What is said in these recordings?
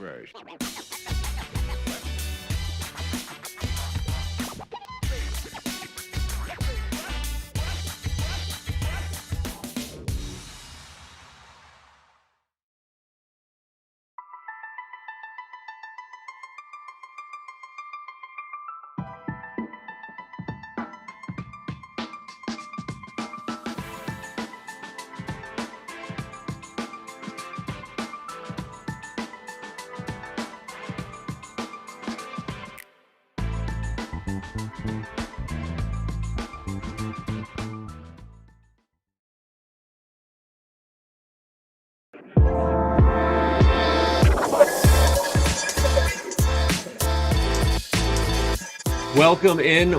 Right.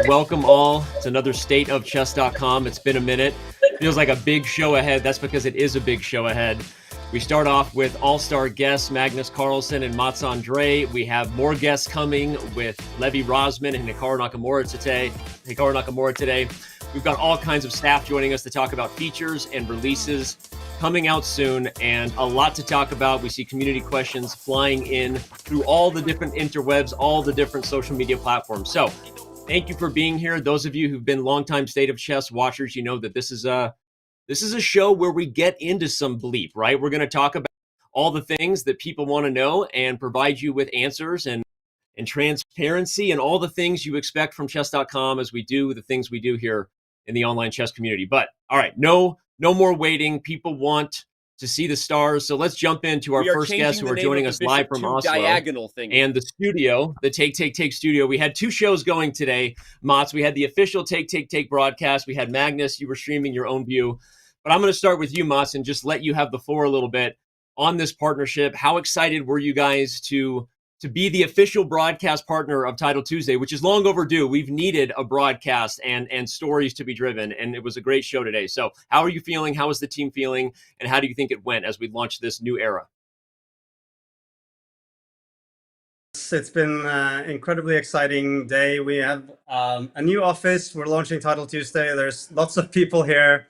Welcome all. It's another state of Chess.com. It's been a minute. Feels like a big show ahead. That's because it is a big show ahead. We start off with all-star guests Magnus Carlsen and Mats Andre. We have more guests coming with Levy Rosman and Hikaru Nakamura today. We've got all kinds of staff joining us to talk about features and releases coming out soon, and a lot to talk about. We see community questions flying in through all the different interwebs, all the different social media platforms. So thank you for being here. Those of you who've been longtime State of Chess watchers, you know that this is a show where we get into some bleep, right? We're going to talk about all the things that people want to know and provide you with answers and transparency and all the things you expect from Chess.com as we do the things we do here in the online chess community. But all right, no more waiting. People want to see the stars. So let's jump into our first guests who are joining us live from Oslo. Diagonal thing. And the studio, the Take studio. We had two shows going today, Mats. We had the official Take broadcast. We had Magnus. You were streaming your own view. But I'm going to start with you, Mats, and just let you have the floor a little bit on this partnership. How excited were you guys to be the official broadcast partner of Title Tuesday, which is long overdue? We've needed a broadcast and stories to be driven, and it was a great show today. So how are you feeling? How is the team feeling? And how do you think it went as we launch this new era? It's been an incredibly exciting day. We have a new office. We're launching Title Tuesday. There's lots of people here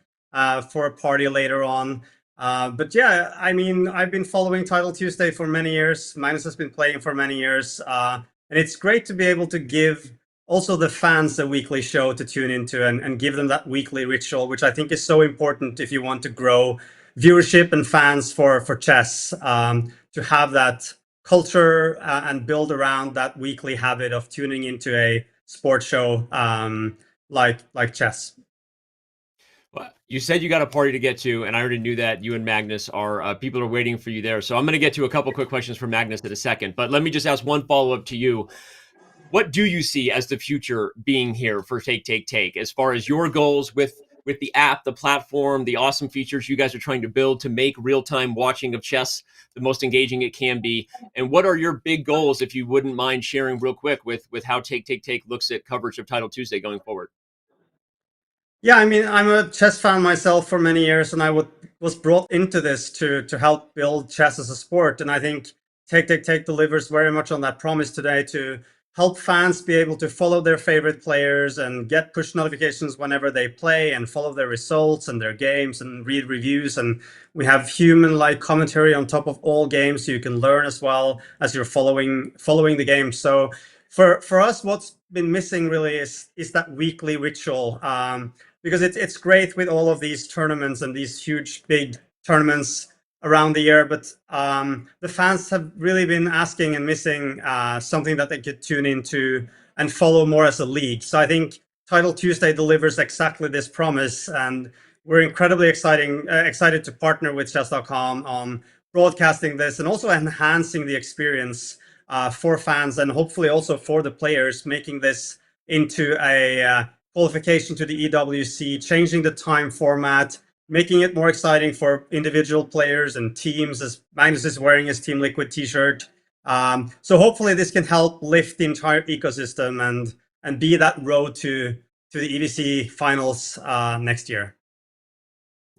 for a party later on. But yeah, I mean, I've been following Title Tuesday for many years. Magnus has been playing for many years. And it's great to be able to give also the fans a weekly show to tune into and give them that weekly ritual, which I think is so important if you want to grow viewership and fans for chess, to have that culture and build around that weekly habit of tuning into a sports show like chess. Well, you said you got a party to get to, and I already knew that you and Magnus are people are waiting for you there. So I'm going to get to a couple quick questions from Magnus in a second. But let me just ask one follow-up to you. What do you see as the future being here for Take as far as your goals with the app, the platform, the awesome features you guys are trying to build to make real-time watching of chess the most engaging it can be? And what are your big goals, if you wouldn't mind sharing real quick, with how Take looks at coverage of Title Tuesday going forward? Yeah, I mean, I'm a chess fan myself for many years, and I was brought into this to help build chess as a sport. And I think Take delivers very much on that promise today to help fans be able to follow their favorite players and get push notifications whenever they play and follow their results and their games and read reviews. And we have human-like commentary on top of all games, so you can learn as well as you're following the game. So for us, what's been missing really is that weekly ritual. Because it's great with all of these tournaments and these huge, big tournaments around the year, but the fans have really been asking and missing something that they could tune into and follow more as a league. So I think Title Tuesday delivers exactly this promise, and we're incredibly excited to partner with Chess.com on broadcasting this and also enhancing the experience for fans and hopefully also for the players, making this into a qualification to the EWC, changing the time format, making it more exciting for individual players and teams, as Magnus is wearing his Team Liquid t-shirt. So hopefully this can help lift the entire ecosystem and be that road to the EWC finals next year.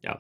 Yeah.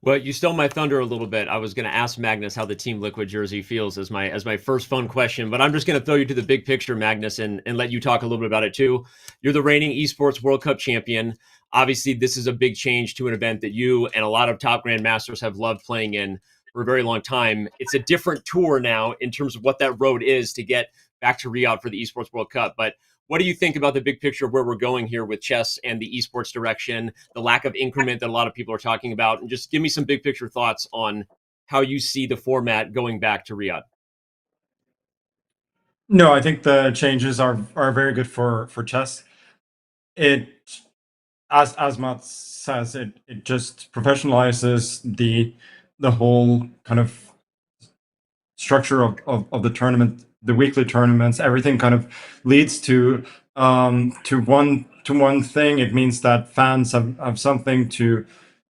Well, you stole my thunder a little bit. I was going to ask Magnus how the Team Liquid jersey feels as my first fun question, but I'm just going to throw you to the big picture, Magnus, and let you talk a little bit about it too. You're the reigning esports World Cup champion. Obviously, this is a big change to an event that you and a lot of top grandmasters have loved playing in. for a very long time. It's a different tour now in terms of what that road is to get back to Riyadh for the Esports World Cup. But what do you think about the big picture of where we're going here with chess and the esports direction, the lack of increment that a lot of people are talking about? And just give me some big picture thoughts on how you see the format going back to Riyadh. No, I think the changes are very good for chess. It, as Mats says, it just professionalizes the whole kind of structure of the tournament, the weekly tournaments. Everything kind of leads to one thing. It means that fans have something to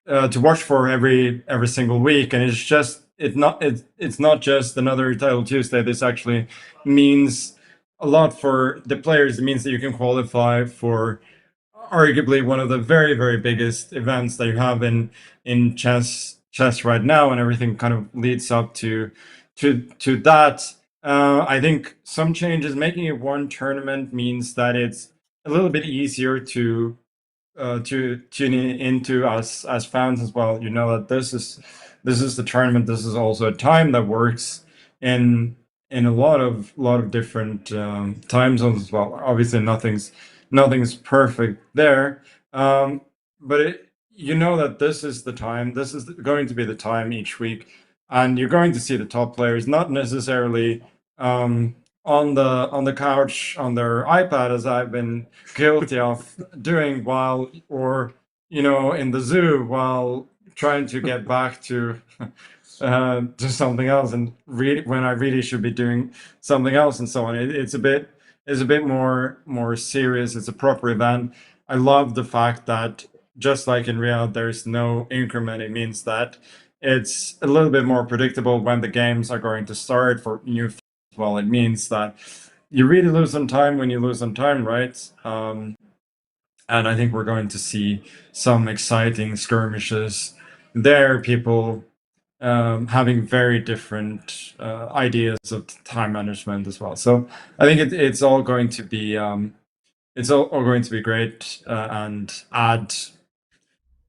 watch for every single week, and it's not just another title Tuesday. This actually means a lot for the players. It means that you can qualify for arguably one of the very biggest events that you have in chess right now, and everything kind of leads up to that. I think some changes, making it one tournament, means that it's a little bit easier to tune into as fans as well. You know that this is the tournament. This is also a time that works in a lot of different time zones as well. Obviously, nothing's perfect there, but you know that this is the time. This is going to be the time each week, and you're going to see the top players, not necessarily on the couch on their iPad, as I've been guilty of doing, while, or in the zoo while trying to get back to something else, and read when I really should be doing something else, and so on. It's a bit more serious. It's a proper event. I love the fact that, just like in Riyadh, there's no increment. It means that it's a little bit more predictable when the games are going to start for new. Well, it means that you really lose some time when you lose some time, right? And I think we're going to see some exciting skirmishes there. People having very different ideas of time management as well. So I think it's all going to be all going to be great, and add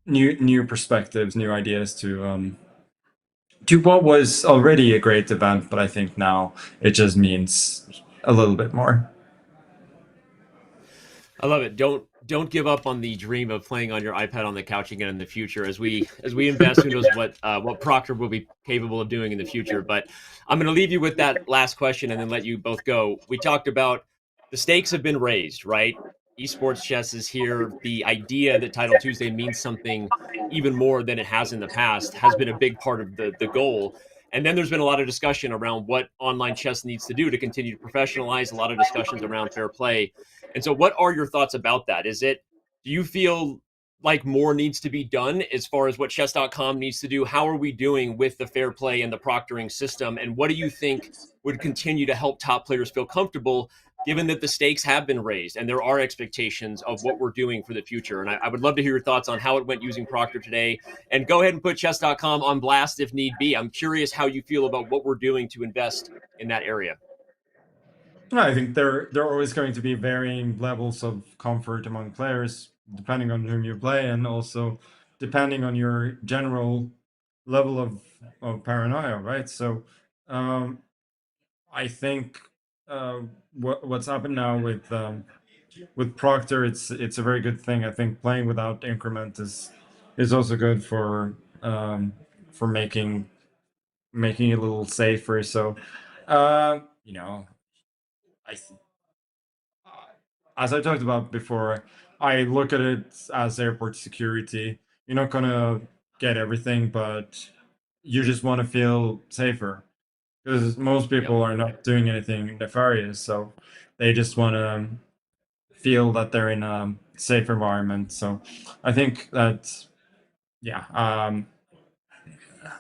new perspectives, new ideas to what was already a great event. But I think now it just means a little bit more. I love it. Don't give up on the dream of playing on your iPad on the couch again in the future. As we invest, who knows what Proctor will be capable of doing in the future. But I'm going to leave you with that last question and then let you both go. We talked about the stakes have been raised, right? Esports chess is here. The idea that Title Tuesday means something even more than it has in the past has been a big part of the goal. And then there's been a lot of discussion around what online chess needs to do to continue to professionalize, a lot of discussions around fair play. And so, what are your thoughts about that? Do you feel like more needs to be done as far as what Chess.com needs to do? How are we doing with the fair play and the proctoring system? And what do you think would continue to help top players feel comfortable, given that the stakes have been raised and there are expectations of what we're doing for the future? And I would love to hear your thoughts on how it went using Proctor today. And go ahead and put Chess.com on blast if need be. I'm curious how you feel about what we're doing to invest in that area. I think there are always going to be varying levels of comfort among players, depending on whom you play, and also depending on your general level of paranoia, right? So I think what's happened now with Proctor, it's a very good thing. I think playing without increment is also good for making it a little safer. So you know, I as I talked about before, I look at it as airport security. You're not gonna get everything, but you just want to feel safer, because most Yep. people are not doing anything nefarious, so they just want to feel that they're in a safe environment. So I think that, yeah,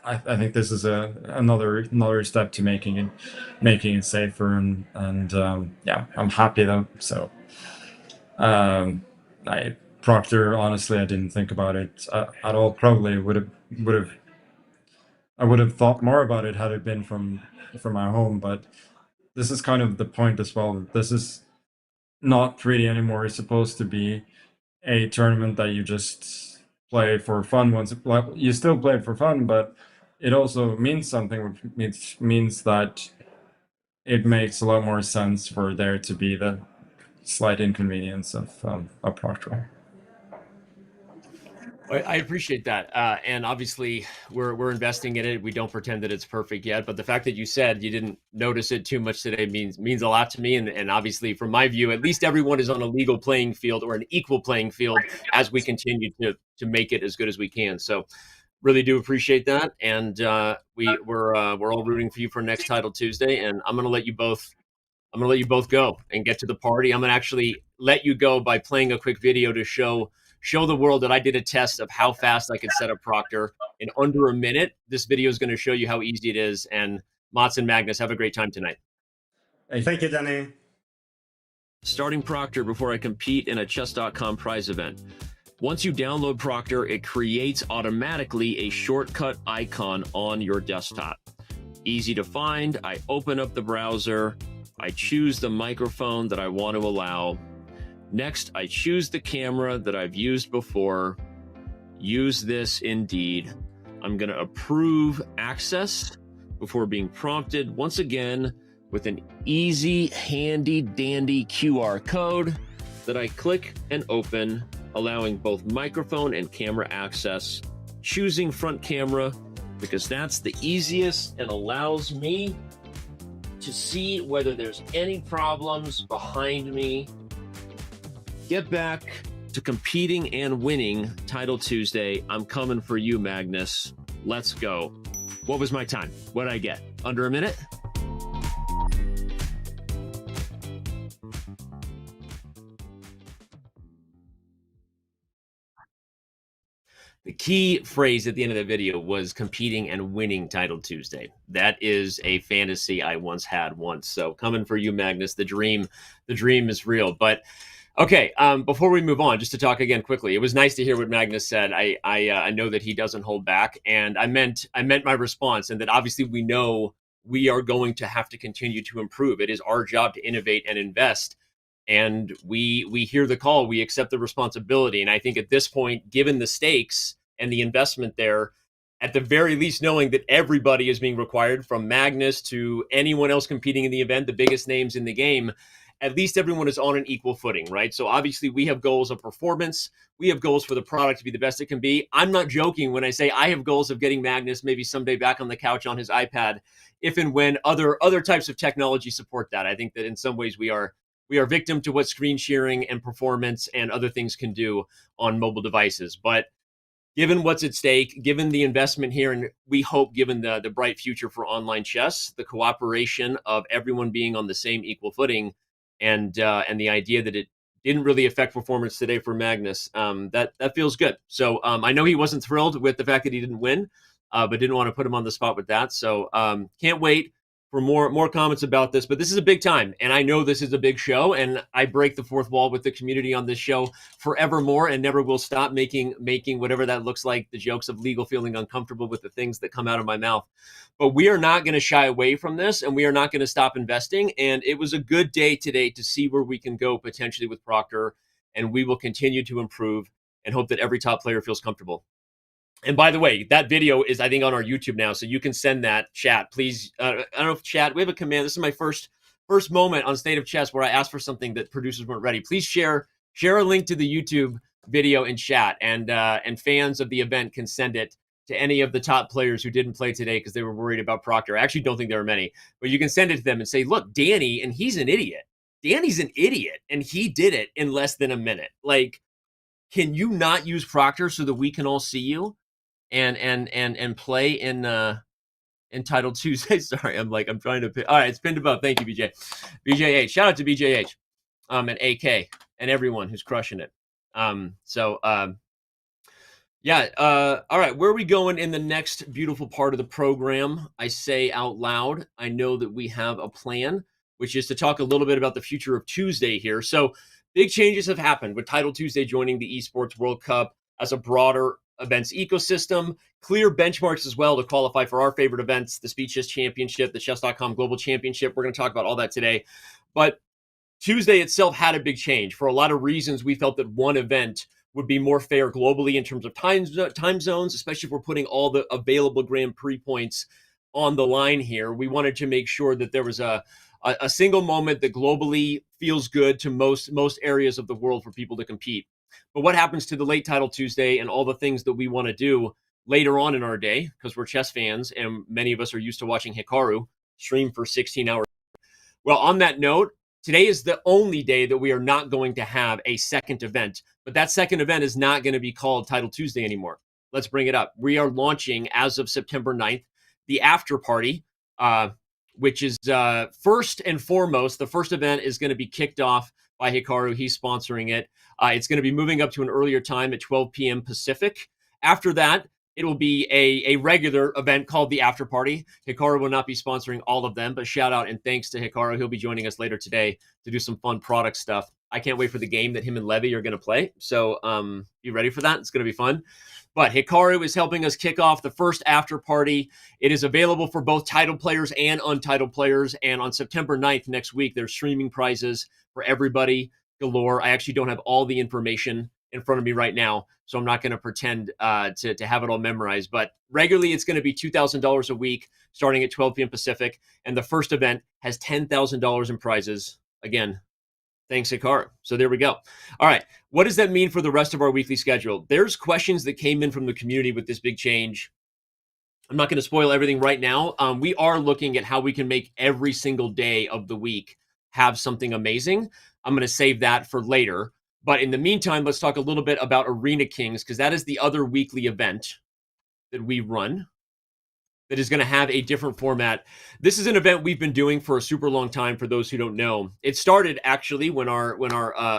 I think this is another step to making it safer, and yeah, I'm happy though. So um, I Proctor, honestly, I didn't think about it at all. Probably would have I would have thought more about it had it been from my home. But this is kind of the point as well. This is not really anymore supposed to be a tournament that you just play for fun. Once, like, you still play it for fun, but it also means something, which means that it makes a lot more sense for there to be the slight inconvenience of a Proctor. I appreciate that, and obviously we're investing in it. We don't pretend that it's perfect yet, but the fact that you said you didn't notice it too much today means a lot to me. And obviously, from my view, at least everyone is on a legal playing field or an equal playing field as we continue to make it as good as we can. So, really do appreciate that, and we're all rooting for you for next Title Tuesday. And I'm gonna let you both go and get to the party. I'm gonna actually let you go by playing a quick video to show the world that I did a test of how fast I could set up Proctor in under a minute. This video is going to show you how easy it is. And Mats and Magnus, have a great time tonight. Thank you, Danny. Starting Proctor before I compete in a Chess.com prize event. Once you download Proctor, it creates automatically a shortcut icon on your desktop. Easy to find. I open up the browser. I choose the microphone that I want to allow. Next, I choose the camera that I've used before. Use this indeed. I'm going to approve access before being prompted once again with an easy, handy, dandy QR code that I click and open, allowing both microphone and camera access. Choosing front camera because that's the easiest and allows me to see whether there's any problems behind me. Get back to competing and winning Title Tuesday. I'm coming for you, Magnus. Let's go. What was my time? What did I get? Under a minute? The key phrase at the end of the video was competing and winning Title Tuesday. That is a fantasy I once had once. So coming for you, Magnus. The dream is real. But okay, before we move on, just to talk again quickly, it was nice to hear what Magnus said. I know that he doesn't hold back, and I meant my response, and that obviously we know we are going to have to continue to improve. It is our job to innovate and invest, and we hear the call, we accept the responsibility, and I think at this point, given the stakes and the investment there, at the very least, knowing that everybody is being required, from Magnus to anyone else competing in the event, the biggest names in the game, at least everyone is on an equal footing, right? So obviously we have goals of performance. We have goals for the product to be the best it can be. I'm not joking when I say I have goals of getting Magnus maybe someday back on the couch on his iPad, if and when other types of technology support that. I think that in some ways we are victim to what screen sharing and performance and other things can do on mobile devices. But given what's at stake, given the investment here, and we hope given the bright future for online chess, the cooperation of everyone being on the same equal footing, and the idea that it didn't really affect performance today for Magnus, that feels good. So I know he wasn't thrilled with the fact that he didn't win, but didn't want to put him on the spot with that. So can't wait for more comments about this. But this is a big time, and I know this is a big show, and I break the fourth wall with the community on this show forevermore, and never will stop making whatever that looks like, the jokes of legal feeling uncomfortable with the things that come out of my mouth. But we are not going to shy away from this, and we are not going to stop investing. And it was a good day today to see where we can go potentially with Proctor, and we will continue to improve and hope that every top player feels comfortable. And by the way, that video is, I think, on our YouTube now, so you can send that. Chat, please. I don't know if chat, we have a command. This is my first moment on State of Chess where I asked for something that producers weren't ready. Please share a link to the YouTube video in chat, and fans of the event can send it to any of the top players who didn't play today because they were worried about Proctor. I actually don't think there are many, but you can send it to them and say, look, Danny, and he's an idiot. Danny's an idiot, and he did it in less than a minute. Like, can you not use Proctor so that we can all see you and play in Title Tuesday? Sorry, I'm trying to. All right, it's pinned above. Thank you, BJ. BJH. Shout out to BJH, and AK, and everyone who's crushing it. Yeah. All right. Where are we going in the next beautiful part of the program? I say out loud, I know that we have a plan, which is to talk a little bit about the future of Tuesday here. So big changes have happened with Title Tuesday joining the Esports World Cup as a broader events ecosystem, clear benchmarks as well to qualify for our favorite events, the Speed Chess Championship, the Chess.com Global Championship. We're going to talk about all that today. But Tuesday itself had a big change. For a lot of reasons, we felt that one event would be more fair globally in terms of time zones, especially if we're putting all the available Grand Prix points on the line here. We wanted to make sure that there was a single moment that globally feels good to most areas of the world for people to compete. But what happens to the late title Tuesday and all the things that we want to do later on in our day, because we're chess fans and many of us are used to watching Hikaru stream for 16 hours. Well, on that note, today is the only day that we are not going to have a second event, but that second event is not going to be called Title Tuesday anymore. Let's bring it up. We are launching, as of September 9th, the after party, which is first and foremost, the first event is going to be kicked off by Hikaru. He's sponsoring it. It's going to be moving up to an earlier time at 12 p.m. Pacific. After that, it will be a regular event called the After Party. Hikaru will not be sponsoring all of them, but shout out and thanks to Hikaru. He'll be joining us later today to do some fun product stuff. I can't wait for the game that him and Levy are going to play. So be ready for that. It's going to be fun. But Hikaru is helping us kick off the first After Party. It is available for both title players and untitled players. And on September 9th next week, there's streaming prizes for everybody galore. I actually don't have all the information in front of me right now, so I'm not going to pretend to have it all memorized. But regularly, it's going to be $2,000 a week starting at 12 p.m. Pacific. And the first event has $10,000 in prizes. Again, thanks, Hikaru. So there we go. All right. What does that mean for the rest of our weekly schedule? There's questions that came in from the community with this big change. I'm not going to spoil everything right now. We are looking at how we can make every single day of the week have something amazing. I'm going to save that for later. But in the meantime, let's talk a little bit about Arena Kings, because that is the other weekly event that we run that is going to have a different format. This is an event we've been doing for a super long time, for those who don't know. It started actually when our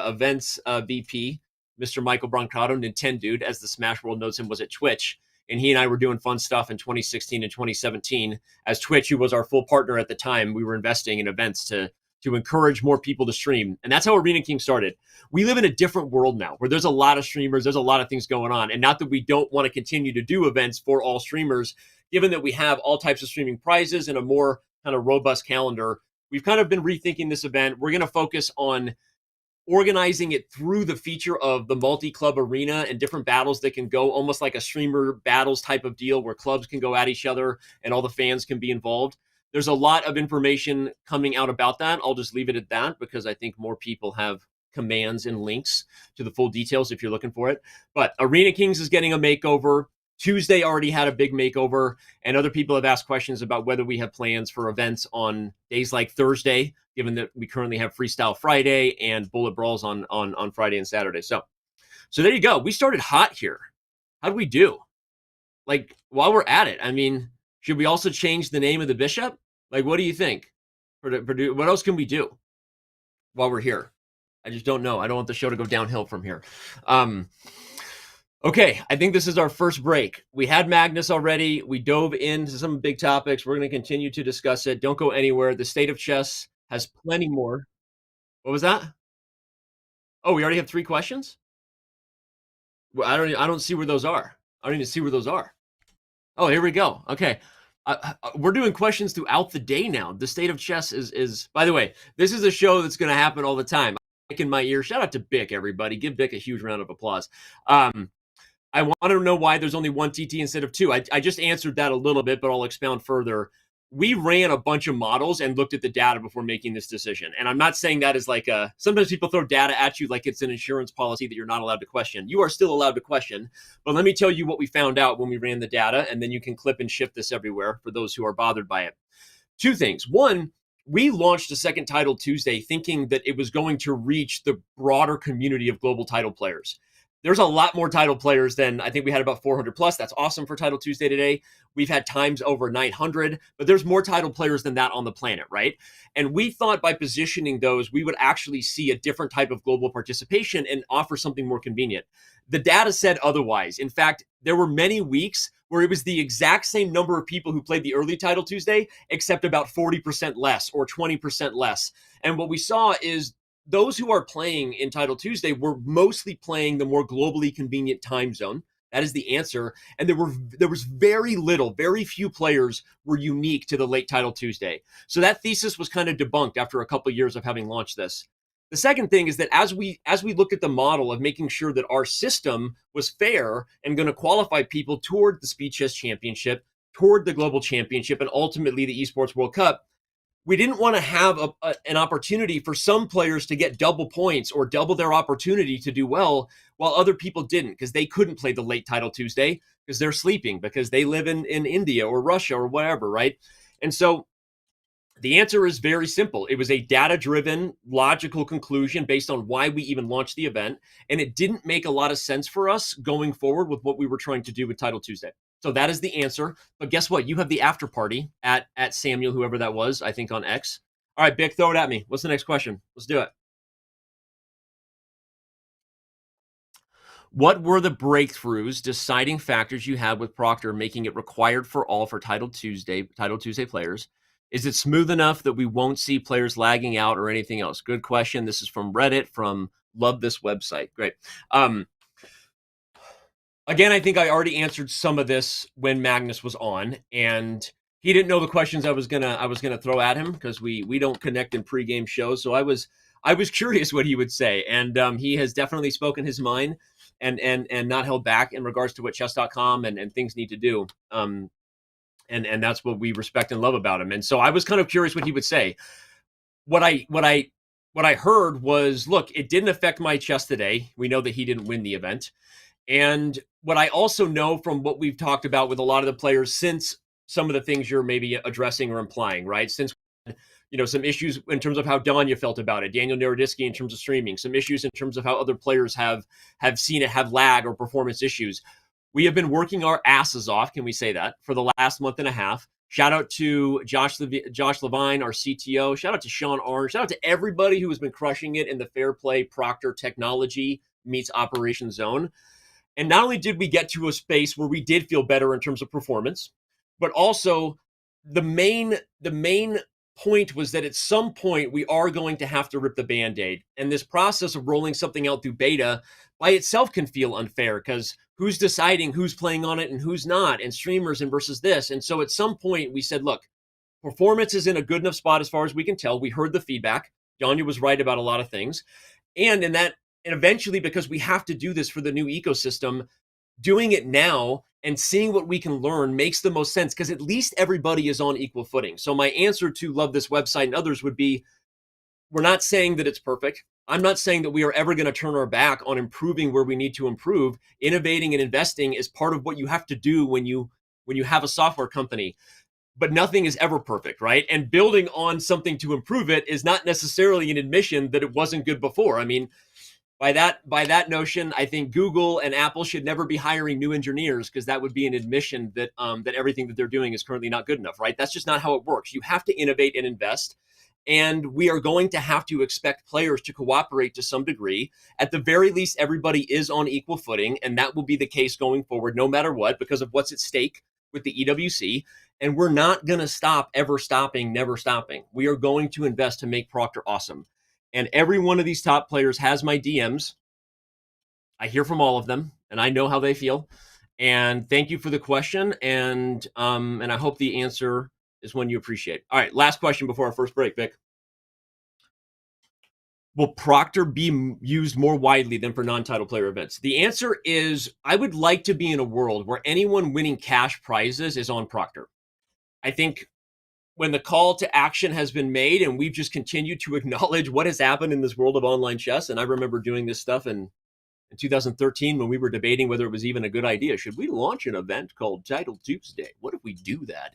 events VP, Mr. Michael Brancato, Nintendude, as the Smash World knows him, was at Twitch. And he and I were doing fun stuff in 2016 and 2017. As Twitch, who was our full partner at the time, we were investing in events to encourage more people to stream. And that's how Arena King started. We live in a different world now where there's a lot of streamers, there's a lot of things going on. And not that we don't want to continue to do events for all streamers, given that we have all types of streaming prizes and a more kind of robust calendar. We've kind of been rethinking this event. We're going to focus on organizing it through the feature of the multi-club arena and different battles that can go almost like a streamer battles type of deal where clubs can go at each other and all the fans can be involved. There's a lot of information coming out about that. I'll just leave it at that because I think more people have commands and links to the full details if you're looking for it. But Arena Kings is getting a makeover. Tuesday already had a big makeover, and other people have asked questions about whether we have plans for events on days like Thursday, given that we currently have Freestyle Friday and Bullet Brawls on Friday and Saturday. So there you go. We started hot here. How do we do? Like, while we're at it, I mean, should we also change the name of the bishop? Like, what do you think? What else can we do while we're here? I just don't know. I don't want the show to go downhill from here. Okay, I think this is our first break. We had Magnus already. We dove into some big topics. We're going to continue to discuss it. Don't go anywhere. The State of Chess has plenty more. What was that? Oh, we already have 3 questions? Well, I don't see where those are. I don't even see where those are. Oh, here we go. Okay. We're doing questions throughout the day now. The State of Chess is by the way, this is a show that's going to happen all the time. In my ear. Shout out to Bick, everybody. Give Bick a huge round of applause. I want to know why there's only 1 TT instead of 2. I just answered that a little bit, but I'll expound further. We ran a bunch of models and looked at the data before making this decision. And I'm not saying that as like sometimes people throw data at you like it's an insurance policy that you're not allowed to question. You are still allowed to question. But let me tell you what we found out when we ran the data, and then you can clip and shift this everywhere for those who are bothered by it. 2 things. One, we launched a second Title Tuesday thinking that it was going to reach the broader community of global title players. There's a lot more title players than I think we had about 400 plus. That's awesome for Title Tuesday today. We've had times over 900, but there's more title players than that on the planet, right? And we thought by positioning those, we would actually see a different type of global participation and offer something more convenient. The data said otherwise. In fact, there were many weeks where it was the exact same number of people who played the early Title Tuesday, except about 40% less or 20% less. And what we saw is those who are playing in Title Tuesday were mostly playing the more globally convenient time zone. That is the answer. And there was very few players were unique to the late Title Tuesday. So that thesis was kind of debunked after a couple of years of having launched this. The second thing is that as we looked at the model of making sure that our system was fair and going to qualify people toward the Speed Chess Championship, toward the Global Championship, and ultimately the Esports World Cup, we didn't want to have an opportunity for some players to get double points or double their opportunity to do well while other people didn't, because they couldn't play the late title Tuesday because they're sleeping, because they live in India or Russia or whatever, right? And so the answer is very simple. It was a data-driven, logical conclusion based on why we even launched the event, and it didn't make a lot of sense for us going forward with what we were trying to do with Title Tuesday. So that is the answer. But guess what? You have the after party at Samuel, whoever that was, I think on X. All right, Bick, throw it at me. What's the next question? Let's do it. What were the breakthroughs, deciding factors you had with Proctor, making it required for all for Title Tuesday players? Is it smooth enough that we won't see players lagging out or anything else? Good question. This is from Reddit, from Love This Website. Great. Again, I think I already answered some of this when Magnus was on, and he didn't know the questions I was gonna throw at him, because we don't connect in pregame shows. So I was curious what he would say, and he has definitely spoken his mind and not held back in regards to what Chess.com and things need to do. And that's what we respect and love about him. And so I was kind of curious what he would say. What I heard was, look, it didn't affect my chess today. We know that he didn't win the event. And what I also know from what we've talked about with a lot of the players since some of the things you're maybe addressing or implying, right? Since, some issues in terms of how Danya felt about it, Daniel Naroditsky in terms of streaming, some issues in terms of how other players have seen it have lag or performance issues. We have been working our asses off, can we say that, for the last month and a half. Shout out to Josh Levine, our CTO. Shout out to Sean Orange. Shout out to everybody who has been crushing it in the Fair Play Proctor technology meets operation zone. And not only did we get to a space where we did feel better in terms of performance, but also the main point was that at some point we are going to have to rip the Band-Aid. And this process of rolling something out through beta by itself can feel unfair, because who's deciding who's playing on it and who's not, and streamers and versus this. And so at some point we said, look, performance is in a good enough spot as far as we can tell. We heard the feedback. Danya was right about a lot of things. And eventually, because we have to do this for the new ecosystem, doing it now and seeing what we can learn makes the most sense, because at least everybody is on equal footing. So my answer to Love This Website and others would be, we're not saying that it's perfect. I'm not saying that we are ever going to turn our back on improving where we need to improve. Innovating and investing is part of what you have to do when you have a software company. But nothing is ever perfect, right? And building on something to improve it is not necessarily an admission that it wasn't good before. I mean, by that notion, I think Google and Apple should never be hiring new engineers, because that would be an admission that that everything that they're doing is currently not good enough, right? That's just not how it works. You have to innovate and invest, and we are going to have to expect players to cooperate to some degree. At the very least, everybody is on equal footing, and that will be the case going forward, no matter what, because of what's at stake with the EWC. And we're not going to stop ever stopping, never stopping. We are going to invest to make Proctor awesome. And every one of these top players has my DMs. I hear from all of them, and I know how they feel. And thank you for the question. And I hope the answer is one you appreciate. All right, last question before our first break, Vic. Will Proctor be used more widely than for non-title player events? The answer is, I would like to be in a world where anyone winning cash prizes is on Proctor. I think when the call to action has been made and we've just continued to acknowledge what has happened in this world of online chess, and I remember doing this stuff in 2013 when we were debating whether it was even a good idea. Should we launch an event called Title Tuesday? What if we do that?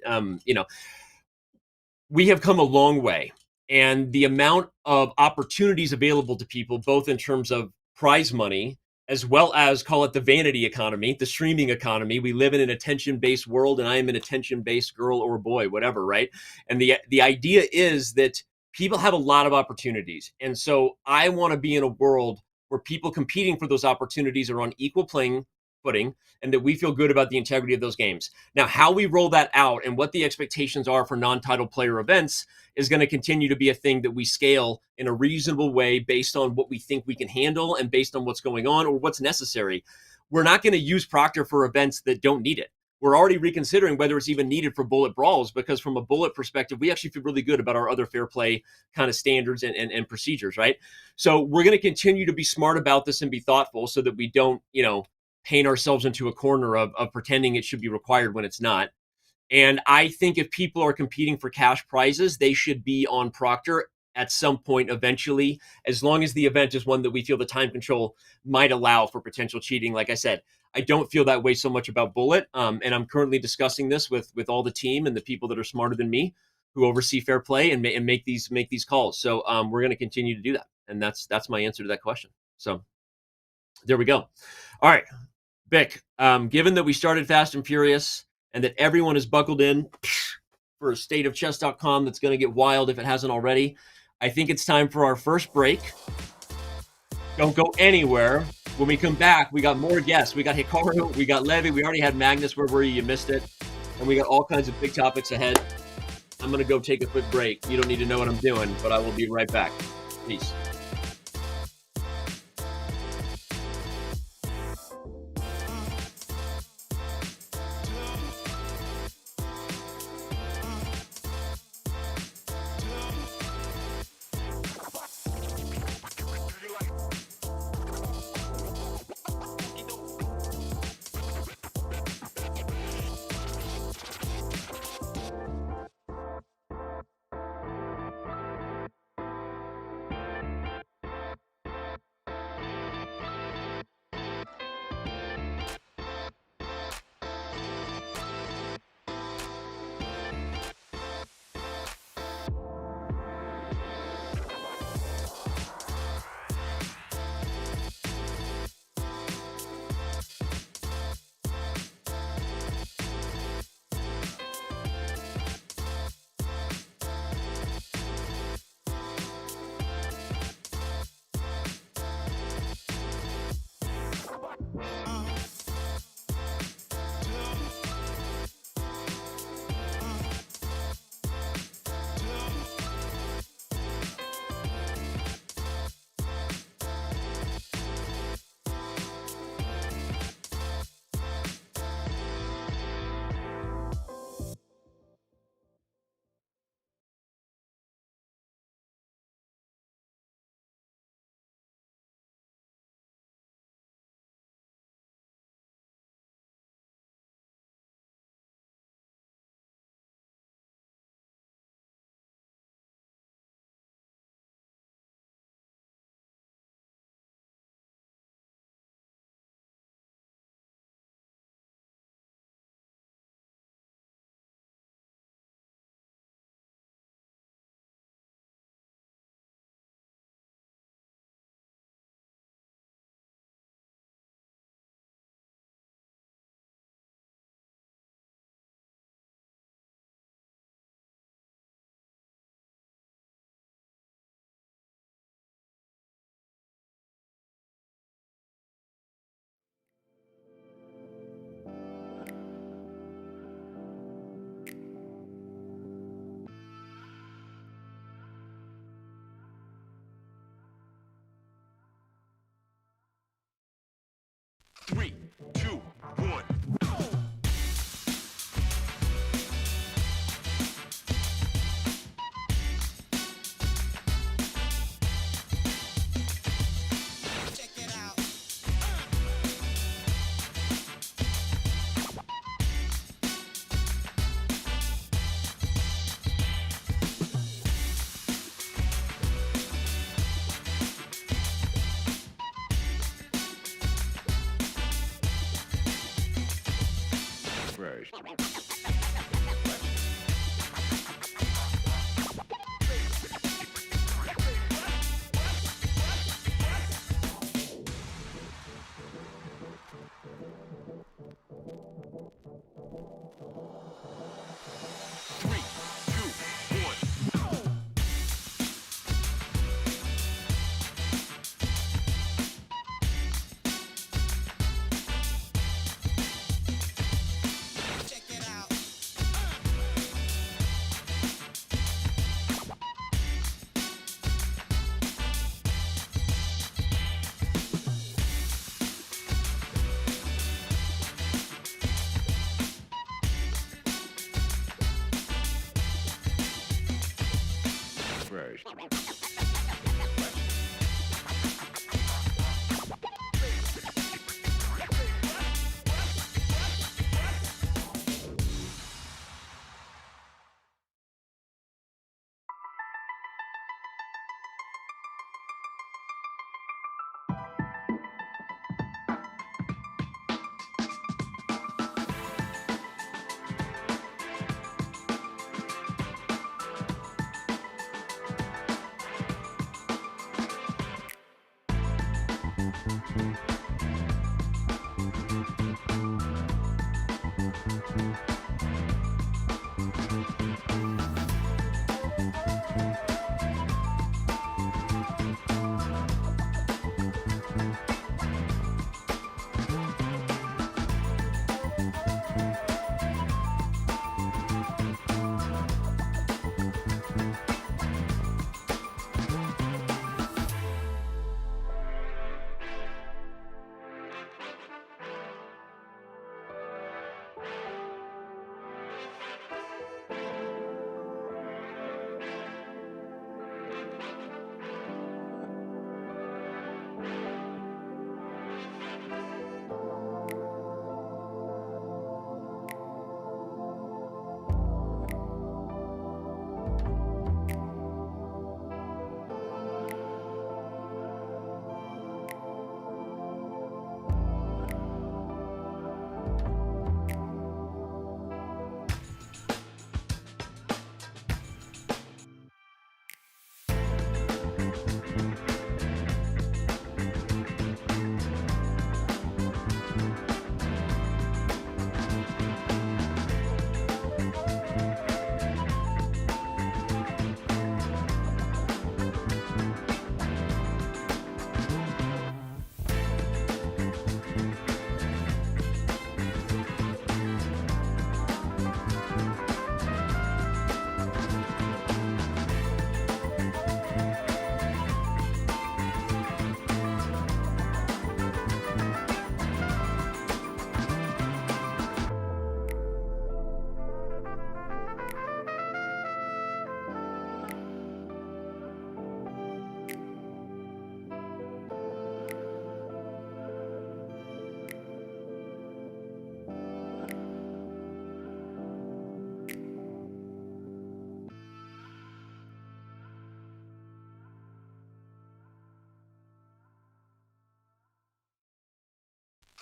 We have come a long way, and the amount of opportunities available to people, both in terms of prize money, as well as, call it the vanity economy, the streaming economy. We live in an attention-based world, and I am an attention-based girl or boy, whatever, right? And the idea is that people have a lot of opportunities. And so I want to be in a world where people competing for those opportunities are on equal playing footing, and that we feel good about the integrity of those games. Now, how we roll that out and what the expectations are for non-title player events is going to continue to be a thing that we scale in a reasonable way based on what we think we can handle and based on what's going on or what's necessary. We're not going to use Proctor for events that don't need it. we're already reconsidering whether it's even needed for bullet brawls, because from a bullet perspective, we actually feel really good about our other fair play kind of standards and procedures, right? So we're going to continue to be smart about this and be thoughtful so that we don't, paint ourselves into a corner of pretending it should be required when it's not. And I think if people are competing for cash prizes, they should be on Proctor at some point eventually, as long as the event is one that we feel the time control might allow for potential cheating. Like I said, I don't feel that way so much about Bullet. And I'm currently discussing this with all the team and the people that are smarter than me who oversee fair play and make these calls. So we're going to continue to do that. And that's my answer to that question. So there we go. All right, Vic, given that we started fast and furious and that everyone is buckled in for a state of Chess.com that's going to get wild if it hasn't already, I think it's time for our first break. Don't go anywhere. When we come back, we got more guests. We got Hikaru, we got Levy, we already had Magnus. Where were you? You missed it. And we got all kinds of big topics ahead. I'm going to go take a quick break. You don't need to know what I'm doing, but I will be right back. Peace. Three, two, one. Check it out. Three, two, one. Check it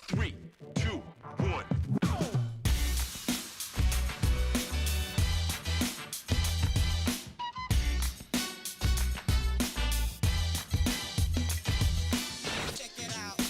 3, 2, 1. Check it out.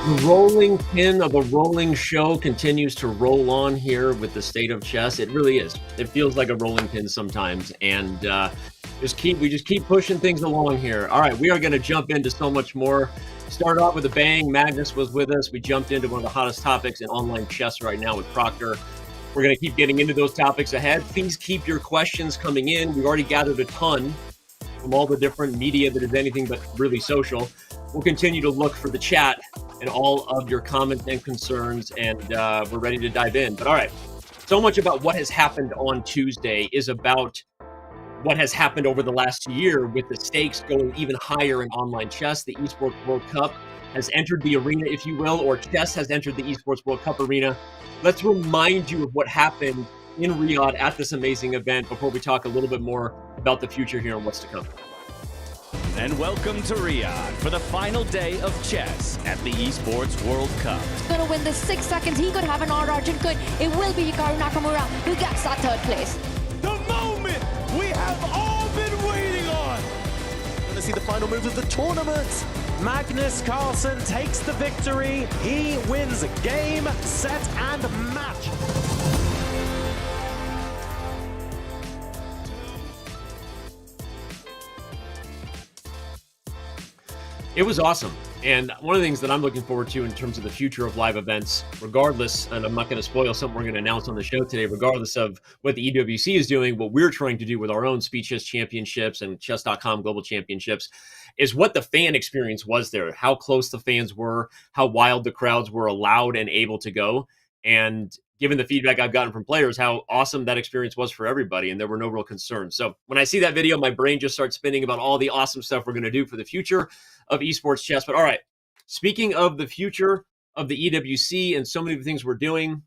The rolling pin of a rolling show continues to roll on here with the State of Chess. It really is. It feels like a rolling pin sometimes, and we just keep pushing things along here. All right, we are going to jump into so much more. Started off with a bang. Magnus was with us. We jumped into one of the hottest topics in online chess right now with Proctor. We're going to keep getting into those topics ahead. Please keep your questions coming in. We've already gathered a ton from all the different media that is anything but really social. We'll continue to look for the chat and all of your comments and concerns, and we're ready to dive in. But all right, so much about what has happened on Tuesday is about what has happened over the last year with the stakes going even higher in online chess. The Esports World Cup has entered the arena, if you will, or chess has entered the Esports World Cup arena. Let's remind you of what happened in Riyadh at this amazing event before we talk a little bit more about the future here and what's to come. And welcome to Riyadh for the final day of chess at the Esports World Cup. Going to win this 6 seconds. He could have an odd Argent good. It will be Hikaru Nakamura who gets that third place. The moment we have all been waiting on. Going to see the final move of the tournament. Magnus Carlsen takes the victory. He wins game, set, and match. It was awesome. And one of the things that I'm looking forward to in terms of the future of live events, regardless, and I'm not going to spoil something we're going to announce on the show today, regardless of what the EWC is doing, what we're trying to do with our own Speed Chess Championships and Chess.com Global Championships, is what the fan experience was there, how close the fans were, how wild the crowds were allowed and able to go. And given the feedback I've gotten from players, how awesome that experience was for everybody, and there were no real concerns. So when I see that video, my brain just starts spinning about all the awesome stuff we're going to do for the future of esports chess. But all right, speaking of the future of the EWC and so many of the things we're doing,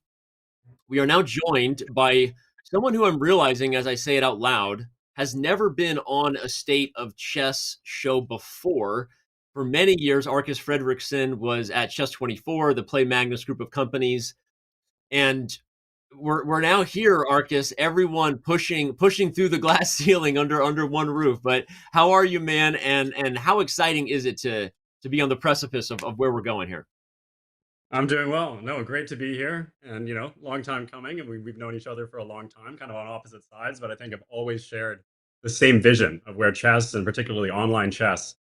we are now joined by someone who I'm realizing, as I say it out loud, has never been on a State of Chess show before. For many years, Arcus Fredrickson was at Chess24, the Play Magnus group of companies. And we're now here, Arcus, everyone pushing through the glass ceiling under one roof. But how are you, man? And how exciting is it to be on the precipice of where we're going here? I'm doing well. No, great to be here. And, long time coming. And we've known each other for a long time, kind of on opposite sides. But I think I've always shared the same vision of where chess, and particularly online chess,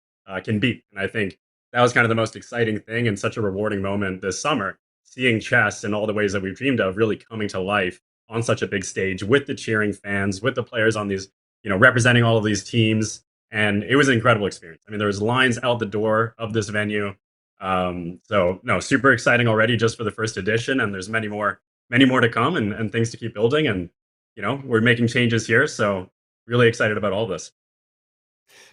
can be. And I think that was kind of the most exciting thing and such a rewarding moment this summer, seeing chess in all the ways that we've dreamed of really coming to life on such a big stage with the cheering fans, with the players on these, representing all of these teams. And it was an incredible experience. I mean, there was lines out the door of this venue. So no, super exciting already just for the first edition. And there's many more to come and things to keep building. And, we're making changes here. So really excited about all this.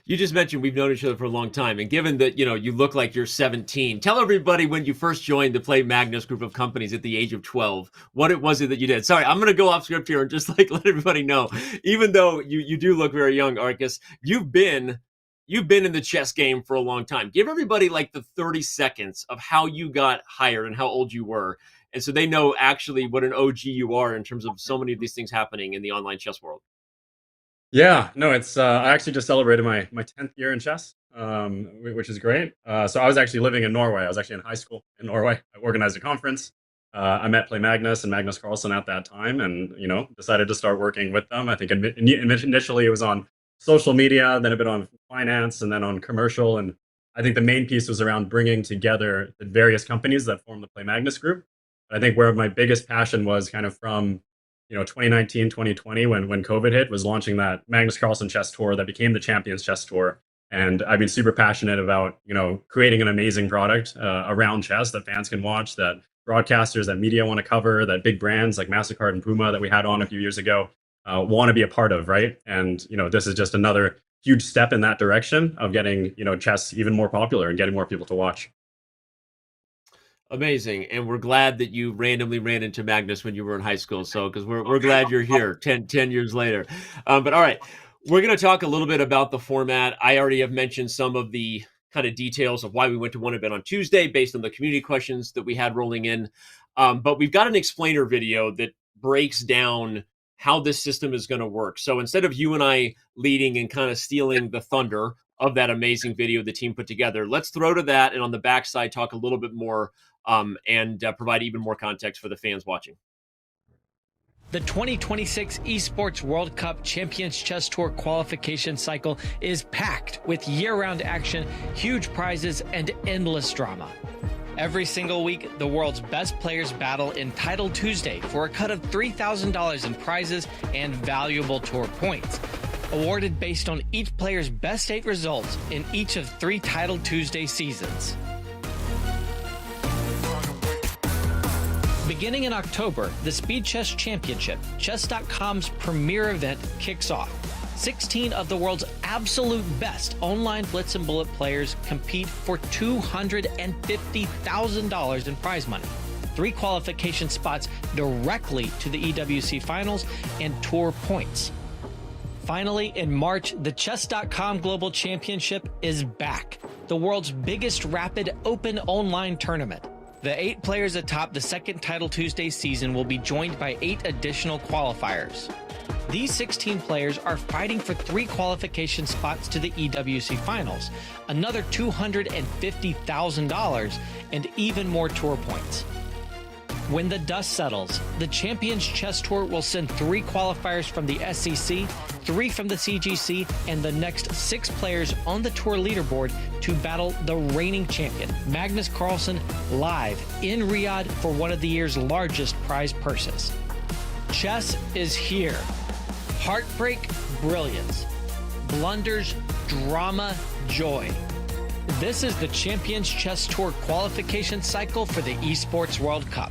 You just mentioned we've known each other for a long time. And given that, you look like you're 17, tell everybody when you first joined the Play Magnus group of companies at the age of 12, what it was that you did. Sorry, I'm going to go off script here and just let everybody know, even though you do look very young, Arcus, you've been in the chess game for a long time. Give everybody the 30 seconds of how you got hired and how old you were. And so they know actually what an OG you are in terms of so many of these things happening in the online chess world. Yeah, no, it's I actually just celebrated my 10th year in chess, which is great. So I was actually living in Norway. I was actually in high school in Norway. I organized a conference. I met Play Magnus and Magnus Carlsen at that time, and decided to start working with them. I think initially it was on social media, then a bit on finance, and then on commercial. And I think the main piece was around bringing together the various companies that form the Play Magnus group. But I think where my biggest passion was kind of from 2019, 2020, when COVID hit, was launching that Magnus Carlsen Chess Tour that became the Champions Chess Tour. And I've been super passionate about, creating an amazing product around chess that fans can watch, that broadcasters, that media want to cover, that big brands like MasterCard and Puma that we had on a few years ago want to be a part of, right? And, this is just another huge step in that direction of getting, chess even more popular and getting more people to watch. Amazing. And we're glad that you randomly ran into Magnus when you were in high school. So, because we're glad you're here 10 years later. But all right, we're going to talk a little bit about the format. I already have mentioned some of the kind of details of why we went to one event on Tuesday based on the community questions that we had rolling in. But we've got an explainer video that breaks down how this system is going to work. So instead of you and I leading and kind of stealing the thunder of that amazing video the team put together, let's throw to that, and on the backside talk a little bit more and provide even more context for the fans watching. The 2026 Esports World Cup Champions Chess Tour qualification cycle is packed with year-round action, huge prizes, and endless drama. Every single week, the world's best players battle in Title Tuesday for a cut of $3,000 in prizes and valuable tour points, awarded based on each player's best 8 results in each of 3 Title Tuesday seasons. Beginning in October, the Speed Chess Championship, Chess.com's premier event, kicks off. 16 of the world's absolute best online blitz and bullet players compete for $250,000 in prize money, 3 qualification spots directly to the EWC finals, and tour points. Finally, in March, the Chess.com Global Championship is back, the world's biggest rapid open online tournament. The 8 players atop the second Title Tuesday season will be joined by 8 additional qualifiers. These 16 players are fighting for 3 qualification spots to the EWC finals, another $250,000, and even more tour points. When the dust settles, the Champions Chess Tour will send 3 qualifiers from the SEC, 3 from the CGC, and the next 6 players on the tour leaderboard to battle the reigning champion, Magnus Carlsen, live in Riyadh for one of the year's largest prize purses. Chess is here. Heartbreak, brilliance. Blunders, drama, joy. This is the Champions Chess Tour qualification cycle for the Esports World Cup.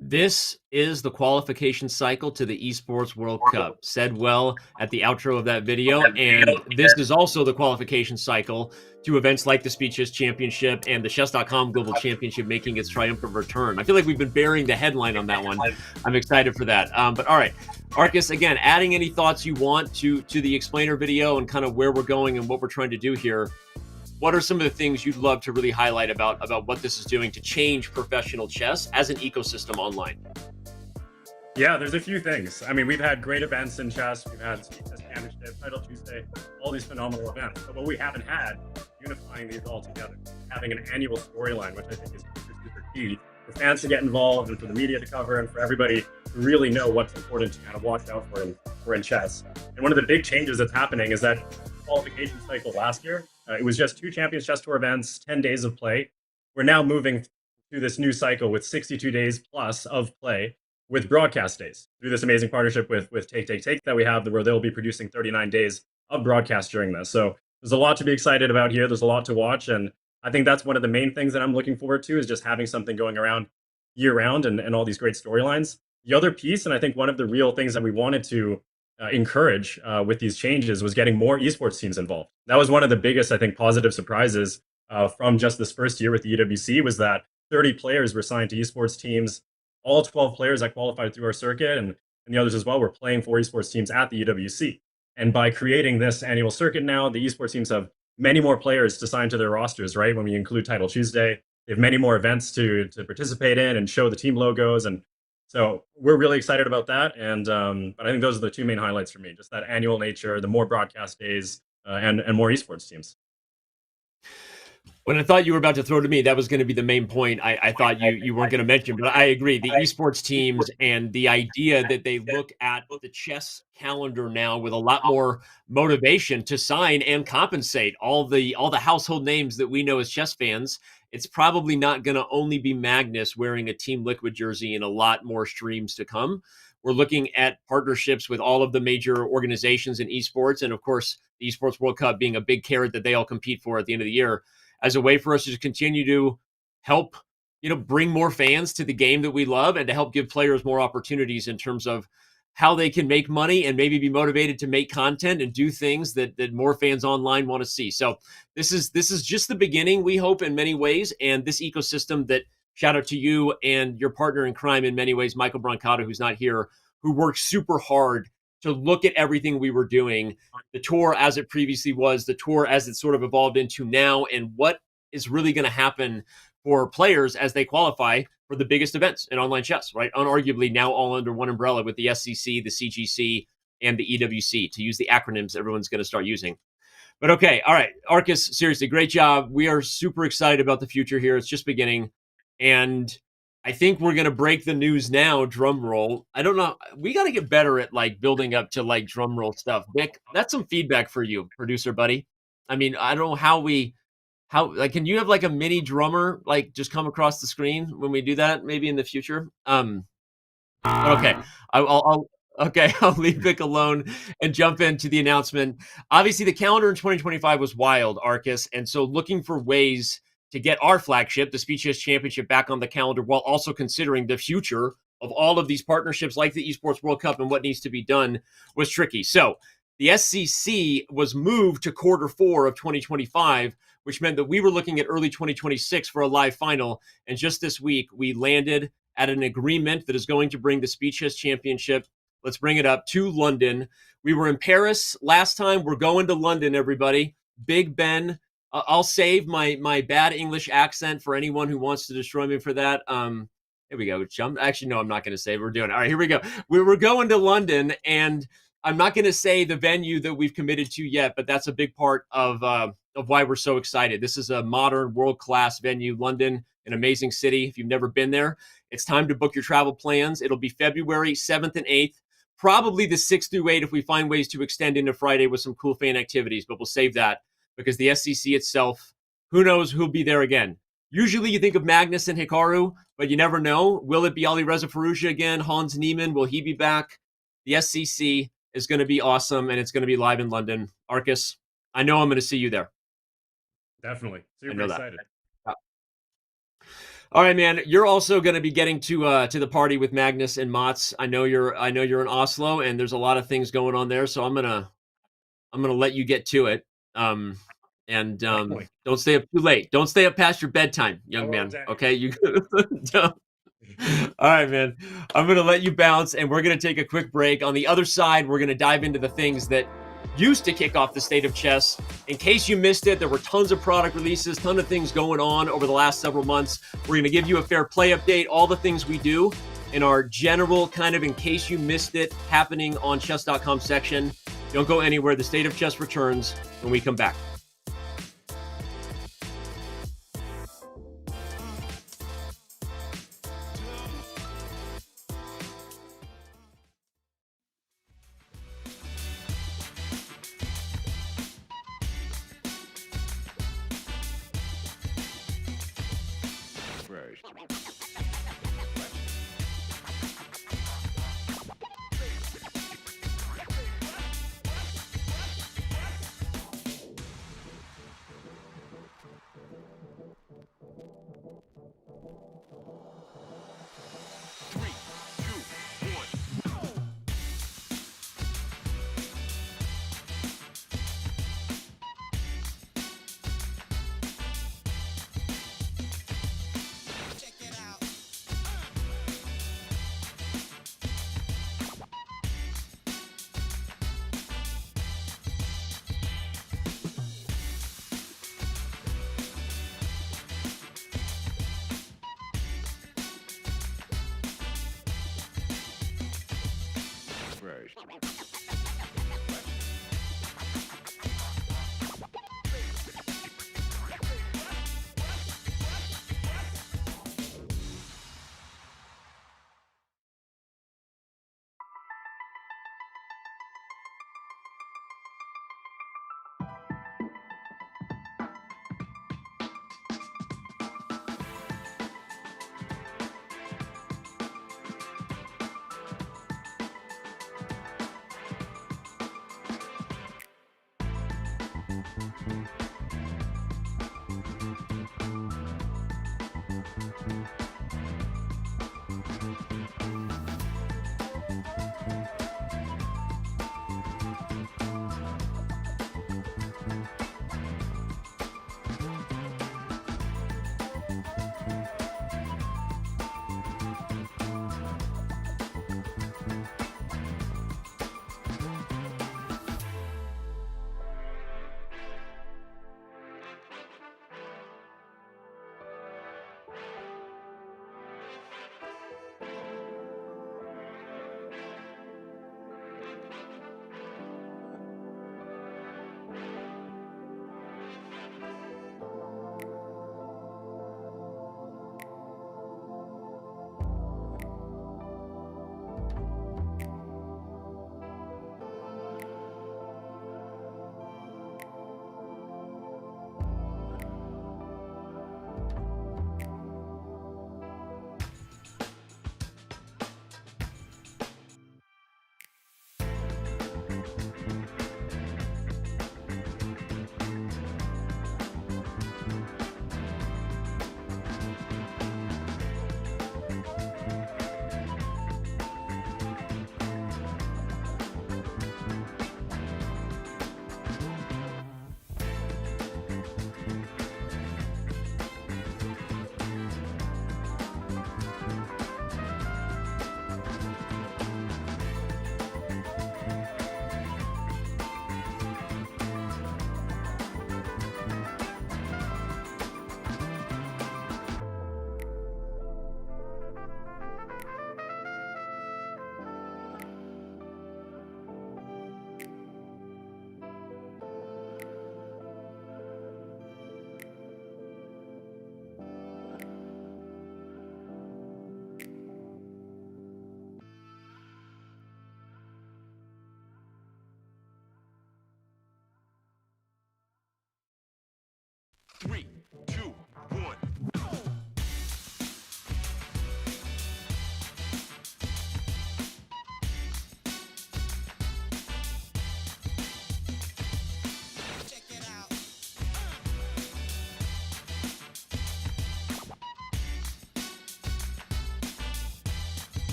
This is the qualification cycle to the Esports World Cup. Said well at the outro of that video. And this is also the qualification cycle to events like the Speed Chess Championship and the Chess.com Global Championship making its triumphant return. I feel like we've been burying the headline on that one. I'm excited for that. But all right, Arcus, again, adding any thoughts you want to the explainer video and kind of where we're going and what we're trying to do here. What are some of the things you'd love to really highlight about what this is doing to change professional chess as an ecosystem online? Yeah, there's a few things. I mean, we've had great events in chess. We've had Speed Chess Championship, Title Tuesday, all these phenomenal events. But what we haven't had, unifying these all together, having an annual storyline, which I think is super key for fans to get involved and for the media to cover and for everybody to really know what's important to kind of watch out for in chess. And one of the big changes that's happening is that qualification cycle last year, it was just 2 Champions Chess Tour events, 10 days of play. We're now moving to this new cycle with 62 days plus of play with broadcast days through this amazing partnership with Take that we have, where they'll be producing 39 days of broadcast during this. So there's a lot to be excited about here. There's a lot to watch. And I think that's one of the main things that I'm looking forward to is just having something going around year round and all these great storylines. The other piece, and I think one of the real things that we wanted to encourage with these changes was getting more esports teams involved. That was one of the biggest, I think, positive surprises from just this first year with the EWC was that 30 players were signed to esports teams. All 12 players that qualified through our circuit and the others as well were playing for esports teams at the EWC. And by creating this annual circuit now, the esports teams have many more players to sign to their rosters, right? When we include Title Tuesday, they have many more events to participate in and show the team logos. And so we're really excited about that. And but I think those are the 2 main highlights for me, just that annual nature, the more broadcast days, and more esports teams. When I thought you were about to throw to me, that was going to be the main point I thought you weren't going to mention. But I agree. The esports teams and the idea that they look at the chess calendar now with a lot more motivation to sign and compensate all the household names that we know as chess fans. It's probably not going to only be Magnus wearing a Team Liquid jersey and a lot more streams to come. We're looking at partnerships with all of the major organizations in esports. And of course, the Esports World Cup being a big carrot that they all compete for at the end of the year as a way for us to continue to help, bring more fans to the game that we love and to help give players more opportunities in terms of how they can make money and maybe be motivated to make content and do things that more fans online want to see. So this is just the beginning, we hope, in many ways. And this ecosystem that, shout out to you and your partner in crime in many ways, Michael Brancato, who's not here, who worked super hard to look at everything we were doing, the tour as it previously was, the tour as it sort of evolved into now, and what is really going to happen for players as they qualify for the biggest events in online chess, right? Unarguably now all under one umbrella with the SCC, the CGC, and the EWC, to use the acronyms everyone's going to start using. But okay, all right, Arcus, seriously, great job. We are super excited about the future here. It's just beginning. And I think we're going to break the news now, drum roll. I don't know. We got to get better at building up to drum roll stuff. Vic, that's some feedback for you, producer buddy. I mean, I don't know how can you have a mini drummer just come across the screen when we do that maybe in the future? Okay. I'll leave Vic alone and jump into the announcement. Obviously, the calendar in 2025 was wild, Arcus, and so looking for ways to get our flagship, the Speed Chess Championship, back on the calendar while also considering the future of all of these partnerships like the Esports World Cup and what needs to be done was tricky. So the SCC was moved to Q4 of 2025, which meant that we were looking at early 2026 for a live final. And just this week, we landed at an agreement that is going to bring the Speed Chess Championship, let's bring it up, to London. We were in Paris last time. We're going to London, everybody. Big Ben. I'll save my bad English accent for anyone who wants to destroy me for that. Here we go. Actually, no, I'm not going to say. We're doing it. All right, here we go. We're going to London, and I'm not going to say the venue that we've committed to yet, but that's a big part of why we're so excited. This is a modern, world-class venue. London, an amazing city. If you've never been there, It's time to book your travel plans. It'll be February 7th and 8th, probably the 6th through 8th if we find ways to extend into Friday with some cool fan activities, but we'll save that because the SCC itself, who knows who'll be there again. Usually you think of Magnus and Hikaru, but you never know. Will it be Ali Reza Farouja again? Hans Niemann, will he be back? The SCC is going to be awesome, and it's going to be live in London. Arcus, I know I'm going to see you there. Definitely. I Super know excited. that. All right, man. You're also going to be getting to the party with Magnus and Mats. I know you're in Oslo, and there's a lot of things going on there. So I'm gonna let you get to it. Don't stay up too late. Don't stay up past your bedtime, young man. Okay, you. Don't. All right, man. I'm going to let you bounce, and we're going to take a quick break. On the other side, we're going to dive into the things that used to kick off the state of chess. In case you missed it, there were tons of product releases, tons of things going on over the last several months. We're going to give you a fair play update, all the things we do in our general kind of in case you missed it happening on Chess.com section. Don't go anywhere. The state of chess returns when we come back.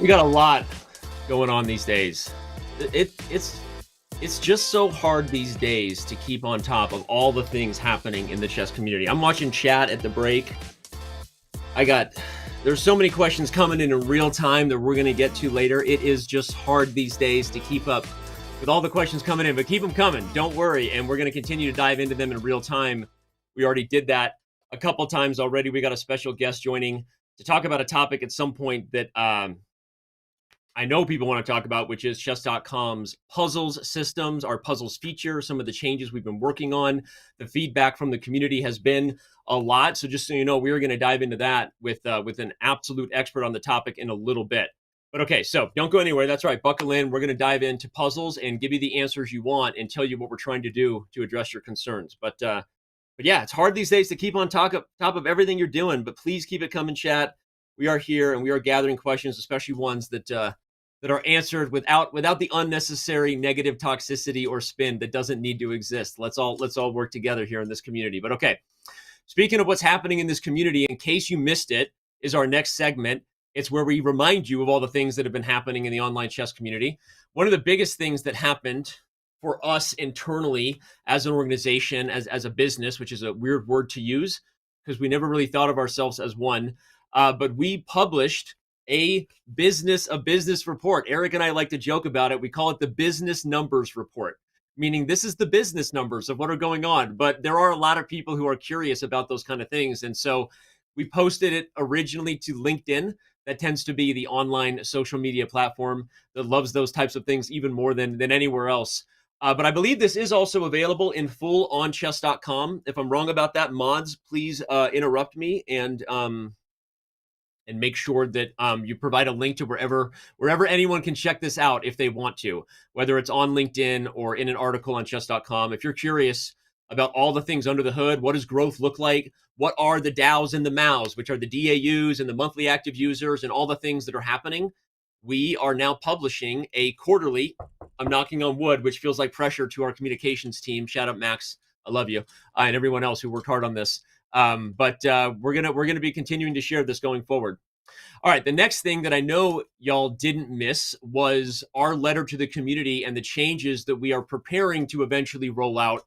We got a lot going on these days. It's just so hard these days to keep on top of all the things happening in the chess community. I'm watching chat at the break. There's so many questions coming in real time that we're going to get to later. It is just hard these days to keep up with all the questions coming in, but keep them coming. Don't worry. And we're going to continue to dive into them in real time. We already did that a couple times already. We got a special guest joining to talk about a topic at some point that I know people want to talk about, which is Chess.com's puzzles systems, our puzzles feature, some of the changes we've been working on. The feedback from the community has been a lot. So just so you know, we're going to dive into that with an absolute expert on the topic in a little bit. But okay, so don't go anywhere. That's right. Buckle in. We're going to dive into puzzles and give you the answers you want and tell you what we're trying to do to address your concerns. But yeah, it's hard these days to keep on top of everything you're doing, but please keep it coming, chat. We are here and we are gathering questions, especially ones that are answered without the unnecessary negative toxicity or spin that doesn't need to exist. Let's all work together here in this community. But okay, speaking of what's happening in this community, in case you missed it, is our next segment. It's where we remind you of all the things that have been happening in the online chess community. One of the biggest things that happened for us internally as an organization, as a business, which is a weird word to use because we never really thought of ourselves as one, but we published a business report. Eric and I like to joke about it. We call it the business numbers report, meaning this is the business numbers of what are going on. But there are a lot of people who are curious about those kind of things. And so we posted it originally to LinkedIn. That tends to be the online social media platform that loves those types of things even more than anywhere else. But I believe this is also available in full on Chess.com. If I'm wrong about that, mods, please interrupt me and make sure that you provide a link to wherever anyone can check this out if they want to, whether it's on LinkedIn or in an article on Chess.com. If you're curious about all the things under the hood, what does growth look like? What are the DAOs and the MAOs, which are the DAUs and the monthly active users and all the things that are happening? We are now publishing a quarterly, I'm knocking on wood, which feels like pressure to our communications team. Shout out, Max. I love you. And everyone else who worked hard on this. But we're gonna be continuing to share this going forward. All right, the next thing that I know y'all didn't miss was our letter to the community and the changes that we are preparing to eventually roll out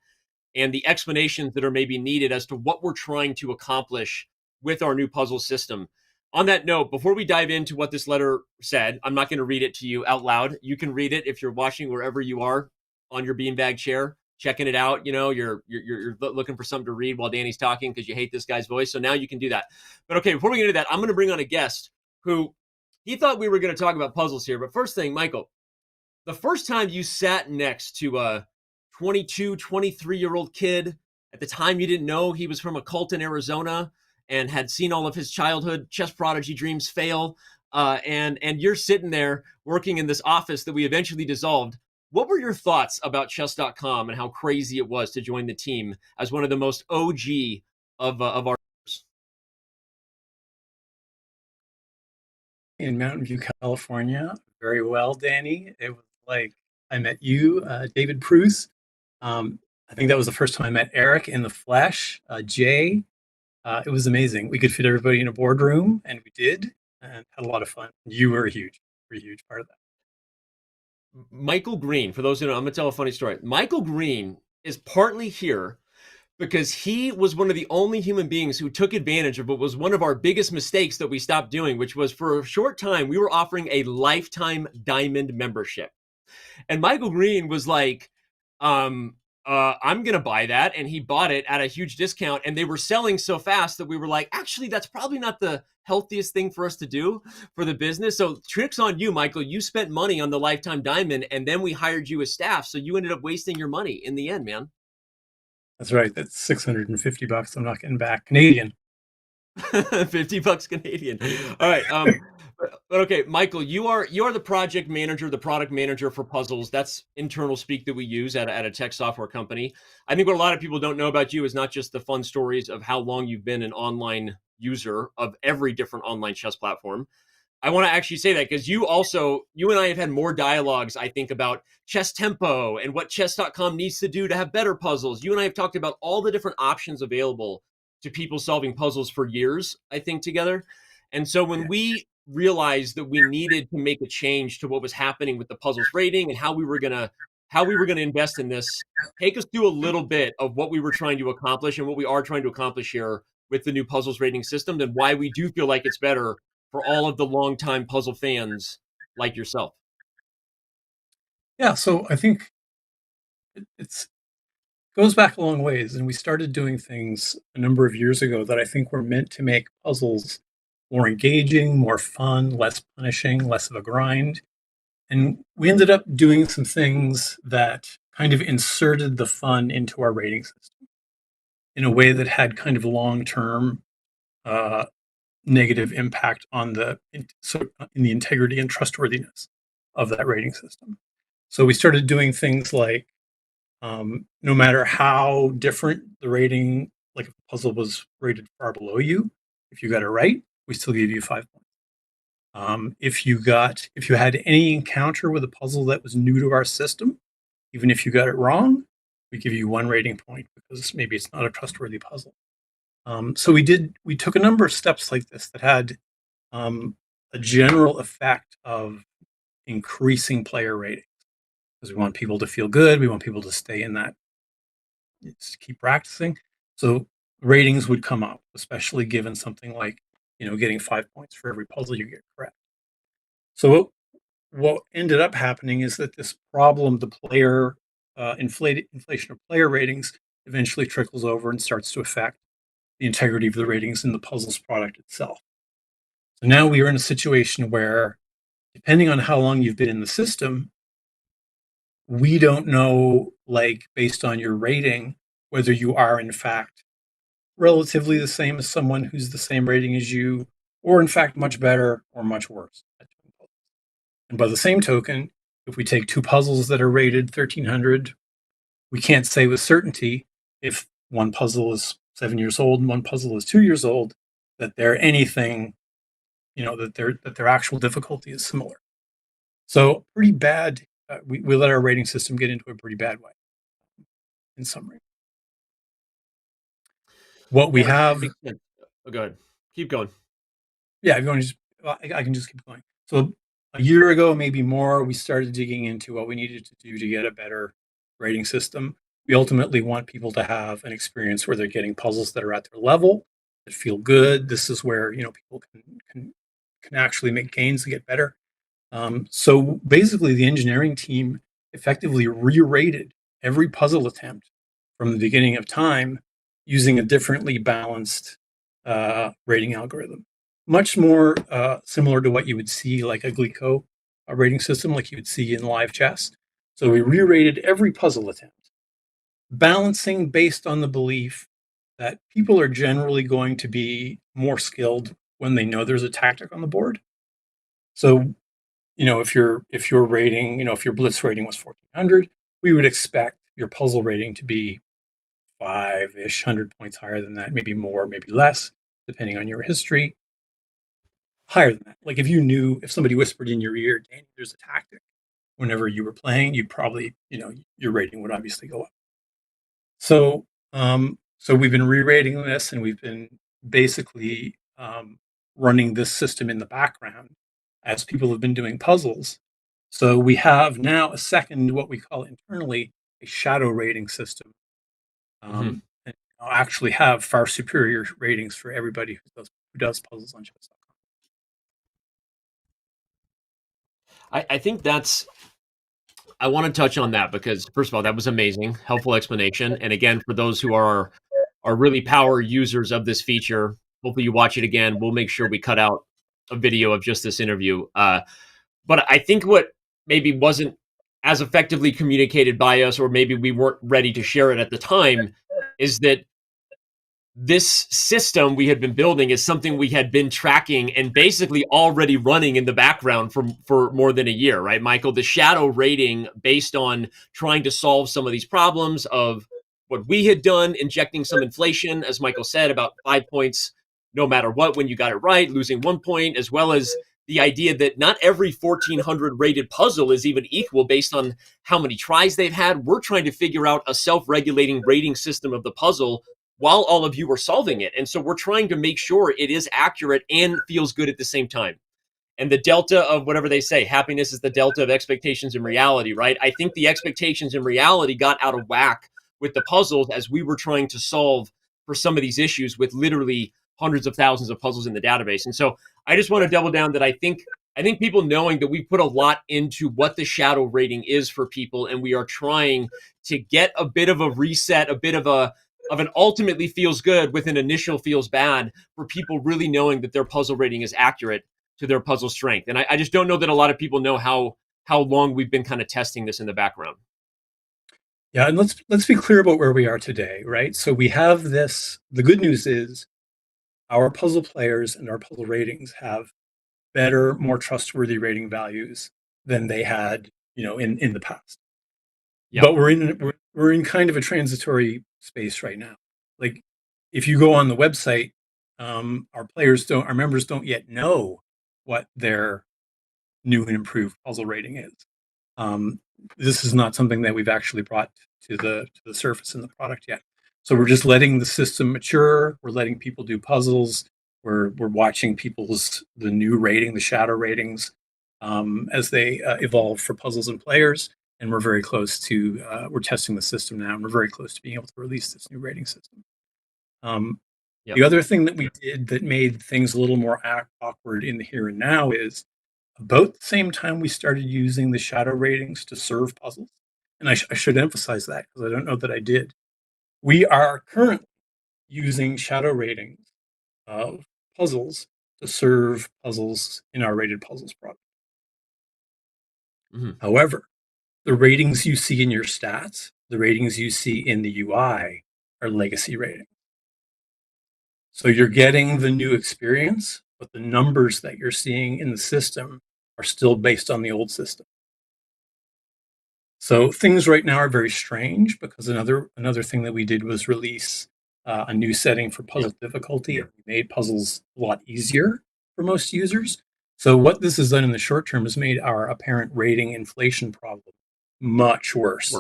and the explanations that are maybe needed as to what we're trying to accomplish with our new puzzle system. On that note, before we dive into what this letter said, I'm not going to read it to you out loud. You can read it if you're watching wherever you are on your beanbag chair, checking it out. You know, you're looking for something to read while Danny's talking because you hate this guy's voice. So now you can do that. But okay, before we get into that, I'm going to bring on a guest who he thought we were going to talk about puzzles here. But first thing, Michael, the first time you sat next to a 22, 23-year-old kid, at the time you didn't know he was from a cult in Arizona and had seen all of his childhood chess prodigy dreams fail, and you're sitting there working in this office that we eventually dissolved. What were your thoughts about Chess.com and how crazy it was to join the team as one of the most OG of our? In Mountain View, California, very well, Danny. It was like I met you, David Pruce. I think that was the first time I met Eric in the flesh. Jay, it was amazing. We could fit everybody in a boardroom, and we did, and had a lot of fun. You were a huge part of that. Michael Green, for those who know, I'm going to tell a funny story. Michael Green is partly here because he was one of the only human beings who took advantage of what was one of our biggest mistakes that we stopped doing, which was for a short time, we were offering a lifetime diamond membership. And Michael Green was like, I'm going to buy that. And he bought it at a huge discount. And they were selling so fast that we were like, actually, that's probably not the healthiest thing for us to do for the business. So tricks on you, Michael. You spent money on the lifetime diamond and then we hired you as staff. So you ended up wasting your money in the end, man. That's right. That's $650. I'm not getting back. Canadian. $50 Canadian. All right. But okay, Michael, you are the project manager, the product manager for puzzles. That's internal speak that we use at a tech software company. I think what a lot of people don't know about you is not just the fun stories of how long you've been an online user of every different online chess platform. I want to actually say that because you and I have had more dialogues, I think, about chess tempo and what Chess.com needs to do to have better puzzles. You and I have talked about all the different options available to people solving puzzles for years, I think, together. And so when we realized that we needed to make a change to what was happening with the puzzles rating and how we were gonna invest in this. Take us through a little bit of what we were trying to accomplish and what we are trying to accomplish here with the new puzzles rating system, and why we do feel like it's better for all of the longtime puzzle fans like yourself. Yeah, so I think it goes back a long ways, and we started doing things a number of years ago that I think were meant to make puzzles more engaging, more fun, less punishing, less of a grind. And we ended up doing some things that kind of inserted the fun into our rating system in a way that had kind of long-term negative impact on in the integrity and trustworthiness of that rating system. So we started doing things like, no matter how different the rating, like if a puzzle was rated far below you, if you got it right, we still give you 5 points. If you had any encounter with a puzzle that was new to our system, even if you got it wrong, we give you 1 rating point because maybe it's not a trustworthy puzzle. So we took a number of steps like this that had a general effect of increasing player ratings, because we want people to feel good. We want people to stay in that, just keep practicing. So ratings would come up, especially given something like, getting 5 points for every puzzle you get correct. So what ended up happening is that this problem, the player inflation of player ratings, eventually trickles over and starts to affect the integrity of the ratings in the puzzles product itself. So now we are in a situation where, depending on how long you've been in the system, we don't know, like, based on your rating, whether you are in fact relatively the same as someone who's the same rating as you, or in fact much better or much worse at doing puzzles. And by the same token, if we take 2 puzzles that are rated 1300, we can't say with certainty if one puzzle is 7 years old and one puzzle is 2 years old, that they're anything, that their actual difficulty is similar. So pretty bad. We let our rating system get into a pretty bad way, in summary. What we have. Oh, go ahead. Keep going. Yeah, I can just keep going. So a year ago, maybe more, we started digging into what we needed to do to get a better rating system. We ultimately want people to have an experience where they're getting puzzles that are at their level, that feel good. This is where people can actually make gains and get better. So basically, the engineering team effectively re-rated every puzzle attempt from the beginning of time using a differently balanced rating algorithm, much more similar to what you would see like a Glico rating system, like you would see in live chess. So we re-rated every puzzle attempt, balancing based on the belief that people are generally going to be more skilled when they know there's a tactic on the board. So, if your rating, if your blitz rating was 1400, we would expect your puzzle rating to be 5-ish, 100 points higher than that, maybe more, maybe less, depending on your history. Higher than that. Like if somebody whispered in your ear, Danny, there's a tactic, whenever you were playing, you'd probably, your rating would obviously go up. So we've been re-rating this, and we've been basically running this system in the background as people have been doing puzzles. So we have now a second, what we call internally, a shadow rating system. And actually have far superior ratings for everybody who does puzzles on Chess.com. I think I want to touch on that because, first of all, that was amazing, helpful explanation. And again, for those who are really power users of this feature, hopefully you watch it again. We'll make sure we cut out a video of just this interview. But I think what maybe wasn't as effectively communicated by us, or maybe we weren't ready to share it at the time, is that this system we had been building is something we had been tracking and basically already running in the background for more than a year, right, Michael? The shadow rating, based on trying to solve some of these problems of what we had done, injecting some inflation, as Michael said, about 5 points, no matter what, when you got it right, losing 1 point, as well as the idea that not every 1400 rated puzzle is even equal based on how many tries they've had. We're trying to figure out a self-regulating rating system of the puzzle while all of you are solving it. And so we're trying to make sure it is accurate and feels good at the same time. And the delta of whatever they say, happiness is the delta of expectations and reality, right? I think the expectations and reality got out of whack with the puzzles as we were trying to solve for some of these issues with literally hundreds of thousands of puzzles in the database. And so I just want to double down that I think people knowing that we put a lot into what the shadow rating is for people, and we are trying to get a bit of a reset, a bit of an ultimately feels good with an initial feels bad, for people really knowing that their puzzle rating is accurate to their puzzle strength. And I just don't know that a lot of people know how long we've been kind of testing this in the background. Yeah, and let's be clear about where we are today, right? So we have this. The good news is our puzzle players and our puzzle ratings have better, more trustworthy rating values than they had, in the past. Yep. But we're in kind of a transitory space right now. Like, if you go on the website, our members don't yet know what their new and improved puzzle rating is. This is not something that we've actually brought to the surface in the product yet. So we're just letting the system mature. We're letting people do puzzles. We're watching the new rating, the shadow ratings, as they evolve for puzzles and players. And we're very close to we're testing the system now, and we're very close to being able to release this new rating system. Yep. The other thing that we did that made things a little more awkward in the here and now is about the same time we started using the shadow ratings to serve puzzles. And I should emphasize that because I don't know that I did. We are currently using shadow ratings of puzzles to serve puzzles in our rated puzzles product. Mm-hmm. However, the ratings you see in your stats, the ratings you see in the UI are legacy ratings. So you're getting the new experience, but the numbers that you're seeing in the system are still based on the old system. So things right now are very strange because another thing that we did was release a new setting for puzzle difficulty. And we made puzzles a lot easier for most users. So what this has done in the short term has made our apparent rating inflation problem much worse.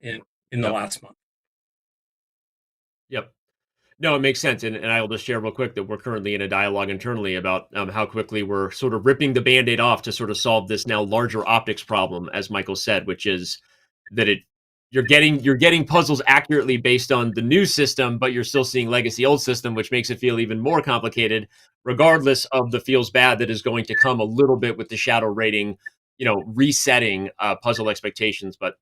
in the last month. Yep. No, it makes sense. And I'll just share real quick that we're currently in a dialogue internally about how quickly we're sort of ripping the Band-Aid off to sort of solve this now larger optics problem, as Michael said, which is that you're getting puzzles accurately based on the new system, but you're still seeing legacy old system, which makes it feel even more complicated, regardless of the feels bad that is going to come a little bit with the shadow rating, resetting puzzle expectations. But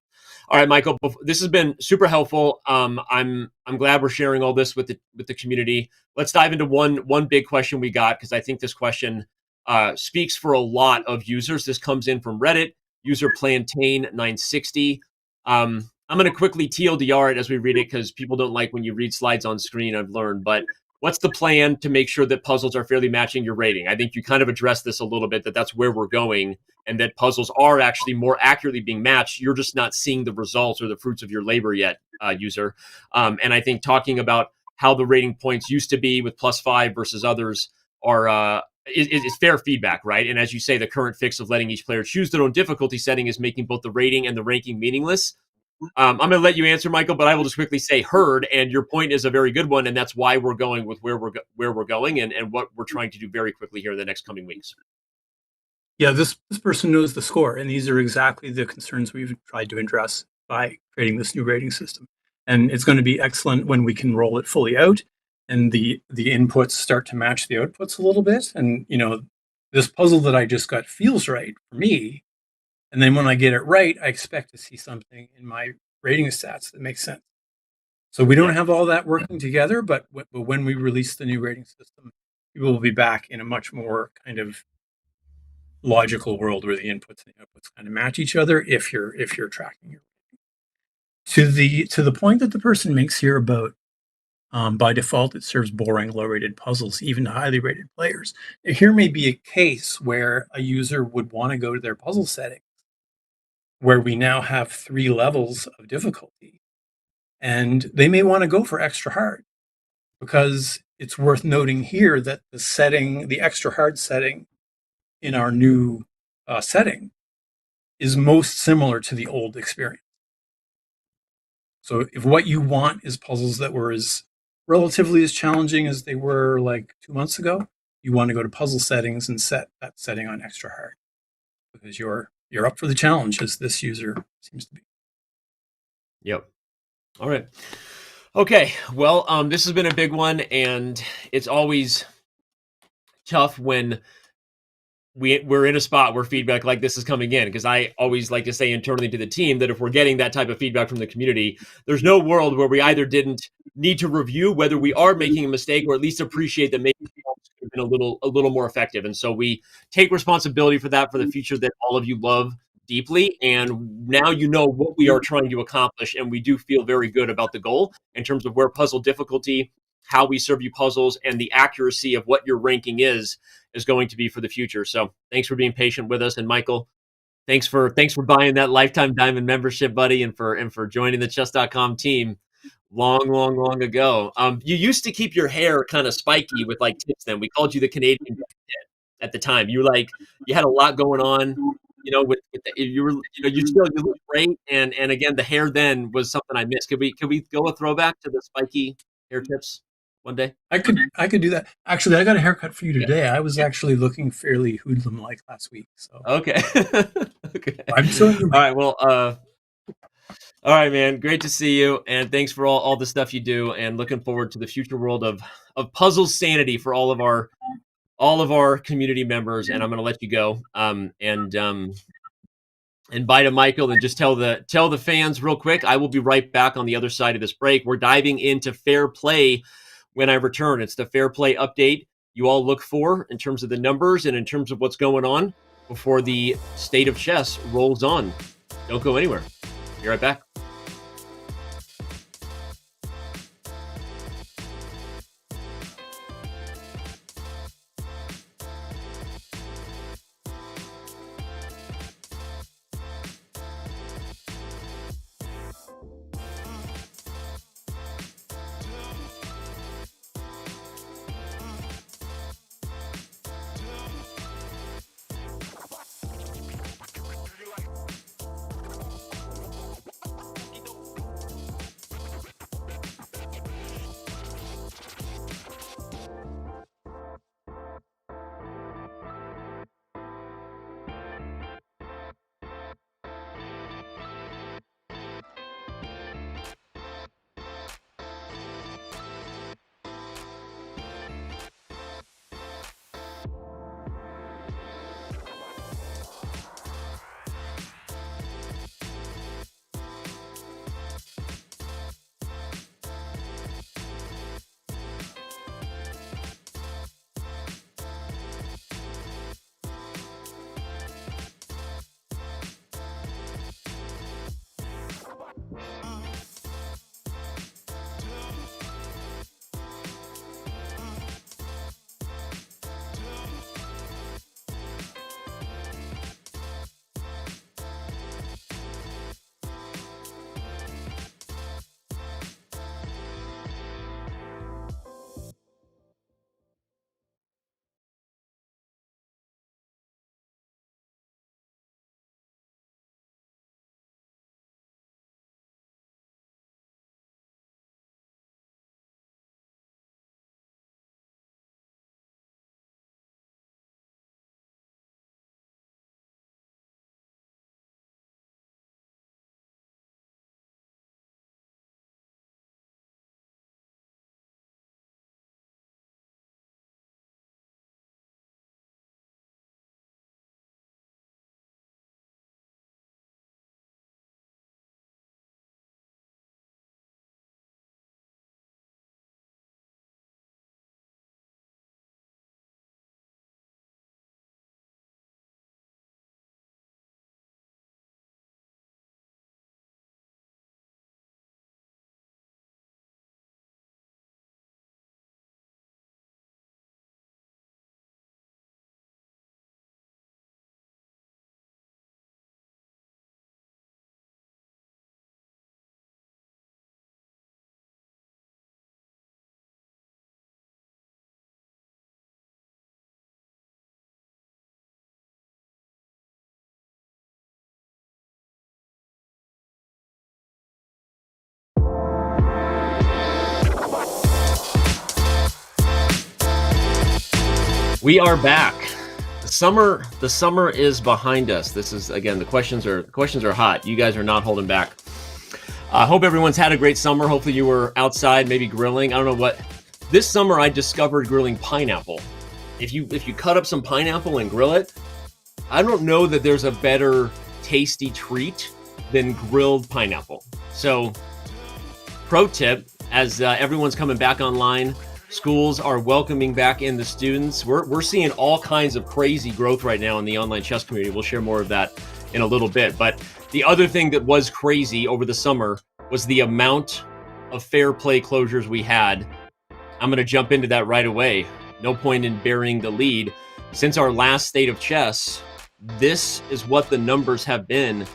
all right, Michael, this has been super helpful. I'm glad we're sharing all this with the community. Let's dive into one big question we got, because I think this question speaks for a lot of users. This comes in from Reddit, user Plantain960. I'm going to quickly TLDR it as we read it, because people don't like when you read slides on screen, I've learned. But what's the plan to make sure that puzzles are fairly matching your rating? I think you kind of addressed this a little bit, that's where we're going, and that puzzles are actually more accurately being matched. You're just not seeing the results or the fruits of your labor yet, user. And I think talking about how the rating points used to be with +5 versus others are is fair feedback, right? And as you say, the current fix of letting each player choose their own difficulty setting is making both the rating and the ranking meaningless. I'm going to let you answer, Michael, but I will just quickly say heard, and your point is a very good one, and that's why we're going with where we're going and what we're trying to do very quickly here in the next coming weeks. Yeah, this person knows the score, and these are exactly the concerns we've tried to address by creating this new rating system. And it's going to be excellent when we can roll it fully out and the inputs start to match the outputs a little bit. And, this puzzle that I just got feels right for me. And then when I get it right, I expect to see something in my rating stats that makes sense. So we don't have all that working together, but when we release the new rating system, we will be back in a much more kind of logical world where the inputs and the outputs kind of match each other if you're tracking your rating. To the point that the person makes here about by default it serves boring low-rated puzzles even to highly rated players. Here may be a case where a user would want to go to their puzzle setting where we now have 3 levels of difficulty, and they may want to go for extra hard, because it's worth noting here that the extra hard setting in our new setting is most similar to the old experience. So if what you want is puzzles that were relatively as challenging as they were like 2 months ago, you want to go to puzzle settings and set that setting on extra hard, because you're up for the challenge, as this user seems to be. Yep. All right. Okay. Well, this has been a big one, and it's always tough when we're in a spot where feedback like this is coming in, because I always like to say internally to the team that if we're getting that type of feedback from the community, there's no world where we either didn't need to review whether we are making a mistake, or at least appreciate that maybe it could have been a little more effective. And so we take responsibility for that, for the future that all of you love deeply. And now you know what we are trying to accomplish, and we do feel very good about the goal in terms of where puzzle difficulty, how we serve you puzzles, and the accuracy of what your ranking is going to be for the future. So thanks for being patient with us. And Michael, thanks for buying that lifetime diamond membership, buddy, and for joining the Chess.com team long ago. You used to keep your hair kind of spiky with like tips. Then we called you the Canadian at the time. You had a lot going on, with you look great. And again, the hair then was something I missed. Could we go a throwback to the spiky hair tips one day? I could do that. Actually, I got a haircut for you today. I was actually looking fairly hoodlum-like last week. So okay. Okay. I'm still all right. Well, all right, man. Great to see you, and thanks for all the stuff you do. And looking forward to the future world of puzzle sanity for all of our community members. And I'm going to let you go. And bye to Michael, and just tell the fans real quick. I will be right back on the other side of this break. We're diving into fair play when I return. It's the fair play update you all look for in terms of the numbers and in terms of what's going on before the state of chess rolls on. Don't go anywhere. Be right back. We are back. The summer is behind us. This is, again, the questions are hot. You guys are not holding back. I hope everyone's had a great summer. Hopefully you were outside, maybe grilling. I don't know what. This summer I discovered grilling pineapple. If you cut up some pineapple and grill it, I don't know that there's a better tasty treat than grilled pineapple. So, pro tip, as everyone's coming back online, schools are welcoming back in the students. We're seeing all kinds of crazy growth right now in the online chess community. We'll share more of that in a little bit. But the other thing that was crazy over the summer was the amount of fair play closures we had. I'm going to jump into that right away. No point in burying the lead. Since our last State of Chess, this is what the numbers have been.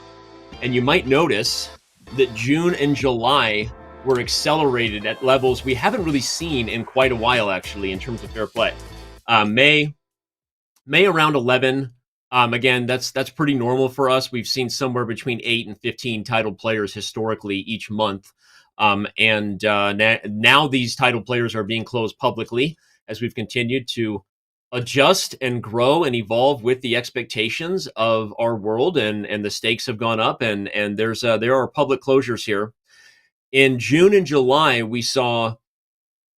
And you might notice that June and July were accelerated at levels we haven't really seen in quite a while, actually, in terms of fair play. May around 11. Again, that's pretty normal for us. We've seen somewhere between 8 and 15 titled players historically each month. Now these titled players are being closed publicly as we've continued to adjust and grow and evolve with the expectations of our world, and the stakes have gone up, and there are public closures here. In June and July, we saw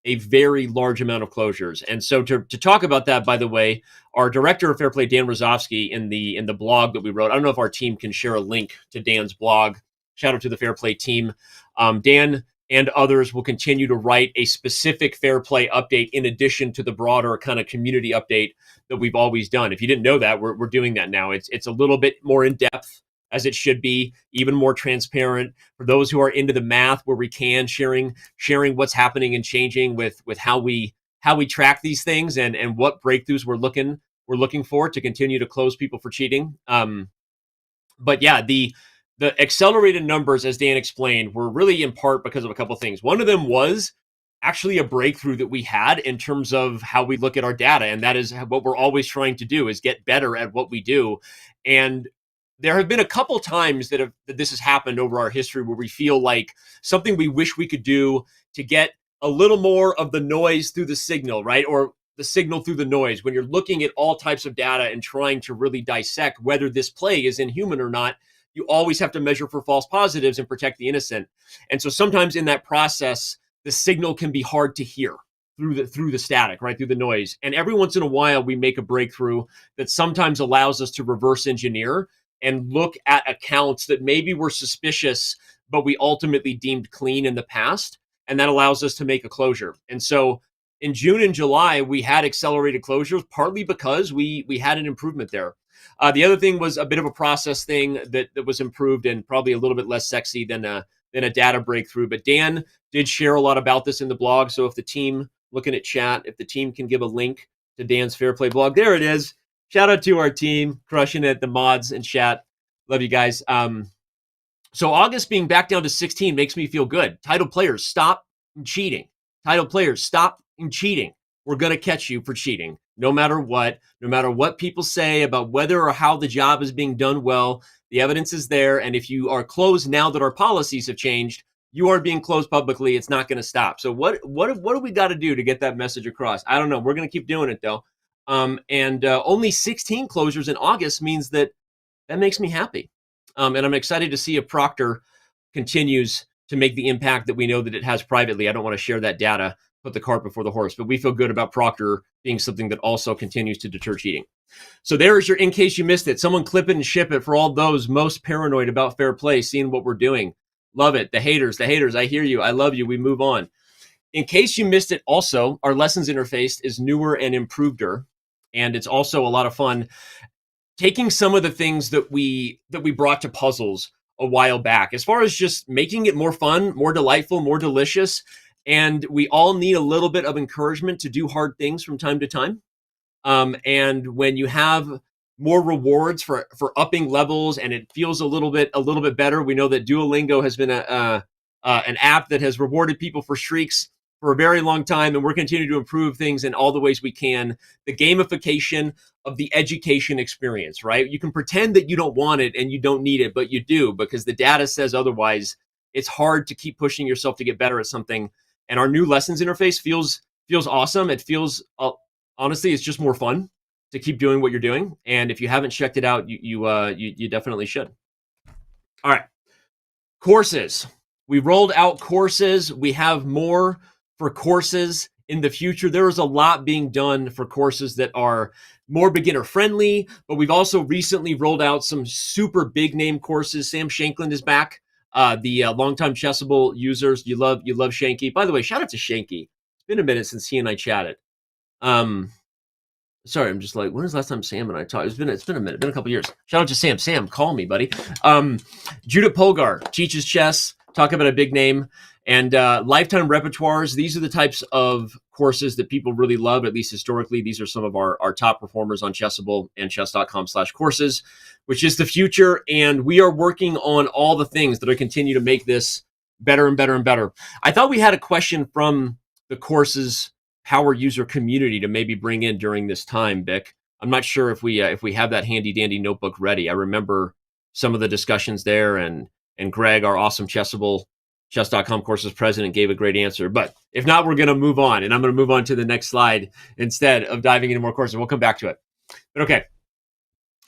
a very large amount of closures. And so to talk about that, by the way, our director of Fair Play, Dan Rozovsky, in the blog that we wrote, I don't know if our team can share a link to Dan's blog. Shout out to the Fair Play team. Dan and others will continue to write a specific Fair Play update in addition to the broader kind of community update that we've always done. If you didn't know that, we're doing that now. It's a little bit more in depth, as it should be, even more transparent for those who are into the math, where we can sharing what's happening and changing with how we track these things and what breakthroughs we're looking for to continue to close people for cheating. But yeah, the accelerated numbers, as Dan explained, were really in part because of a couple of things. One of them was actually a breakthrough that we had in terms of how we look at our data, and that is what we're always trying to do, is get better at what we do. And there have been a couple times that this has happened over our history where we feel like something we wish we could do to get a little more of the noise through the signal, right? Or the signal through the noise. When you're looking at all types of data and trying to really dissect whether this play is inhuman or not, you always have to measure for false positives and protect the innocent. And so sometimes in that process, the signal can be hard to hear through the static, right? Through the noise. And every once in a while, we make a breakthrough that sometimes allows us to reverse engineer and look at accounts that maybe were suspicious, but we ultimately deemed clean in the past. And that allows us to make a closure. And so in June and July, we had accelerated closures, partly because we had an improvement there. The other thing was a bit of a process thing that was improved and probably a little bit less sexy than a data breakthrough. But Dan did share a lot about this in the blog. So if the team, looking at chat, if the team can give a link to Dan's Fair Play blog, there it is. Shout out to our team, crushing it, the mods and chat. Love you guys. So August being back down to 16 makes me feel good. Title players, stop cheating. Title players, stop cheating. We're going to catch you for cheating. No matter what people say about whether or how the job is being done well, the evidence is there. And if you are closed now that our policies have changed, you are being closed publicly. It's not going to stop. So what do we got to do to get that message across? I don't know. We're going to keep doing it though. Only 16 closures in August means that makes me happy. And I'm excited to see if Proctor continues to make the impact that we know that it has privately. I don't want to share that data, put the cart before the horse, but we feel good about Proctor being something that also continues to deter cheating. So there's your, in case you missed it, someone clip it and ship it for all those most paranoid about fair play, seeing what we're doing. Love it. The haters, I hear you. I love you. We move on. In case you missed it, also, our lessons interface is newer and improvedder. And it's also a lot of fun taking some of the things that we brought to puzzles a while back, as far as just making it more fun, more delightful, more delicious. And we all need a little bit of encouragement to do hard things from time to time. And when you have more rewards for upping levels and it feels a little bit better, we know that Duolingo has been an app that has rewarded people for streaks for a very long time, and we're continuing to improve things in all the ways we can. The gamification of the education experience, right? You can pretend that you don't want it and you don't need it, but you do, because the data says otherwise. It's hard to keep pushing yourself to get better at something. And our new lessons interface feels awesome. It feels honestly, it's just more fun to keep doing what you're doing. And if you haven't checked it out, you definitely should. All right, courses. We rolled out courses. We have more for courses in the future. There is a lot being done for courses that are more beginner friendly, but we've also recently rolled out some super big name courses. Sam Shankland is back. The longtime Chessable users, you love Shanky. By the way, shout out to Shanky. It's been a minute since he and I chatted. Sorry, I'm just like, when was the last time Sam and I talked? It's been a minute, been a couple years. Shout out to Sam. Sam, call me, buddy. Judith Polgar teaches chess. Talk about a big name. And lifetime repertoires. These are the types of courses that people really love, at least historically. These are some of our top performers on Chessable and Chess.com/courses, which is the future. And we are working on all the things that are continue to make this better and better and better. I thought we had a question from the courses power user community to maybe bring in during this time, Vic. I'm not sure if we have that handy dandy notebook ready. I remember some of the discussions there, and Greg, our awesome Chess.com courses president, gave a great answer. But if not, we're going to move on, and I'm going to move on to the next slide instead of diving into more courses. We'll come back to it. But okay.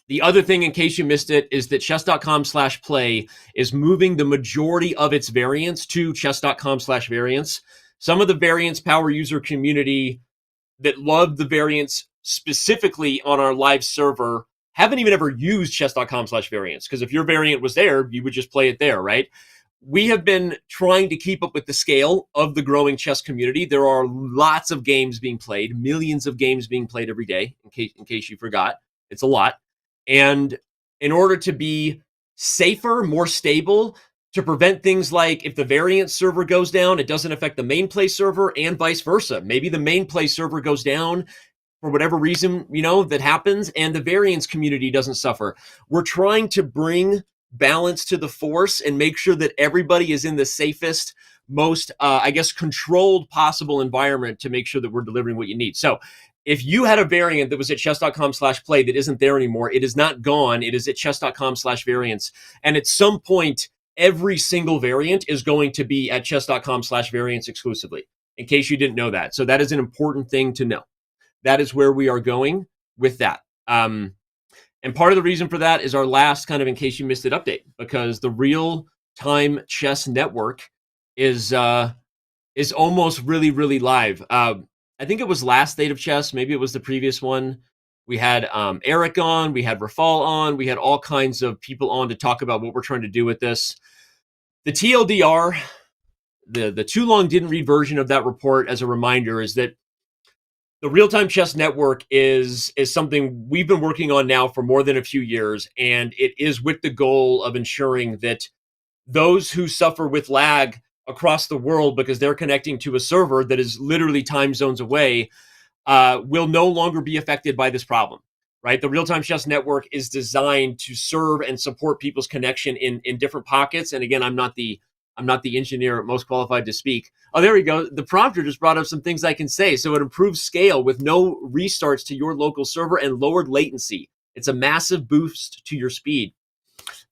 The other thing, in case you missed it, is that Chess.com/play is moving the majority of its variants to Chess.com/variants. Some of the variants power user community that love the variants specifically on our live server haven't even ever used Chess.com/variants, because if your variant was there, you would just play it there, right? We have been trying to keep up with the scale of the growing chess community. There are lots of games being played, millions of games being played every day, in case you forgot. It's a lot. And in order to be safer, more stable, to prevent things like if the variant server goes down, it doesn't affect the main play server, and vice versa. Maybe the main play server goes down for whatever reason, that happens, and the variance community doesn't suffer. We're trying to bring balance to the force and make sure that everybody is in the safest, most, controlled possible environment to make sure that we're delivering what you need. So if you had a variant that was at chess.com/play that isn't there anymore, it is not gone. It is at chess.com/variants. And at some point, every single variant is going to be at chess.com/variants exclusively, in case you didn't know that. So that is an important thing to know. That is where we are going with that. And part of the reason for that is our last kind of, in case you missed it, update, because the real-time chess network is almost really, really live. I think it was last State of Chess. Maybe it was the previous one. We had Eric on, we had Rafal on, we had all kinds of people on to talk about what we're trying to do with this. The TLDR, the too long didn't read version of that report, as a reminder, is that the real-time chess network is something we've been working on now for more than a few years, and it is with the goal of ensuring that those who suffer with lag across the world because they're connecting to a server that is literally time zones away will no longer be affected by this problem, right? The real-time chess network is designed to serve and support people's connection in different pockets. And again, I'm not the engineer most qualified to speak. Oh, there we go. The prompter just brought up some things I can say. So it improves scale with no restarts to your local server and lowered latency. It's a massive boost to your speed.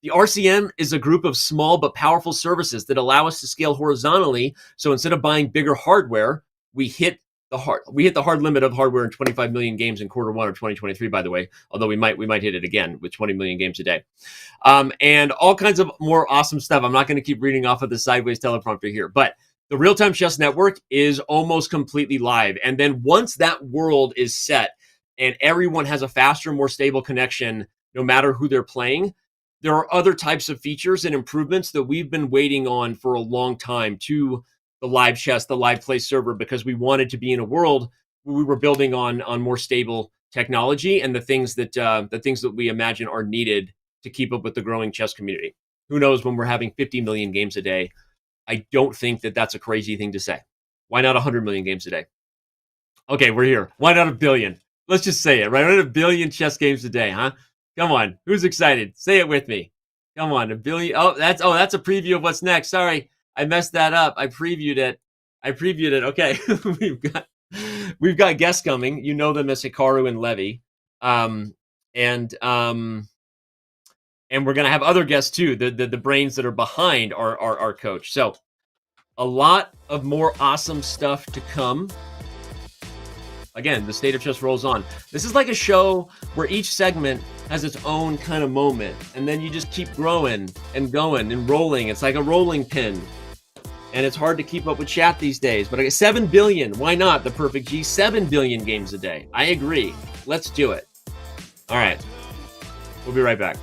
The RCM is a group of small but powerful services that allow us to scale horizontally. So instead of buying bigger hardware, we hit the hard limit of hardware in 25 million games in Q1 of 2023, by the way, although we might hit it again with 20 million games a day. And all kinds of more awesome stuff. I'm not going to keep reading off of the sideways teleprompter here, but the real-time chess network is almost completely live. And then once that world is set and everyone has a faster, more stable connection, no matter who they're playing, there are other types of features and improvements that we've been waiting on for a long time to the live chess, the live play server, because we wanted to be in a world where we were building on more stable technology and the things that we imagine are needed to keep up with the growing chess community. Who knows, when we're having 50 million games a day, I don't think that that's a crazy thing to say. Why not 100 million games a day? Okay, we're here. Why not a billion? Let's just say it, right? Why not a billion chess games a day, huh? Come on, who's excited? Say it with me. Come on, a billion. Oh, that's a preview of what's next. Sorry, I messed that up. I previewed it. Okay, we've got guests coming. You know them as Hikaru and Levy, and we're gonna have other guests too. The brains that are behind our coach. So a lot of more awesome stuff to come. Again, the State of Chess rolls on. This is like a show where each segment has its own kind of moment, and then you just keep growing and going and rolling. It's like a rolling pin. And it's hard to keep up with chat these days. But I get 7 billion. Why not? The perfect G, 7 billion games a day. I agree. Let's do it. All right. We'll be right back.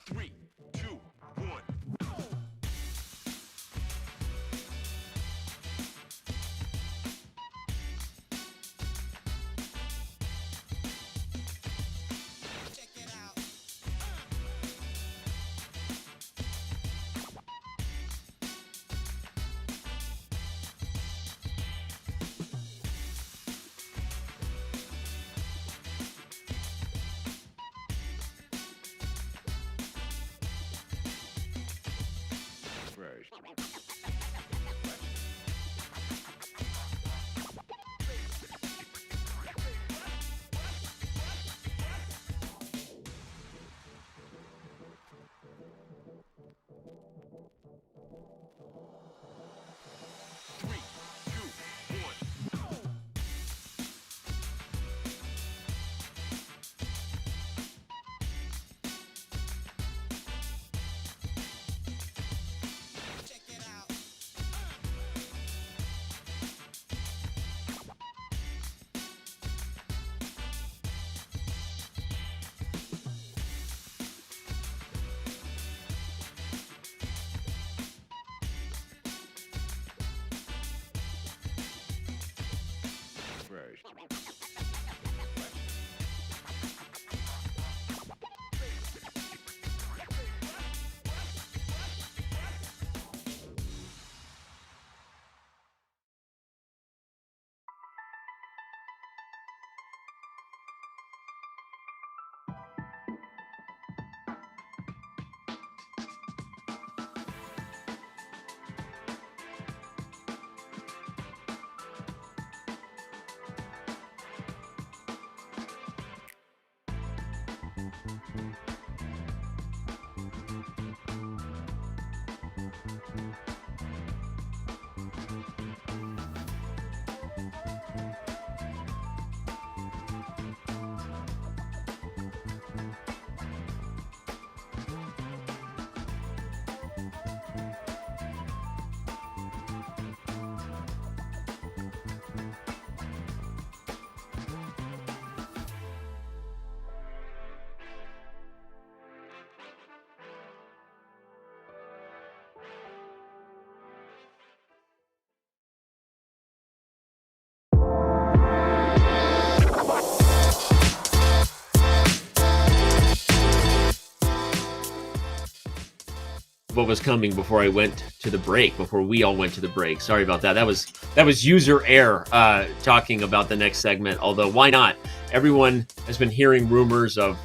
Three, two, one. Check it out. Three, two, one. Check it out. what was coming before I went to the break, before we all went to the break. Sorry about that. That was user error talking about the next segment, although why not? Everyone has been hearing rumors of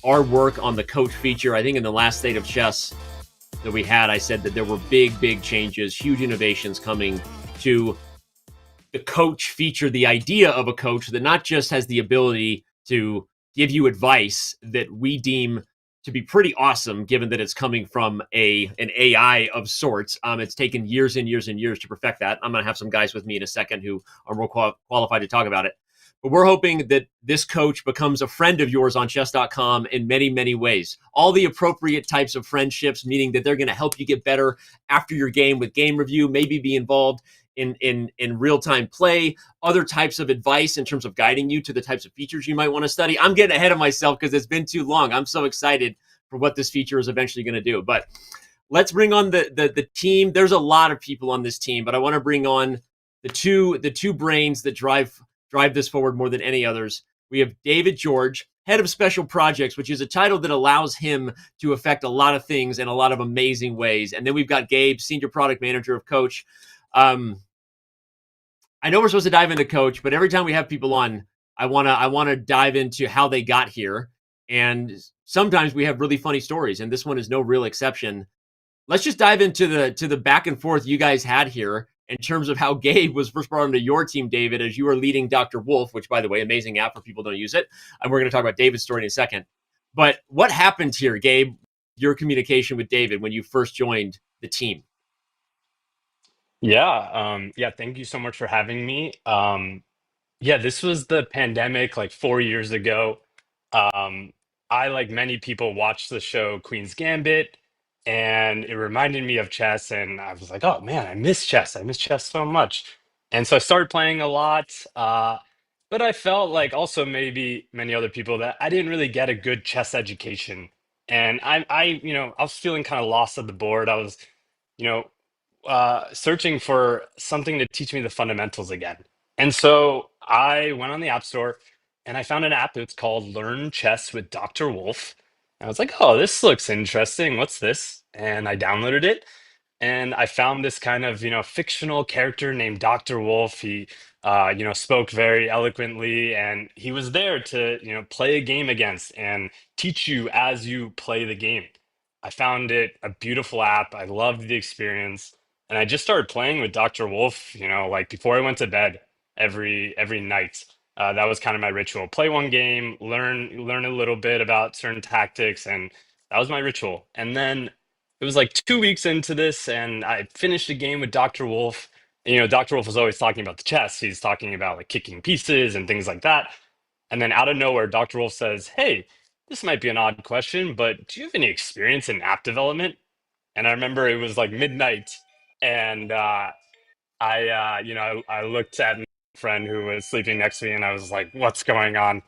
our work on the coach feature. I think in the last State of Chess that we had, I said that there were big changes, huge innovations coming to the coach feature, the idea of a coach that not just has the ability to give you advice that we deem to be pretty awesome, given that it's coming from an AI of sorts. It's taken years and years and years to perfect that. I'm going to have some guys with me in a second who are more qualified to talk about it. But we're hoping that this coach becomes a friend of yours on Chess.com in many ways. All the appropriate types of friendships, meaning that they're going to help you get better after your game with game review, maybe be involved in real-time play, other types of advice in terms of guiding you to the types of features you might want to study. I'm getting ahead of myself because it's been too long. I'm so excited for what this feature is eventually going to do. But let's bring on the team. There's a lot of people on this team, but I want to bring on the two brains that drive this forward more than any others. We have David George, head of special projects, which is a title that allows him to affect a lot of things in a lot of amazing ways. And then we've got Gabe, senior product manager of Coach. I know we're supposed to dive into Coach, but every time we have people on, I want to dive into how they got here. And sometimes we have really funny stories, and this one is no real exception. Let's just dive into the back and forth you guys had here in terms of how Gabe was first brought onto your team, David, as you were leading Dr. Wolf, which, by the way, amazing app for people who don't use it. And we're going to talk about David's story in a second. But what happened here, Gabe, your communication with David when you first joined the team? Yeah, thank you so much for having me. Yeah, this was the pandemic like 4 years ago. I, like many people, watched the show Queen's Gambit, and it reminded me of chess. And I was like, oh man, I miss chess. I miss chess so much. And so I started playing a lot. But I felt like also maybe many other people that I didn't really get a good chess education. And I was feeling kind of lost at the board. I was, you know, searching for something to teach me the fundamentals again. And so I went on the App Store and I found an app that's called Learn Chess with Dr. Wolf. I was like, oh, this looks interesting. What's this? And I downloaded it and I found this kind of, fictional character named Dr. Wolf. He, spoke very eloquently, and he was there to, play a game against and teach you as you play the game. I found it a beautiful app. I loved the experience, and I just started playing with Dr. Wolf, like before I went to bed every night. That was kind of my ritual. Play one game, learn a little bit about certain tactics, and that was my ritual. And then it was like 2 weeks into this, and I finished a game with Dr. Wolf. Dr. Wolf was always talking about the chess. He's talking about like kicking pieces and things like that. And then out of nowhere, Dr. Wolf says, hey, this might be an odd question, but do you have any experience in app development? And I remember it was like midnight, and I looked at my friend who was sleeping next to me, and I was like, what's going on?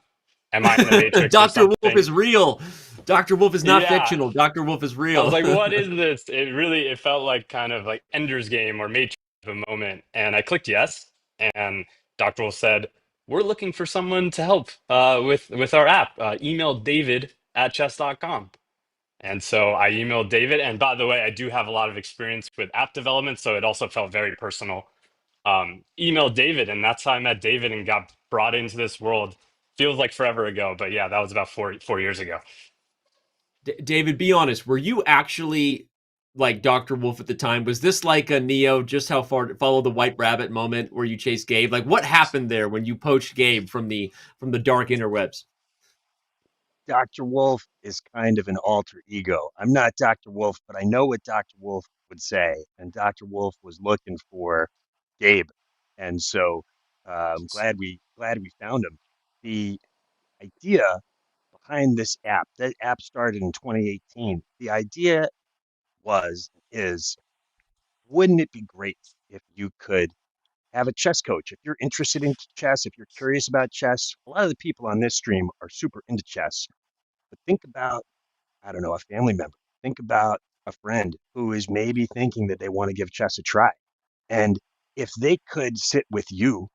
Am I in the Matrix or Dr. Wolf something? is real. Dr. Wolf is not Yeah. fictional. Dr. Wolf is I real. was like, what is this? It felt like kind of like Ender's Game or Matrix of a moment. And I clicked yes. And Dr. Wolf said, we're looking for someone to help with our app. Email David at chess.com. And so I emailed David. And by the way, I do have a lot of experience with app development, so it also felt very personal. Emailed David, and that's how I met David and got brought into this world. Feels like forever ago, but yeah, that was about four years ago. David, be honest. Were you actually like Dr. Wolf at the time? Was this like a Neo, just how far to follow the White Rabbit moment where you chased Gabe? Like, what happened there when you poached Gabe from the dark interwebs? Dr. Wolf is kind of an alter ego. I'm not Dr. Wolf, but I know what Dr. Wolf would say. And Dr. Wolf was looking for Gabe. And so I'm glad we found him. The idea behind this app, that app started in 2018. The idea is, wouldn't it be great if you could have a chess coach? If you're interested in chess, if you're curious about chess, a lot of the people on this stream are super into chess. But think about, I don't know, a family member. Think about a friend who is maybe thinking that they want to give chess a try. And if they could sit with you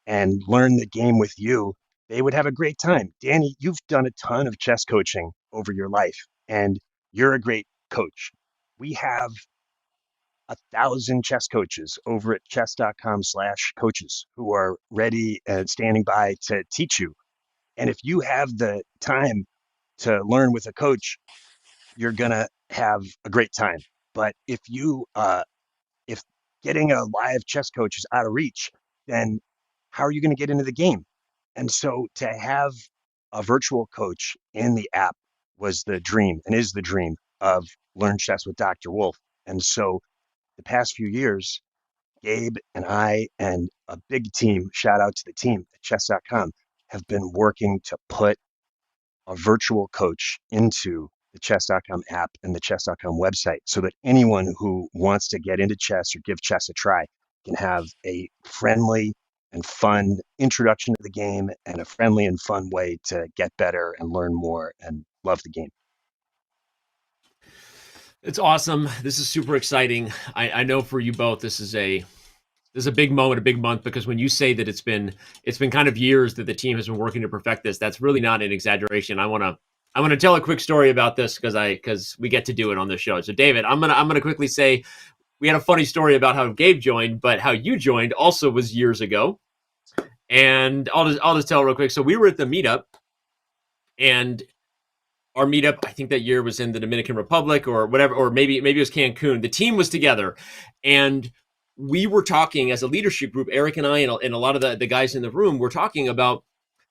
and learn the game with you, they would have a great time. Danny, you've done a ton of chess coaching over your life, and you're a great coach. We have 1,000 chess coaches over at chess.com/coaches who are ready and standing by to teach you. And if you have the time to learn with a coach, you're gonna have a great time. But if getting a live chess coach is out of reach, then how are you going to get into the game? And so to have a virtual coach in the app was the dream and is the dream of Learn Chess with Dr. Wolf. And so the past few years, Gabe and I and a big team, shout out to the team at chess.com, have been working to put a virtual coach into the chess.com app and the chess.com website so that anyone who wants to get into chess or give chess a try can have a friendly and fun introduction to the game and a friendly and fun way to get better and learn more and love the game. It's awesome. This is super exciting. I know for you both, this is a big moment, a big month, because when you say that it's been kind of years that the team has been working to perfect this, that's really not an exaggeration. I want to tell a quick story about this because we get to do it on this show. So David, I'm gonna quickly say we had a funny story about how Gabe joined, but how you joined also was years ago. And I'll just tell real quick. So we were at the meetup, and our meetup, I think that year was in the Dominican Republic or whatever, or maybe it was Cancun. The team was together, and we were talking as a leadership group. Eric and I and a lot of the guys in the room were talking about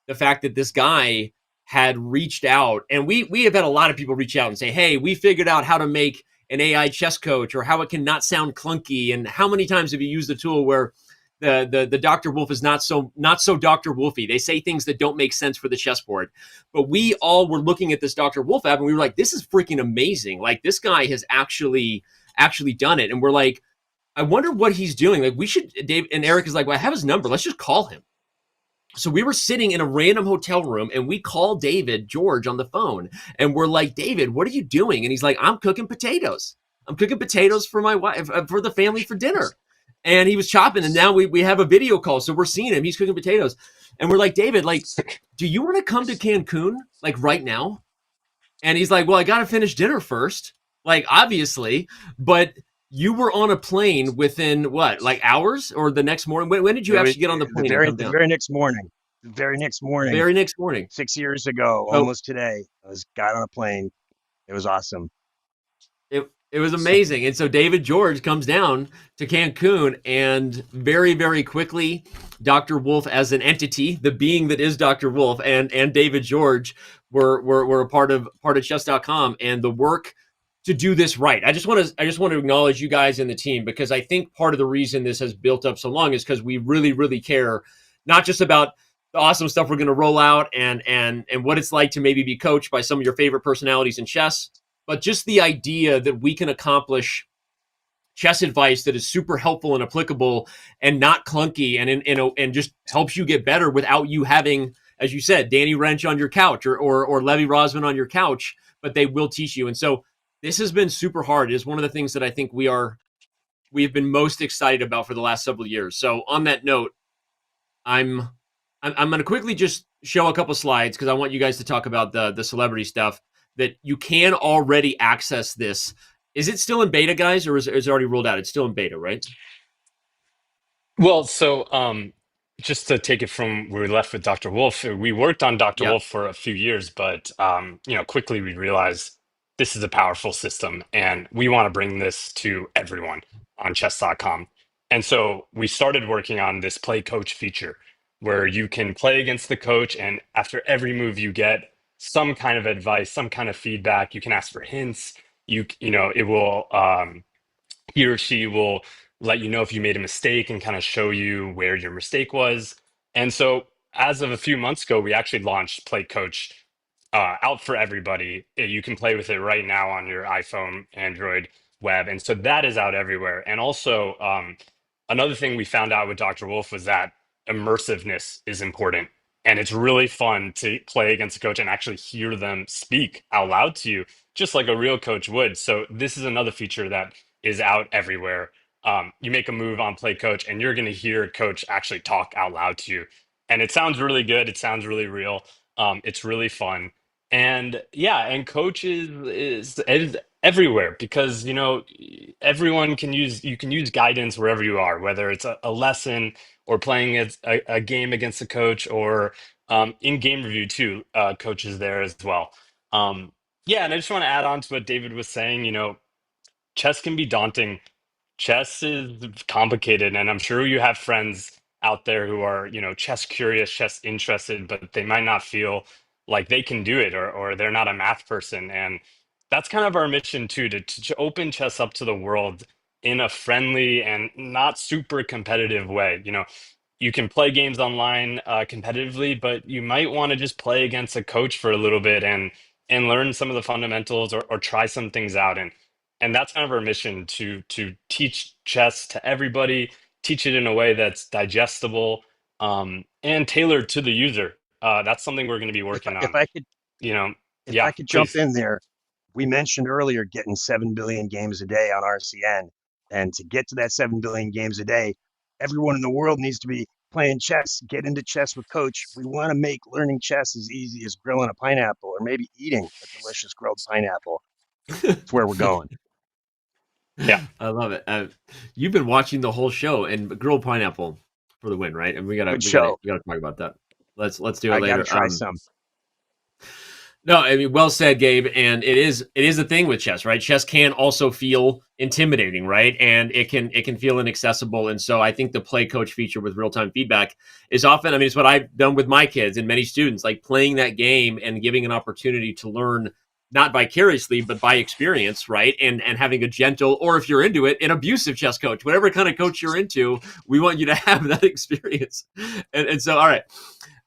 the fact that this guy had reached out, and we have had a lot of people reach out and say, "Hey, we figured out how to make an AI chess coach, or how it can not sound clunky." And how many times have you used the tool where the Dr. Wolf is not so Dr. Wolfy? They say things that don't make sense for the chessboard. But we all were looking at this Dr. Wolf app, and we were like, "This is freaking amazing! Like, this guy has actually done it." And we're like, I wonder what he's doing. Like, we should, Dave and Eric is like, well, I have his number. Let's just call him. So we were sitting in a random hotel room, and we called David George on the phone, and we're like, "David, what are you doing?" And he's like, "I'm cooking potatoes. I'm cooking potatoes for my wife, for the family, for dinner." And he was chopping, and now we have a video call. So we're seeing him. He's cooking potatoes. And we're like, "David, like, do you want to come to Cancun, like, right now?" And he's like, "Well, I got to finish dinner first, like, obviously, but you were on a plane within what, like, hours or the next morning? When did you actually get on the plane and come down? The very next morning. The very next morning. 6 years ago, almost today, I got on a plane. It was awesome. It was amazing. And so David George comes down to Cancun, and very, very quickly, Dr. Wolf as an entity, the being that is Dr. Wolf, and David George were a part of chess.com, and the work to do this right. I just want to acknowledge you guys in the team, because I think part of the reason this has built up so long is because we really, really care, not just about the awesome stuff we're going to roll out and what it's like to maybe be coached by some of your favorite personalities in chess, but just the idea that we can accomplish chess advice that is super helpful and applicable and not clunky, and just helps you get better without you having, as you said, Danny Rensch on your couch or Levy Rosman on your couch, but they will teach you. And so this has been super hard. It is one of the things that I think we have been most excited about for the last several years. So on that note, I'm going to quickly just show a couple slides, because I want you guys to talk about the celebrity stuff, that you can already access this. Is it still in beta, guys, or is it already rolled out? It's still in beta, right? Well, so just to take it from where we left with Dr. Wolf, we worked on Dr. Wolf for a few years, but quickly we realized this is a powerful system, and we want to bring this to everyone on chess.com. And so we started working on this play coach feature, where you can play against the coach, and after every move you get some kind of advice, some kind of feedback. You can ask for hints. It will he or she will let you know if you made a mistake and kind of show you where your mistake was. And so as of a few months ago, we actually launched Play Coach out for everybody. You can play with it right now on your iPhone, Android, web. And so that is out everywhere. And also, another thing we found out with Dr. Wolf was that immersiveness is important. And it's really fun to play against a coach and actually hear them speak out loud to you, just like a real coach would. So this is another feature that is out everywhere. You make a move on Play Coach, and you're going to hear a coach actually talk out loud to you. And it sounds really good. It sounds really real. It's really fun. And yeah, and coach is everywhere, because everyone can use guidance wherever you are, whether it's a lesson or playing a game against a coach, or in game review too. Coaches there as well. Yeah, and I just want to add on to what David was saying. Chess can be daunting. Chess is complicated, and I'm sure you have friends out there who are, chess curious, chess interested, but they might not feel like they can do it, or they're not a math person. And that's kind of our mission too, to open chess up to the world in a friendly and not super competitive way. You can play games online competitively, but you might want to just play against a coach for a little bit and learn some of the fundamentals, or try some things out. And that's kind of our mission, to teach chess to everybody, teach it in a way that's digestible, and tailored to the user. That's something we're going to be If working if on. I could if I Yeah, could jump please. in there, we mentioned earlier getting 7 billion games a day on RCN, and to get to that 7 billion games a day, everyone in the world needs to be playing chess. Get into chess with coach. We want to make learning chess as easy as grilling a pineapple, or maybe eating a delicious grilled pineapple. That's where we're going. Yeah, I love it. You've been watching the whole show, and grilled pineapple for the win, right? And we gotta Good we gotta show. we gotta talk about that. Let's do it I got to later. try some. No, I mean, well said, Gabe. And it is a thing with chess, right? Chess can also feel intimidating, right? And it can feel inaccessible. And so I think the play coach feature with real time feedback is often, I mean, it's what I've done with my kids and many students, like playing that game and giving an opportunity to learn, not vicariously, but by experience, right? And having a gentle, or if you're into it, an abusive chess coach, whatever kind of coach you're into, we want you to have that experience. And so, all right,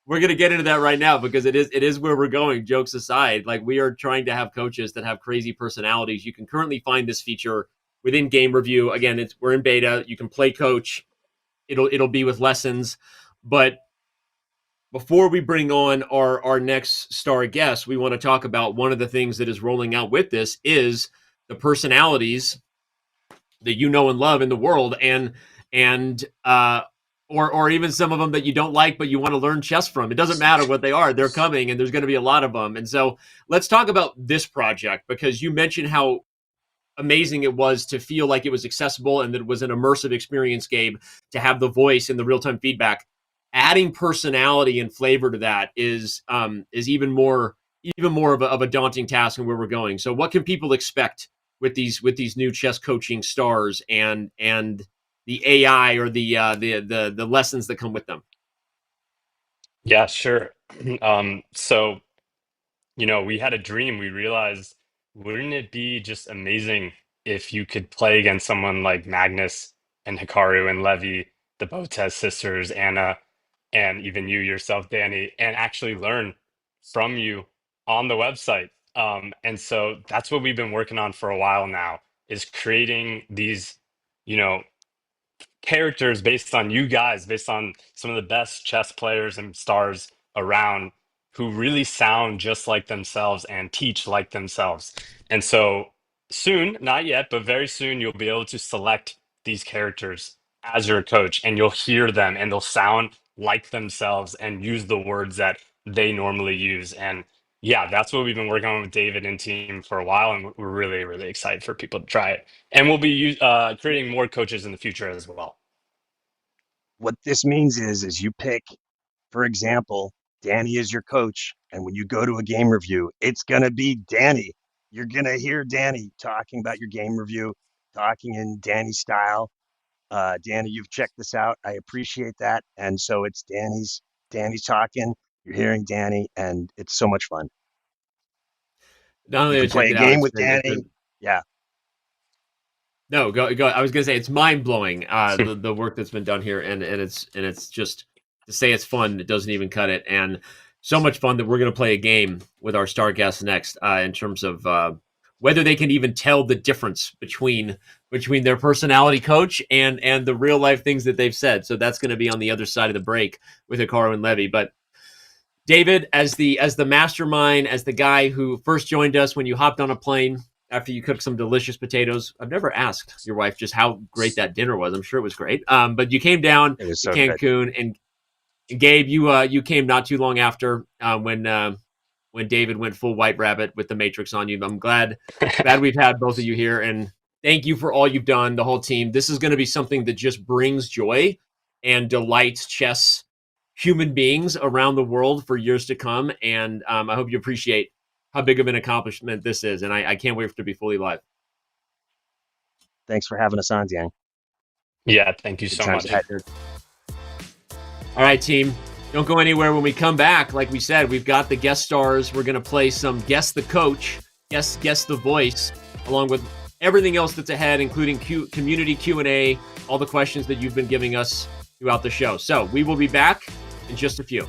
we're going to get into that right now, because it is where we're going. Jokes aside, like, we are trying to have coaches that have crazy personalities. You can currently find this feature within game review. Again, we're in beta. You can play coach. It'll be with lessons. But before we bring on our next star guest, we want to talk about one of the things that is rolling out with this is the personalities that you know and love in the world, and or even some of them that you don't like but you want to learn chess from. It doesn't matter what they are; they're coming, and there's going to be a lot of them. And so let's talk about this project, because you mentioned how amazing it was to feel like it was accessible and that it was an immersive experience, Gabe, to have the voice and the real-time feedback. Adding personality and flavor to that is even more of a daunting task, and where we're going. So what can people expect with these new chess coaching stars, and the AI, or the lessons that come with them? yeah, sure. So we had a dream. We realized, wouldn't it be just amazing if you could play against someone like Magnus and Hikaru and Levy, the Botez sisters, Anna, and even you yourself, Danny, and actually learn from you on the website. And so that's what we've been working on for a while now, is creating these, you know, characters based on you guys, based on some of the best chess players and stars around, who really sound just like themselves and teach like themselves. And so soon, not yet, but very soon, you'll be able to select these characters as your coach, and you'll hear them and they'll sound like themselves and use the words that they normally use. And yeah, that's what we've been working on with David and team for a while, and we're really, really excited for people to try it. And we'll be creating more coaches in the future as well. What this means is you pick, for example, Danny is your coach, and when you go to a game review, it's going to be Danny. You're going to hear Danny talking about your game review, talking in Danny style. Danny, you've checked this out. I appreciate that. And so it's Danny's talking. You're hearing Danny, and it's so much fun. Not You only can to check play a it out, game it's with been, it's Danny. been Yeah. No, go. I was gonna say, it's mind blowing, the work that's been done here, and it's just, to say it's fun, it doesn't even cut it. And so much fun that we're gonna play a game with our star guests next, in terms of whether they can even tell the difference between their personality coach and the real life things that they've said. So that's going to be on the other side of the break with Hikaru and Levy. But David, as the mastermind, as the guy who first joined us when you hopped on a plane after you cooked some delicious potatoes. I've never asked your wife just how great that dinner was. I'm sure it was great. But you came down It was to so good. Cancun, and Gabe, you came not too long after, when when David went full white rabbit with the Matrix on you. I'm glad we've had both of you here, and thank you for all you've done, the whole team. This is going to be something that just brings joy and delights chess human beings around the world for years to come. And I hope you appreciate how big of an accomplishment this is. And I can't wait for it to be fully live. Thanks for having us on, Dan. Yeah, thank you Good so times much. ahead. All right, team. Don't go anywhere. When we come back, like we said, we've got the guest stars. We're going to play some Guess the Coach, Guess the Voice, along with everything else that's ahead, including community Q&A, all the questions that you've been giving us throughout the show. So we will be back in just a few.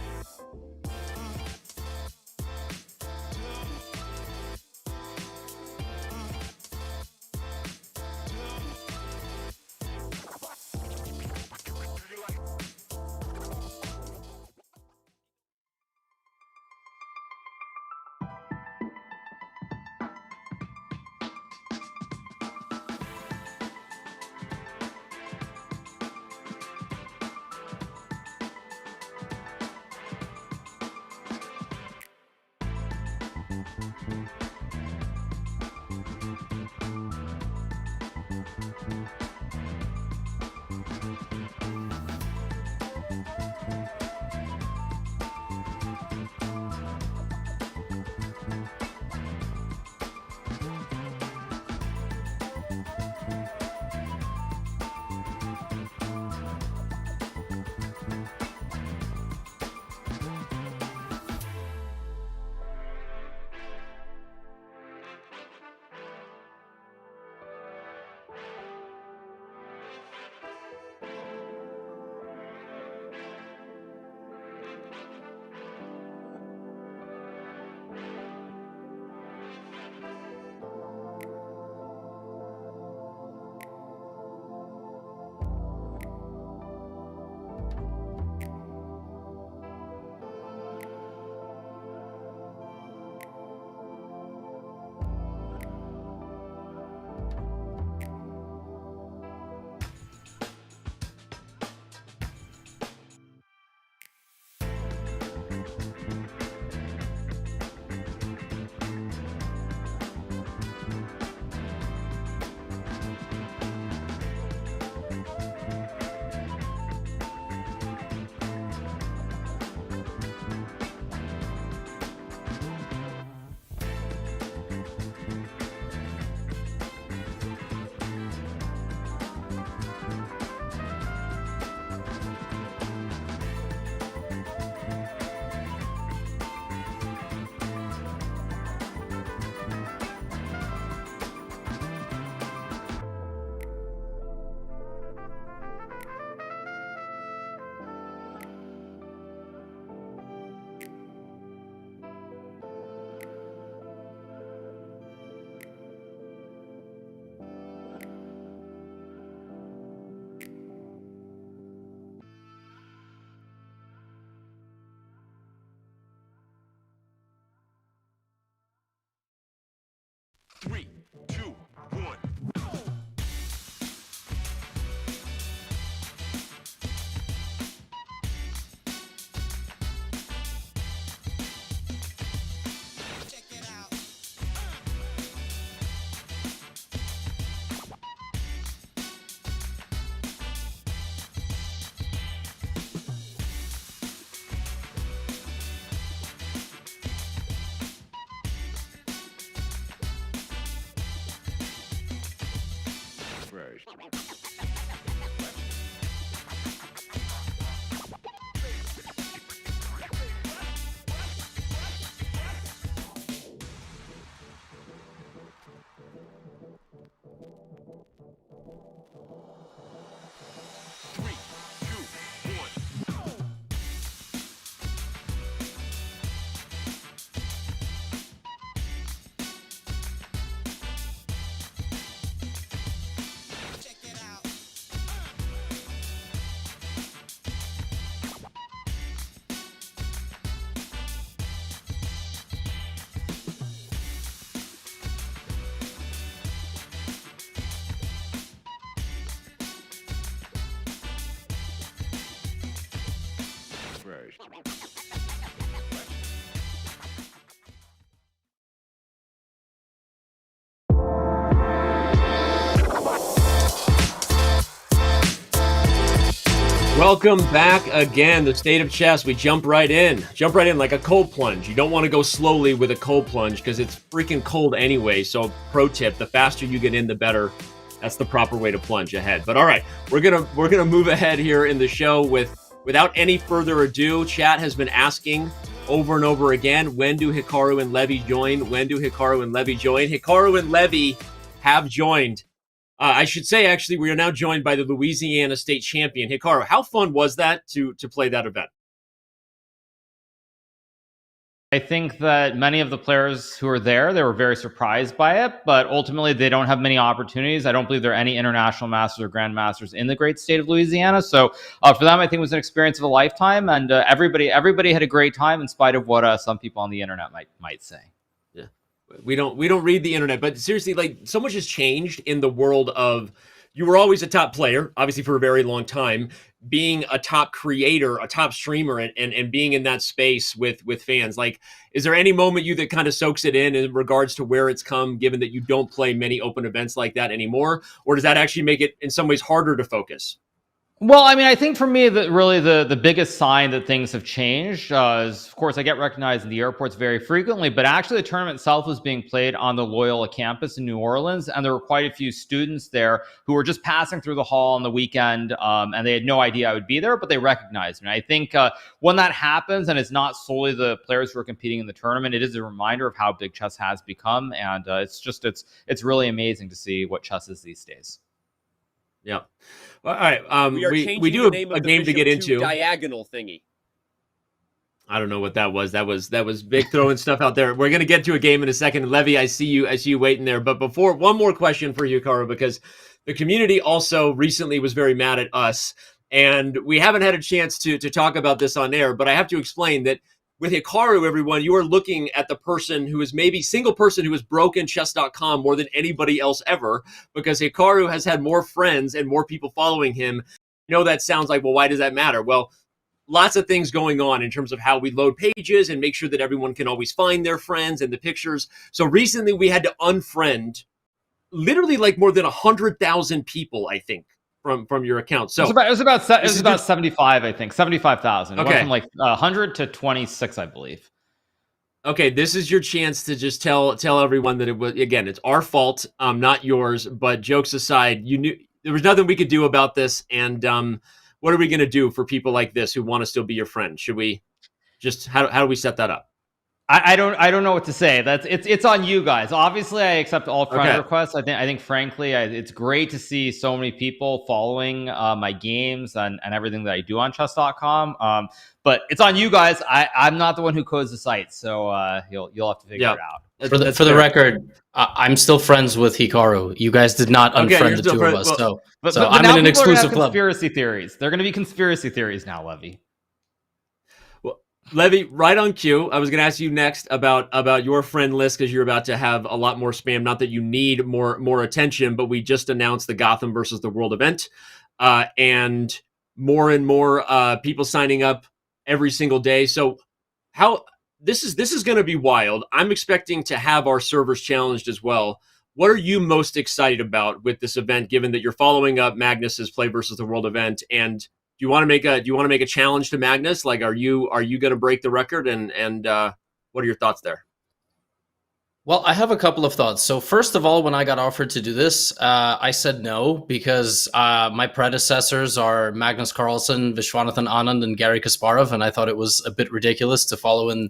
Three, two, one. welcome back again. The State of Chess. We jump right in like a cold plunge. You don't want to go slowly with a cold plunge because it's freaking cold anyway. So pro tip, the faster you get in, the better. That's the proper way to plunge ahead. But all right, we're gonna move ahead here in the show without any further ado. Chat has been asking over and over again, when do Hikaru and Levy join? When do Hikaru and Levy join? Hikaru and Levy have joined. I should say, actually, we are now joined by the Louisiana State champion, Hikaru. How fun was that to play that event? I think that many of the players who were there, they were very surprised by it, but ultimately they don't have many opportunities. I don't believe there are any international masters or grandmasters in the great state of Louisiana. So for them, I think it was an experience of a lifetime, and everybody had a great time in spite of what some people on the internet might say. Yeah, we don't read the internet, but seriously, like, so much has changed in the world of, you were always a top player, obviously for a very long time, being a top creator, a top streamer, and being in that space with fans. Like, is there any moment that kind of soaks it in regards to where it's come, given that you don't play many open events like that anymore? Or does that actually make it in some ways harder to focus? Well, I mean, I think for me, the biggest sign that things have changed is, of course, I get recognized in the airports very frequently, but actually the tournament itself was being played on the Loyola campus in New Orleans, and there were quite a few students there who were just passing through the hall on the weekend, and they had no idea I would be there, but they recognized me. I think when that happens, and it's not solely the players who are competing in the tournament, it is a reminder of how big chess has become, and it's really amazing to see what chess is these days. Yeah. All right. We do a game to get into. Diagonal thingy. I don't know what that was. That was big throwing stuff out there. We're gonna get to a game in a second. Levy, I see you waiting there. But before, one more question for you, Hikaru, because the community also recently was very mad at us, and we haven't had a chance to talk about this on air. But I have to explain that with Hikaru, everyone, you are looking at the person who is maybe single person who has broken Chess.com more than anybody else ever, because Hikaru has had more friends and more people following him. You know, that sounds like, well, why does that matter? Well, lots of things going on in terms of how we load pages and make sure that everyone can always find their friends and the pictures. So recently we had to unfriend literally like more than 100,000 people, I think, from your account. So it was about 75, I think, 75,000. It Okay. went from like 100 to 26, I believe. Okay, this is your chance to just tell everyone that it was, again, it's our fault, not yours. But jokes aside, you knew there was nothing we could do about this. And what are we going to do for people like this who want to still be your friend? Should we just how do we set that up? I don't know what to say. It's on you guys. Obviously, I accept all friend requests. I think frankly, it's great to see so many people following my games and everything that I do on Chess.com. But it's on you guys. I'm not the one who codes the site, so you'll have to figure it out. For the record, I'm still friends with Hikaru. You guys did not unfriend the two of us, so I'm in an exclusive club. Conspiracy theories. They're going to be conspiracy theories now, Levy. Levy, right on cue. I was going to ask you next about your friend list, because you're about to have a lot more spam. Not that you need more attention, but we just announced the Gotham versus the World event, and more people signing up every single day. So how this is going to be wild. I'm expecting to have our servers challenged as well. What are you most excited about with this event, given that you're following up Magnus's Play versus the World event? And do you want to make a challenge to Magnus? Like, are you going to break the record? And what are your thoughts there? Well, I have a couple of thoughts. So first of all, when I got offered to do this, I said no, because my predecessors are Magnus Carlsen, Vishwanathan Anand, and Gary Kasparov, and I thought it was a bit ridiculous to follow in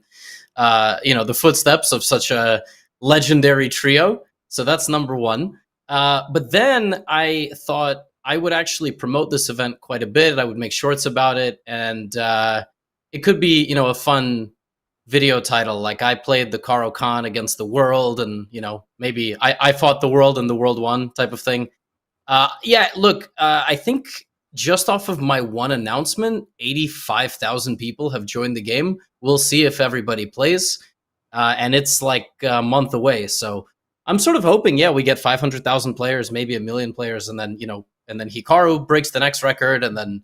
the footsteps of such a legendary trio. So that's number one. But then I thought I would actually promote this event quite a bit. I would make shorts about it, and it could be, a fun video title, like I played the Karo Khan against the world, and maybe I fought the world and the world won, type of thing. I think just off of my one announcement, 85,000 people have joined the game. We'll see if everybody plays, and it's like a month away. So I'm sort of hoping, we get 500,000 players, maybe 1 million players, and then and then Hikaru breaks the next record, and then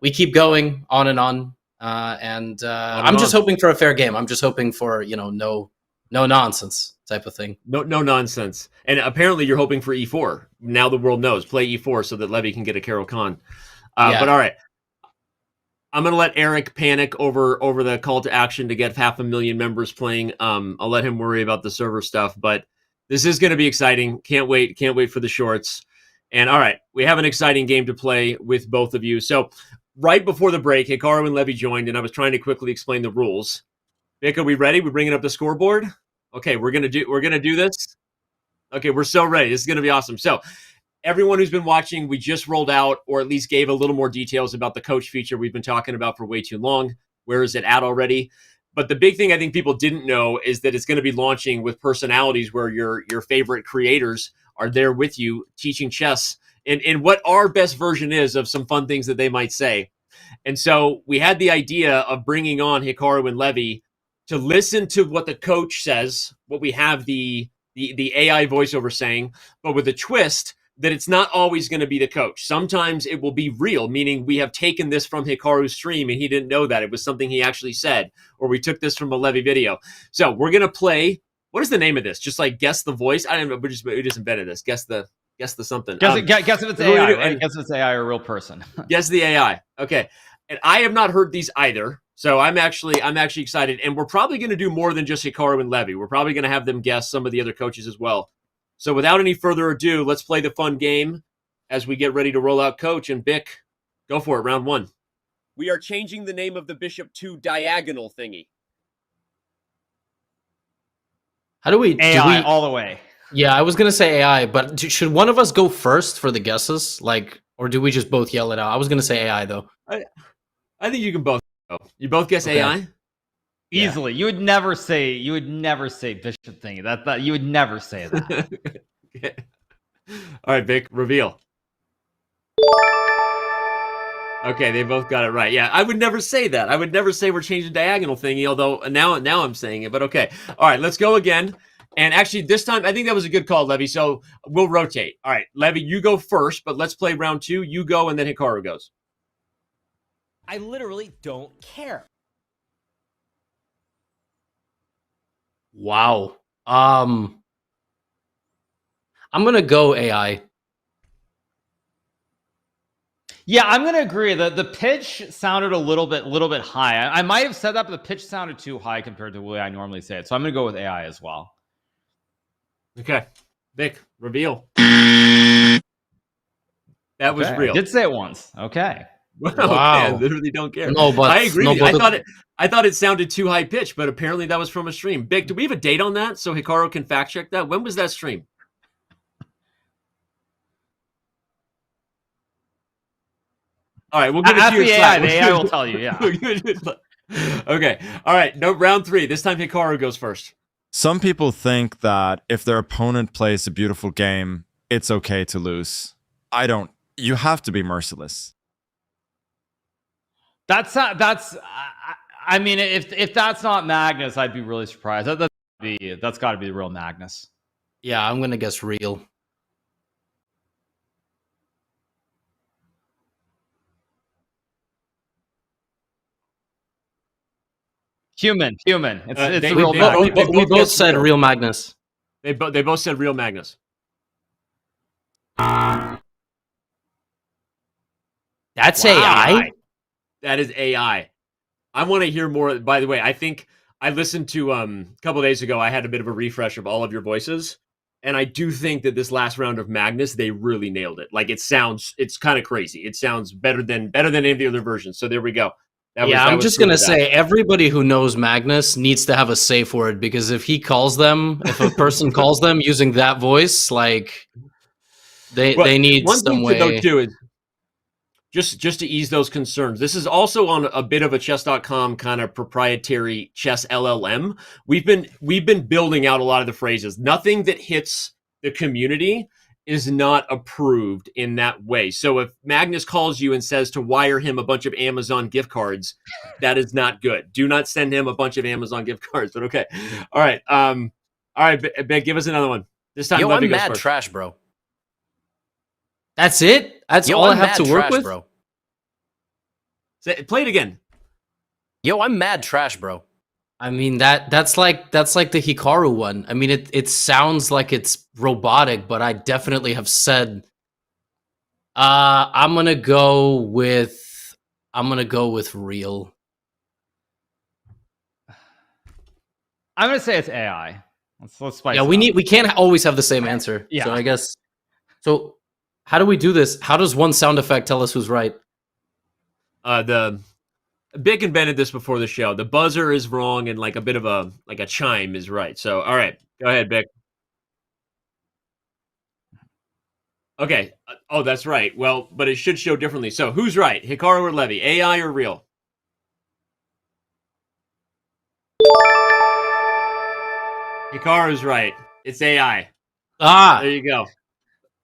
we keep going on and on. I'm just hoping for a fair game. I'm just hoping for no nonsense type of thing. No nonsense. And apparently you're hoping for E4. Now the world knows. Play E4 so that Levy can get a Karo Khan. But all right, I'm gonna let Eric panic over the call to action to get 500,000 members playing. I'll let him worry about the server stuff, but this is gonna be exciting. Can't wait for the shorts. And all right, we have an exciting game to play with both of you. So right before the break, Hikaru and Levy joined, and I was trying to quickly explain the rules. Vic, are we ready? We're bringing up the scoreboard. Okay, we're gonna do this. Okay, we're so ready. This is gonna be awesome. So everyone who's been watching, we just rolled out, or at least gave a little more details about the coach feature we've been talking about for way too long. Where is it at already? But the big thing I think people didn't know is that it's going to be launching with personalities where your favorite creators are there with you teaching chess and what our best version is of some fun things that they might say. And so we had the idea of bringing on Hikaru and Levy to listen to what the coach says, what we have the AI voiceover saying, but with a twist that it's not always going to be the coach. Sometimes it will be real, meaning we have taken this from Hikaru's stream and he didn't know that. It was something he actually said, or we took this from a Levy video. So we're going to play, what is the name of this? Just like guess the voice? I don't know, we just invented this. Guess the something. Guess if it's AI, right? Guess if it's AI or a real person. Guess the AI. Okay. And I have not heard these either. So I'm actually excited. And we're probably going to do more than just Hikaru and Levy. We're probably going to have them guess some of the other coaches as well. So without any further ado, let's play the fun game as we get ready to roll out coach. And Bick, go for it, round one. We are changing the name of the bishop to diagonal thingy. How do we... AI all the way. Yeah, I was going to say AI, but should one of us go first for the guesses? Like, or do we just both yell it out? I was going to say AI, though. I think you can both go. You both guess Okay. AI? Easily. Yeah. You would never say bishop thingy. That you would never say that. Okay. All right, Vic, reveal. Okay, they both got it right. Yeah, I would never say that. I would never say we're changing diagonal thingy, although now I'm saying it, but okay. All right, let's go again. And actually, this time, I think that was a good call, Levy, so we'll rotate. All right, Levy, you go first, but let's play round two. You go, and then Hikaru goes. I literally don't care. Wow. I'm gonna go AI. Yeah, I'm gonna agree. The pitch sounded a little bit high. I might have said that, but the pitch sounded too high compared to the way I normally say it. So I'm gonna go with AI as well. Okay, Vic, reveal. That was real. I did say it once. Okay. Wow. Wow. I literally don't care. No, but I agree. no, with you. but I thought it sounded too high pitched, but apparently that was from a stream. Vic, do we have a date on that so Hikaru can fact check that? When was that stream? All right, we'll give it to your AI. The AI will tell you. Yeah. Okay. All right. No, round three. This time Hikaru goes first. Some people think that if their opponent plays a beautiful game, it's okay to lose. I don't. You have to be merciless. I mean, if that's not Magnus, I'd be really surprised. That's got to be the real Magnus. Yeah, I'm gonna guess real. Human. It's They- the real they- Magnus. We both said real Magnus. They both said real Magnus. That's Wow. AI? That is AI. I want to hear more. By the way, I think I listened to a couple days ago. I had a bit of a refresh of all of your voices, and I do think that this last round of Magnus, they really nailed it. Like it's kind of crazy. It sounds better than any of the other versions. So there we go. I'm just gonna say everybody who knows Magnus needs to have a safe word, because if he calls them, if a person calls them using that voice, like they need one some thing way. to note too is just to ease those concerns. This is also on a bit of a Chess.com kind of proprietary chess LLM. We've been building out a lot of the phrases. Nothing that hits the community is not approved in that way. So if Magnus calls you and says to wire him a bunch of Amazon gift cards, that is not good. Do not send him a bunch of Amazon gift cards. But okay, all right, Ben, give us another one. This time, Yo, Levy I'm goes mad first. trash, bro. That's it? That's all I have to work with? bro. Play it again. Yo, I'm mad trash, bro. I mean that's like the Hikaru one. I mean it sounds like it's robotic, but I definitely have said I'm gonna go with I'm gonna go with real. I'm gonna say it's AI. Let's spice Yeah, it we up. we can't always have the same answer. Yeah. So I guess. So how do we do this? How does one sound effect tell us who's right? The Bick invented this before the show. The buzzer is wrong, and like a bit of a chime is right. So, all right, go ahead, Bick. Okay. Oh, that's right. Well, but it should show differently. So, who's right, Hikaru or Levy? AI or real? Hikaru's right. It's AI. Ah, there you go.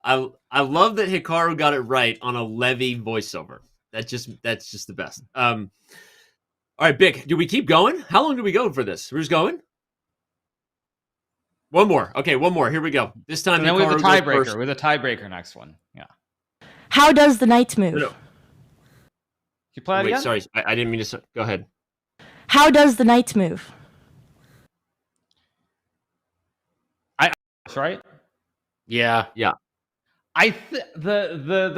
I love that Hikaru got it right on a Levy voiceover. That's just the best. All right, Bick, do we keep going? How long do we go for this? We're just going? One more. Okay, one more. Here we go. This time, and then we have a Hikaru goes tiebreaker. first. With a tiebreaker next one. Yeah. How does the knight move? No. You play it Wait, again? sorry. I didn't mean to. Go ahead. How does the knight move? Right? Yeah. The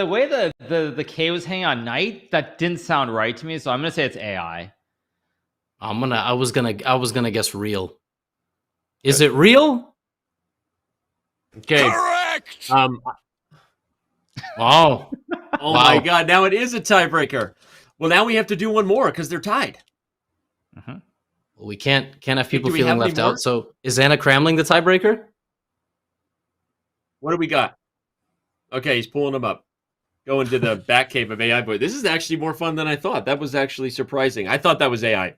way the K was hanging on knight, that didn't sound right to me, so I'm gonna say it's AI. I was gonna guess real. Is it real? Okay. Correct. Wow. Oh Wow. my God! Now it is a tiebreaker. Well, now we have to do one more because they're tied. Well, we can't have people Do we feeling have any left more? out. So is Anna Cramling the tiebreaker? What do we got? Okay, he's pulling them up. Going to the back cave of AI Boy. This is actually more fun than I thought. That was actually surprising. I thought that was AI.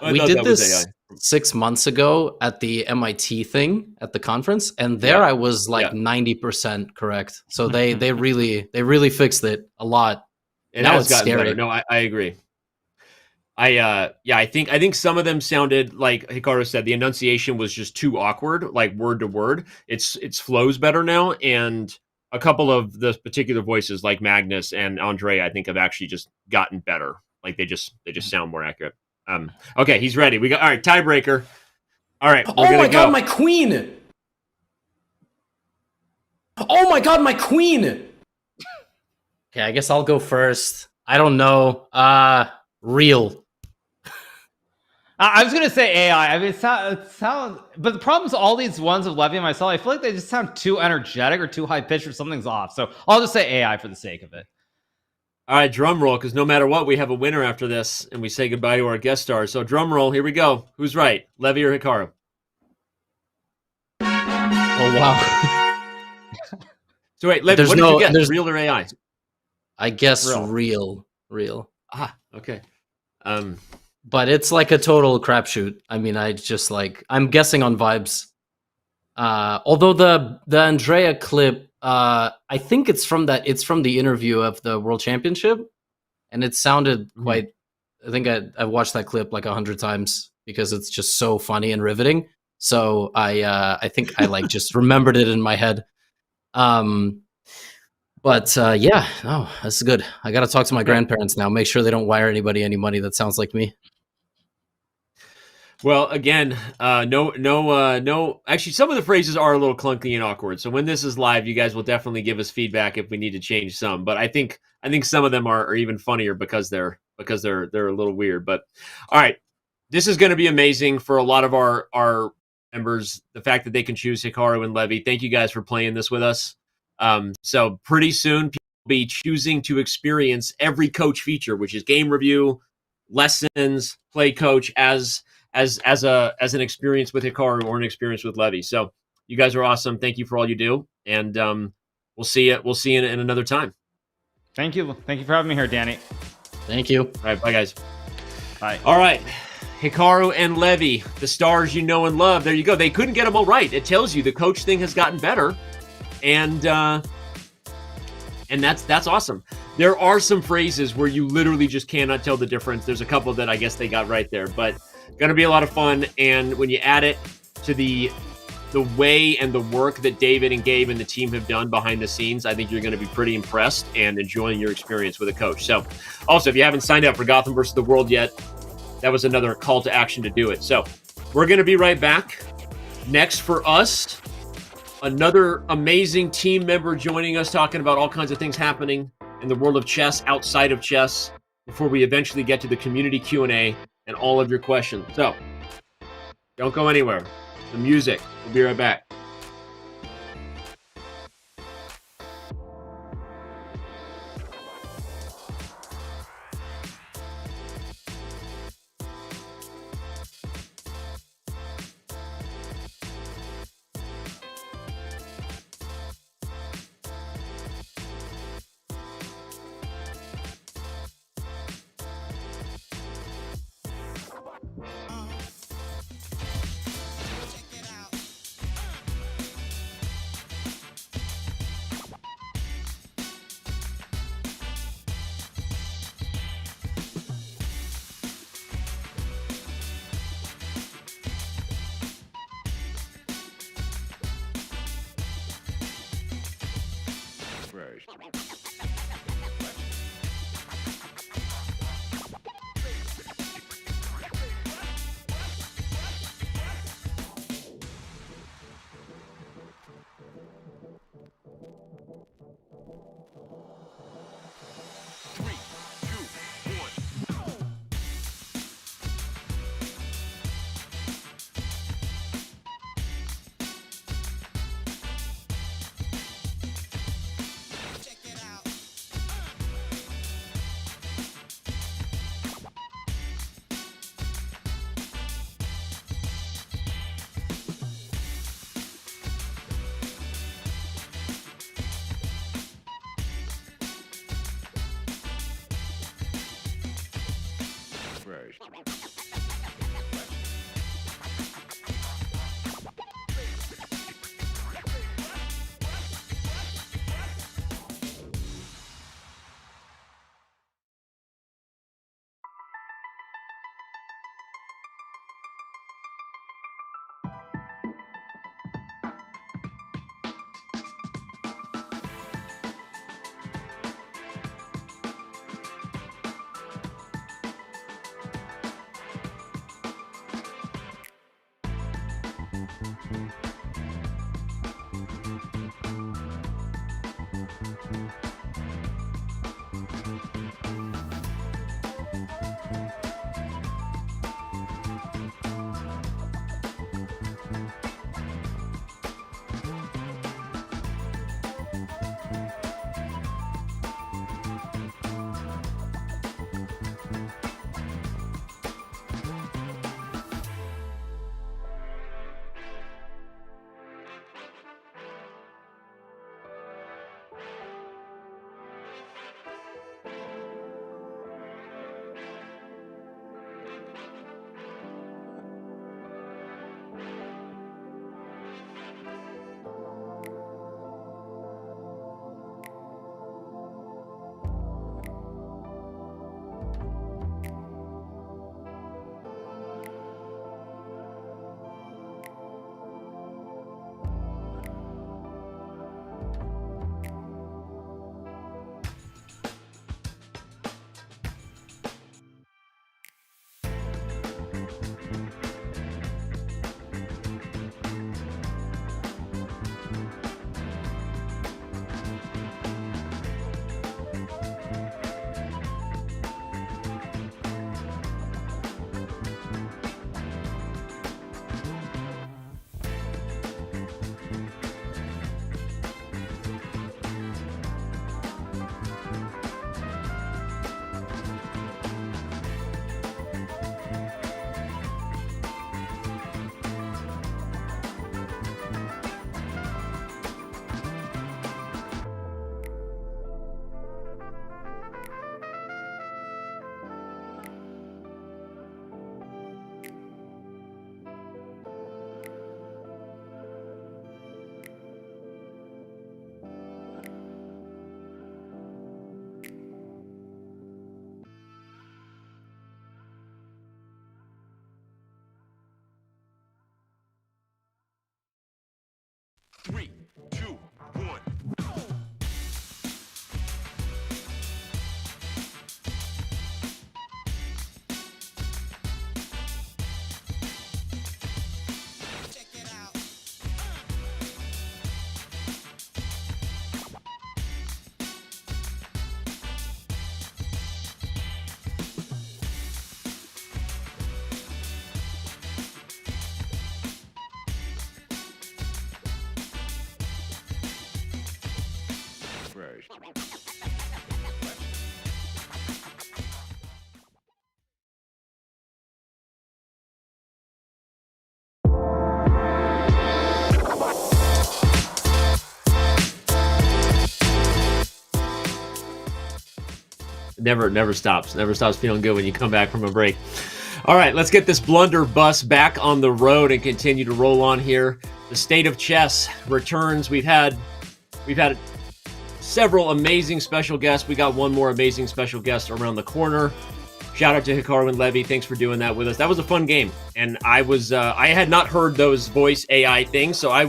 We did this 6 months ago at the MIT thing at the conference, and there I was like 90% correct. So they really fixed it a lot. It now has it's gotten scary. better. No, I agree. I think some of them sounded like Hikaru said, the enunciation was just too awkward, like word to word. It's flows better now, and a couple of the particular voices like Magnus and Andre, I think have actually just gotten better. Like they just sound more accurate. Okay, he's ready. We got all right, tiebreaker. All right, we're Oh gonna my go. god, my queen! Oh my god, my queen! Okay, I guess I'll go first. I don't know. Real. I was gonna say AI. I mean, it sounds. But the problem is, all these ones of Levy and myself, I feel like they just sound too energetic or too high pitched, or something's off. So I'll just say AI for the sake of it. All right, drum roll, because no matter what, we have a winner after this, and we say goodbye to our guest stars. So drum roll, here we go. Who's right, Levy or Hikaru? Oh wow. So wait, Levy, what did you get? Real or AI? I guess real. Ah, okay. But it's like a total crapshoot. I mean, I'm guessing on vibes. Although the Andrea clip, I think it's from the interview of the World Championship, and it sounded quite. I think I've watched that clip like 100 times because it's just so funny and riveting. So I think I like just remembered it in my head. But yeah, no, that's good. I got to talk to my grandparents now. Make sure they don't wire anybody any money that sounds like me. Well, again, no. Actually, some of the phrases are a little clunky and awkward. So when this is live, you guys will definitely give us feedback if we need to change some. But I think some of them are even funnier because they're a little weird. But all right, this is going to be amazing for a lot of our members. The fact that they can choose Hikaru and Levy. Thank you guys for playing this with us. So pretty soon, people will be choosing to experience every coach feature, which is game review, lessons, play coach as an experience with Hikaru or an experience with Levy. So you guys are awesome. Thank you for all you do, and we'll see you in another time. Thank you for having me here, Danny. Thank you. All right, bye guys. Bye. All right, Hikaru and Levy, the stars you know and love. There you go. They couldn't get them all right. It tells you the coach thing has gotten better, and that's awesome. There are some phrases where you literally just cannot tell the difference. There's a couple that I guess they got right there, but going to be a lot of fun. And when you add it to the way and the work that David and Gabe and the team have done behind the scenes, I think you're going to be pretty impressed and enjoying your experience with a coach. So also, if you haven't signed up for Gotham versus the World yet, that was another call to action to do it. So we're going to be right back. Next for us, another amazing team member joining us, talking about all kinds of things happening in the world of chess, outside of chess. before we eventually get to the community Q&A and all of your questions. So, don't go anywhere. The music. We'll be right back. Three, two, one. Never stops. Never stops feeling good when you come back from a break. All right, let's get this blunderbuss back on the road and continue to roll on here. The State of Chess returns. We've had several amazing special guests. We got one more amazing special guest around the corner. Shout out to Hikaru and Levy. Thanks for doing that with us. That was a fun game. And I had not heard those voice AI things, so I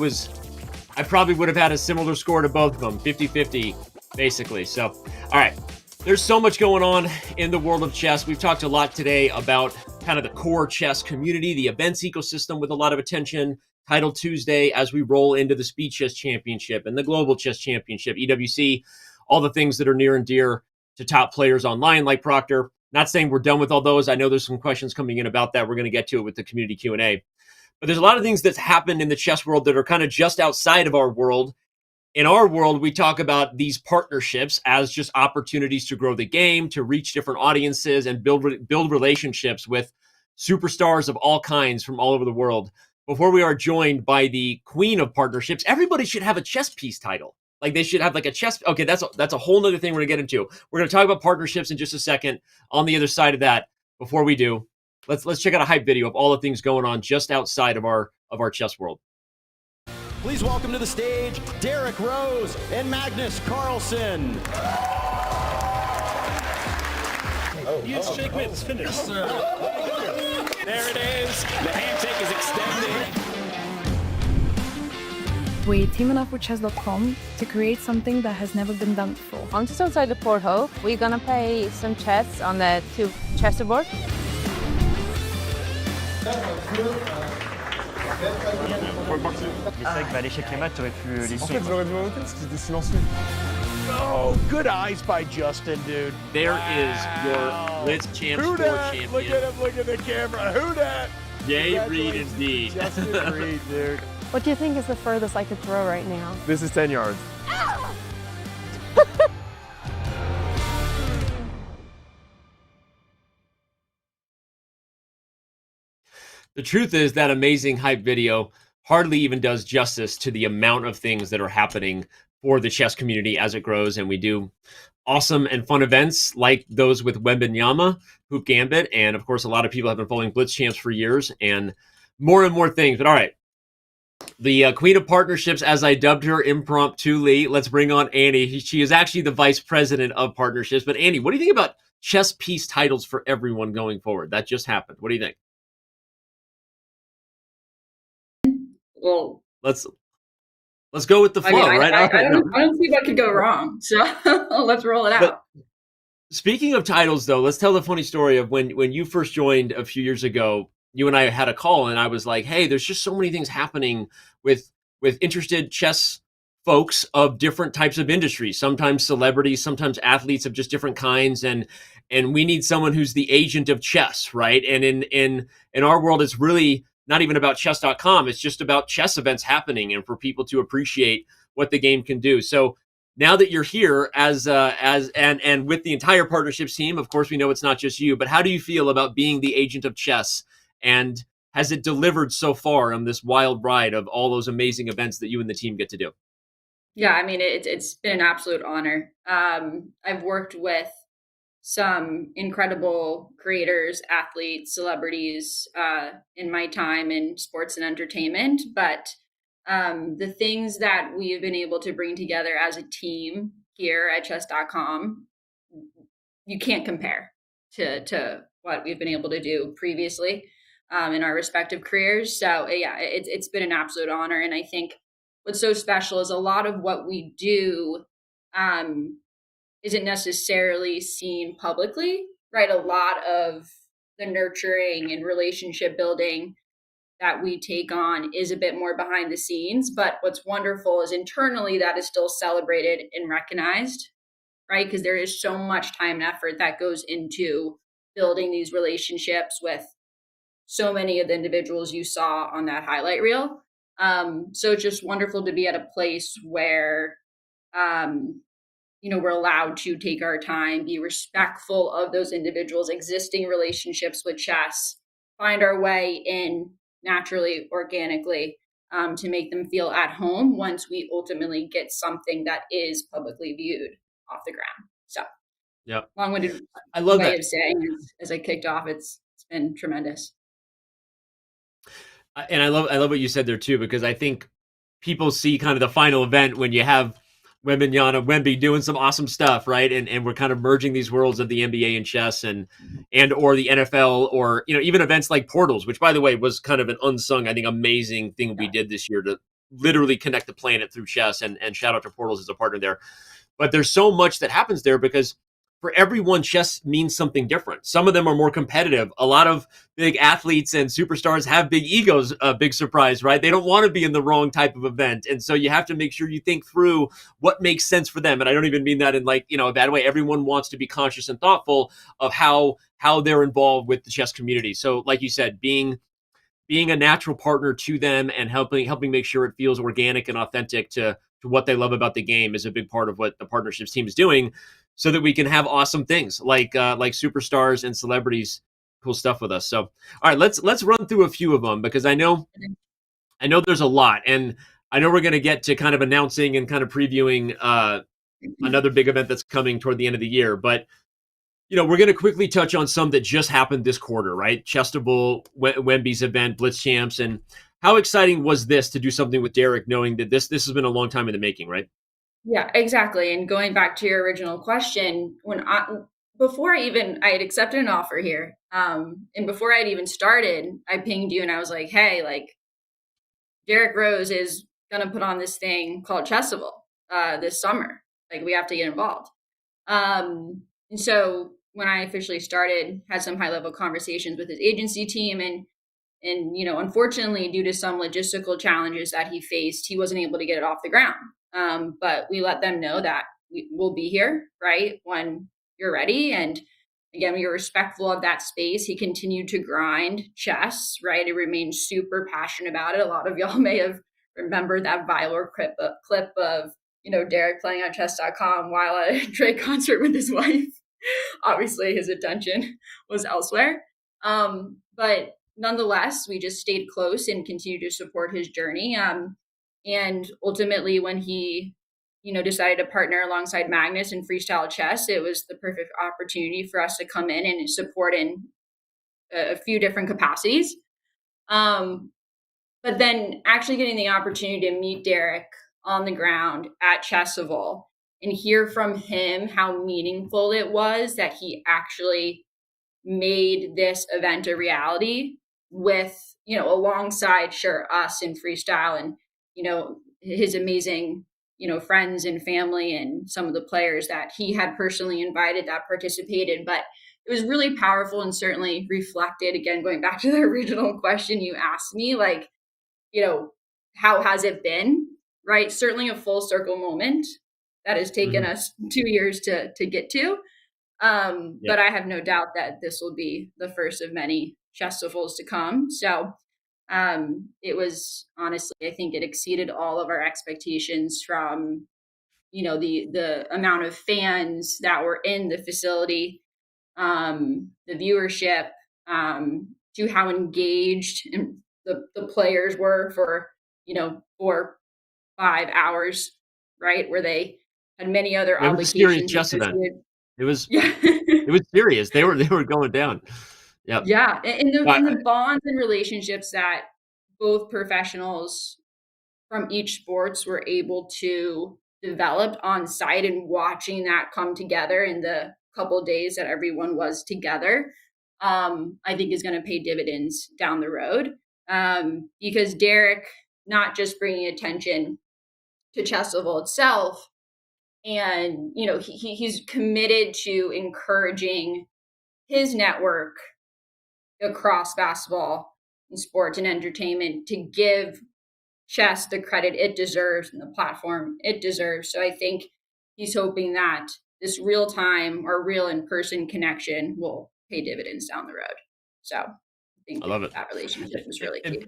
probably would have had a similar score to both of them, 50-50, basically. So, all right. There's so much going on in the world of chess. We've talked a lot today about kind of the core chess community, the events ecosystem with a lot of attention. Title Tuesday as we roll into the Speed Chess Championship and the Global Chess Championship, EWC, all the things that are near and dear to top players online like Proctor. Not saying we're done with all those. I know there's some questions coming in about that. We're going to get to it with the community Q&A. But there's a lot of things that's happened in the chess world that are kind of just outside of our world. In our world, we talk about these partnerships as just opportunities to grow the game, to reach different audiences, and build relationships with superstars of all kinds from all over the world. Before we are joined by the queen of partnerships, everybody should have a chess piece title. Like they should have like a chess. Okay, that's a whole nother thing we're gonna get into. We're gonna talk about partnerships in just a second. On the other side of that, before we do, let's check out a hype video of all the things going on just outside of our chess world. Please welcome to the stage, Derek Rose and Magnus Carlsen. Yes, checkmate is finished. There it is. The handshake is extended. We're teaming up with Chess.com to create something that has never been done before. I'm just outside the portal. We're gonna play some chess on the two chessboard. C'est vrai que aller chez Clément, tu aurais pu les En fait, j'aurais dû m'arrêter parce qu'ils étaient silencieux. Oh, good eyes by Justin, dude. There is your Blitz Champs Who 4 dat? champion. Look at him, look at the camera. Who dat? Yay, Reed, indeed. Justin Reed, dude. What do you think is the furthest I could throw right now? This is 10 yards. The truth is that amazing hype video hardly even does justice to the amount of things that are happening for the chess community as it grows. And we do awesome and fun events like those with Wembanyama, Hoop Gambit, and of course, a lot of people have been following Blitz Champs for years and more things. But all right, the queen of partnerships, as I dubbed her impromptu, let's bring on Annie. She is actually the vice president of partnerships. But Annie, what do you think about chess piece titles for everyone going forward? That just happened. What do you think? Well, let's go with the flow, right? I don't see what could go wrong. So let's roll it out. But speaking of titles, though, let's tell the funny story of when you first joined a few years ago. You and I had a call, and I was like, "Hey, there's just so many things happening with interested chess folks of different types of industries. Sometimes celebrities, sometimes athletes of just different kinds, and we need someone who's the agent of chess, right? And in our world, it's really not even about Chess.com. It's just about chess events happening and for people to appreciate what the game can do. So now that you're here and with the entire partnerships team, of course, we know it's not just you, but how do you feel about being the agent of chess? And has it delivered so far on this wild ride of all those amazing events that you and the team get to do? Yeah, I mean, it's been an absolute honor. I've worked with some incredible creators, athletes, celebrities in my time in sports and entertainment. But the things that we've been able to bring together as a team here at Chess.com, you can't compare to what we've been able to do previously in our respective careers. So yeah, it's been an absolute honor. And I think what's so special is a lot of what we do isn't necessarily seen publicly, right? A lot of the nurturing and relationship building that we take on is a bit more behind the scenes. But what's wonderful is internally that is still celebrated and recognized, right? Because there is so much time and effort that goes into building these relationships with so many of the individuals you saw on that highlight reel. So it's just wonderful to be at a place where, we're allowed to take our time, be respectful of those individuals' existing relationships with chess, find our way in naturally, organically, to make them feel at home once we ultimately get something that is publicly viewed off the ground. So Yeah. Long-winded I love way that. of saying as I kicked off, it's been tremendous. And I love what you said there too, because I think people see kind of the final event when you have Wembanyama, Wemby doing some awesome stuff, right? And we're kind of merging these worlds of the NBA and chess and or the NFL, or even events like Portals, which by the way was kind of an unsung, I think, amazing thing we did this year to literally connect the planet through chess. And shout out to Portals as a partner there. But there's so much that happens there because for everyone, chess means something different. Some of them are more competitive. A lot of big athletes and superstars have big egos, big surprise, right? They don't want to be in the wrong type of event. And so you have to make sure you think through what makes sense for them. And I don't even mean that in a bad way. Everyone wants to be conscious and thoughtful of how they're involved with the chess community. So like you said, being a natural partner to them and helping make sure it feels organic and authentic to what they love about the game is a big part of what the partnerships team is doing, so that we can have awesome things like superstars and celebrities, cool stuff with us. So, all right, let's run through a few of them, because I know there's a lot, and I know we're going to get to kind of announcing and kind of previewing another big event that's coming toward the end of the year, but we're going to quickly touch on some that just happened this quarter, right? Chestable, Wemby's event, Blitz Champs, and how exciting was this to do something with Derek, knowing that this has been a long time in the making, right? Yeah, exactly. And going back to your original question, before I had accepted an offer here, and before I'd even started, I pinged you and I was like, hey, Derek Rose is gonna put on this thing called Chessable this summer. We have to get involved. And so when I officially started, had some high level conversations with his agency team, and unfortunately, due to some logistical challenges that he faced, he wasn't able to get it off the ground. But we let them know that we'll be here, right, when you're ready. And again, we were respectful of that space. He continued to grind chess, right? He remained super passionate about it. A lot of y'all may have remembered that viral clip of Derek playing on Chess.com while at a Drake concert with his wife. Obviously, his attention was elsewhere. But nonetheless, we just stayed close and continued to support his journey. And ultimately, when he, decided to partner alongside Magnus in freestyle chess, it was the perfect opportunity for us to come in and support in a few different capacities. But then actually getting the opportunity to meet Derek on the ground at Chessable and hear from him how meaningful it was that he actually made this event a reality with, alongside us in freestyle and, his amazing, friends and family and some of the players that he had personally invited that participated. But it was really powerful and certainly reflected, again, going back to the original question you asked me, how has it been, right? Certainly a full circle moment that has taken us 2 years to get to. But I have no doubt that this will be the first of many Chesstivals to come. So it was honestly, I think it exceeded all of our expectations, from, the amount of fans that were in the facility, the viewership, to how engaged the players were for, 4 or 5 hours, right? Where they had many other obligations. It was a serious chess event. It was it was serious. They were going down. Yeah. Yeah. And the bonds and relationships that both professionals from each sports were able to develop on site, and watching that come together in the couple of days that everyone was together, I think is going to pay dividends down the road. Because Derek, not just bringing attention to Chessable itself, and, he's committed to encouraging his network across basketball and sports and entertainment to give chess the credit it deserves and the platform it deserves. So I think he's hoping that this real time or real in-person connection will pay dividends down the road. So I think I love it. That relationship was really key.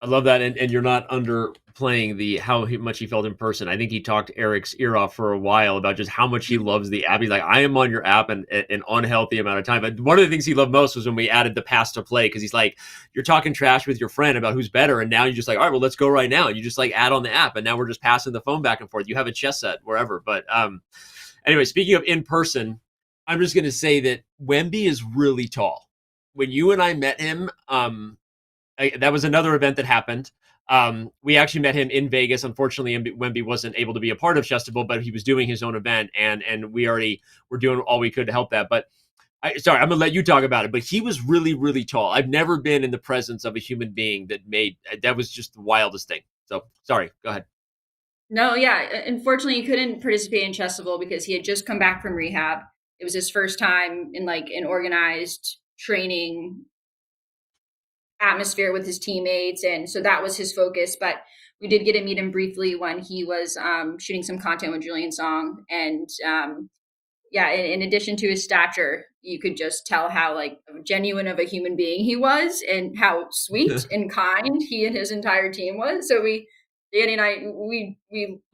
I love that, and you're not underplaying how much he felt in person. I think he talked Eric's ear off for a while about just how much he loves the app. He's like, I am on your app an unhealthy amount of time. But one of the things he loved most was when we added the pass to play, because he's like, you're talking trash with your friend about who's better, and now you're just like, all right, well, let's go right now. You just add on the app, and now we're just passing the phone back and forth. You have a chess set wherever, but Anyway, speaking of in person, I'm just going to say that Wemby is really tall. When you and I met him, that was another event that happened. We actually met him in Vegas. Unfortunately, Wemby wasn't able to be a part of Chestival, but he was doing his own event, and we already were doing all we could to help that. But sorry, I'm gonna let you talk about it. But he was really, really tall. I've never been in the presence of a human being that was just the wildest thing. So sorry, go ahead. No, yeah. Unfortunately, he couldn't participate in Chestival because he had just come back from rehab. It was his first time in like an organized training atmosphere with his teammates, and so that was his focus. But we did get to meet him briefly when he was shooting some content with Julian Song, and yeah, in addition to his stature, you could just tell how like genuine of a human being he was, and how sweet and kind he and his entire team was. So Danny and I, we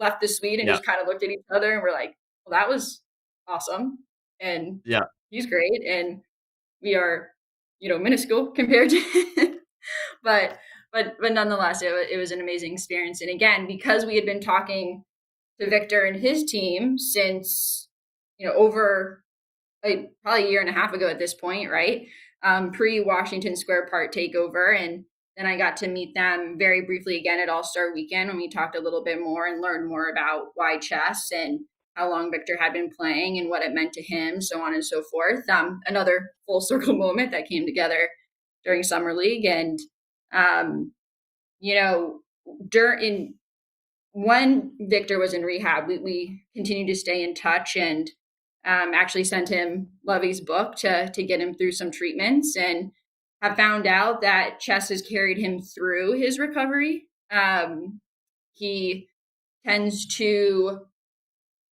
left the suite and just kind of looked at each other and we're like, well, that was awesome, and he's great, and we are, minuscule compared to him. but nonetheless, it was an amazing experience. And again, because we had been talking to Victor and his team since, over probably a year and a half ago at this point, right? Pre-Washington Square Park takeover. And then I got to meet them very briefly again at All-Star Weekend when we talked a little bit more and learned more about why chess and how long Victor had been playing and what it meant to him, so on and so forth. Another full circle moment that came together during Summer League. And, when Victor was in rehab, we continued to stay in touch, and actually sent him Levy's book to get him through some treatments, and have found out that chess has carried him through his recovery. He tends to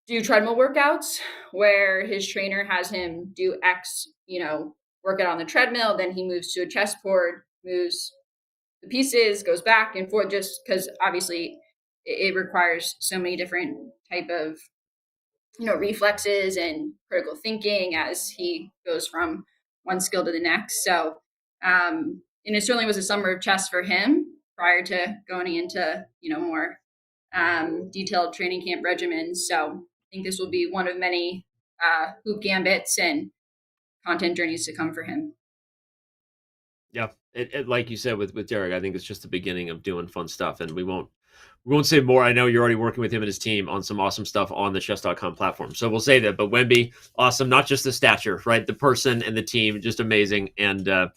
do treadmill workouts where his trainer has him do X, workout on the treadmill. Then he moves to a chessboard, moves the pieces, goes back and forth, just because obviously it requires so many different type of, reflexes and critical thinking as he goes from one skill to the next. So, and it certainly was a summer of chess for him prior to going into, more detailed training camp regimens. So I think this will be one of many hoop gambits and content journeys to come for him. Yeah, it like you said with Derek, I think it's just the beginning of doing fun stuff, and we won't say more. I know you're already working with him and his team on some awesome stuff on the Chess.com platform, so we'll say that. But Wemby, awesome, not just the stature, right? The person and the team, just amazing. And all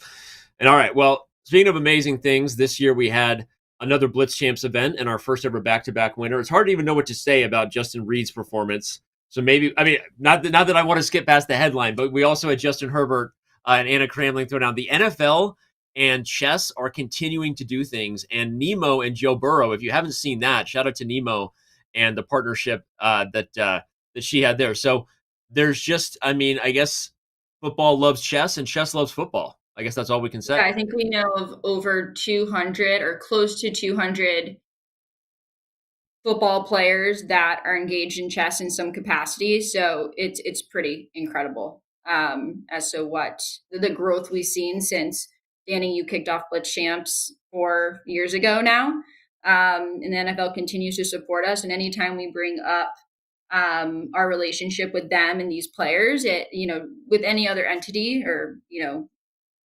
right, well, speaking of amazing things, this year we had another Blitz Champs event and our first ever back-to-back winner. It's hard to even know what to say about Justin Reed's performance. So maybe, not that I want to skip past the headline, but we also had Justin Herbert and Anna Cramling throw down. The NFL and chess are continuing to do things. And Nemo and Joe Burrow, if you haven't seen that, shout out to Nemo and the partnership that she had there. So there's just, I guess football loves chess and chess loves football. I guess that's all we can say. Yeah, I think we know of over 200 or close to 200 football players that are engaged in chess in some capacity. So it's pretty incredible as to what the growth we've seen since, Danny, you kicked off Blitz Champs 4 years ago now. And the NFL continues to support us. And anytime we bring up our relationship with them and these players, with any other entity or,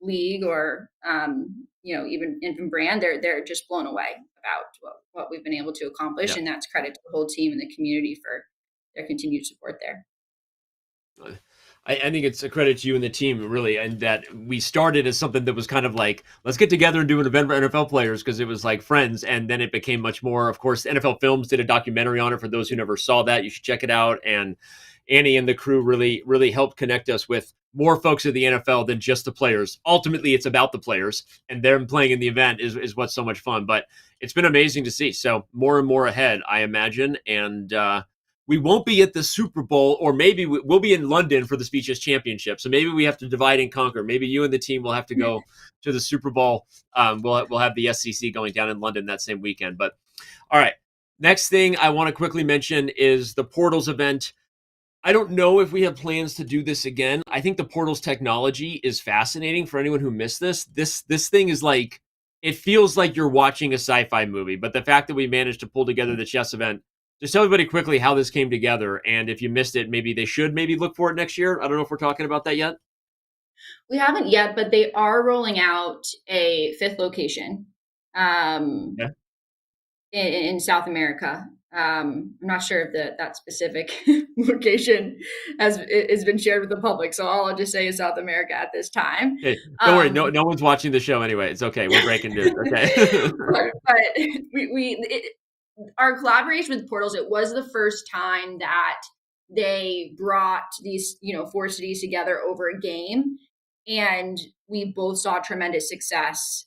league or, even brand, they're just blown away about what we've been able to accomplish. And that's credit to the whole team and the community for their continued support there. I think it's a credit to you and the team, really, and that we started as something that was kind of like, let's get together and do an event for NFL players because it was like friends, and then it became much more. Of course, NFL Films did a documentary on it. For those who never saw that, you should check it out. And Annie and the crew really helped connect us with more folks at the NFL than just the players. Ultimately, it's about the players, and them playing in the event is what's so much fun. But it's been amazing to see. So more and more ahead, I imagine, and we won't be at the Super Bowl, or maybe we'll be in London for the Speeches Championship. So maybe we have to divide and conquer. Maybe you and the team will have to go to the Super Bowl. We'll have the SEC going down in London that same weekend. But all right, next thing I want to quickly mention is the Portals event. I don't know if we have plans to do this again. I think the Portals technology is fascinating for anyone who missed this. This thing is like, it feels like you're watching a sci-fi movie, but the fact that we managed to pull together the chess event just tell everybody quickly how this came together, and if you missed it, maybe they should look for it next year. I don't know if we're talking about that yet. We haven't yet, but they are rolling out a 5th location in South America. I'm not sure if that specific location has been shared with the public, so all I'll just say is South America at this time. Hey, don't worry, no one's watching the show anyway. It's okay. We're breaking news. Okay. but our collaboration with Portals, it was the first time that they brought these 4 cities together over a game, and we both saw tremendous success.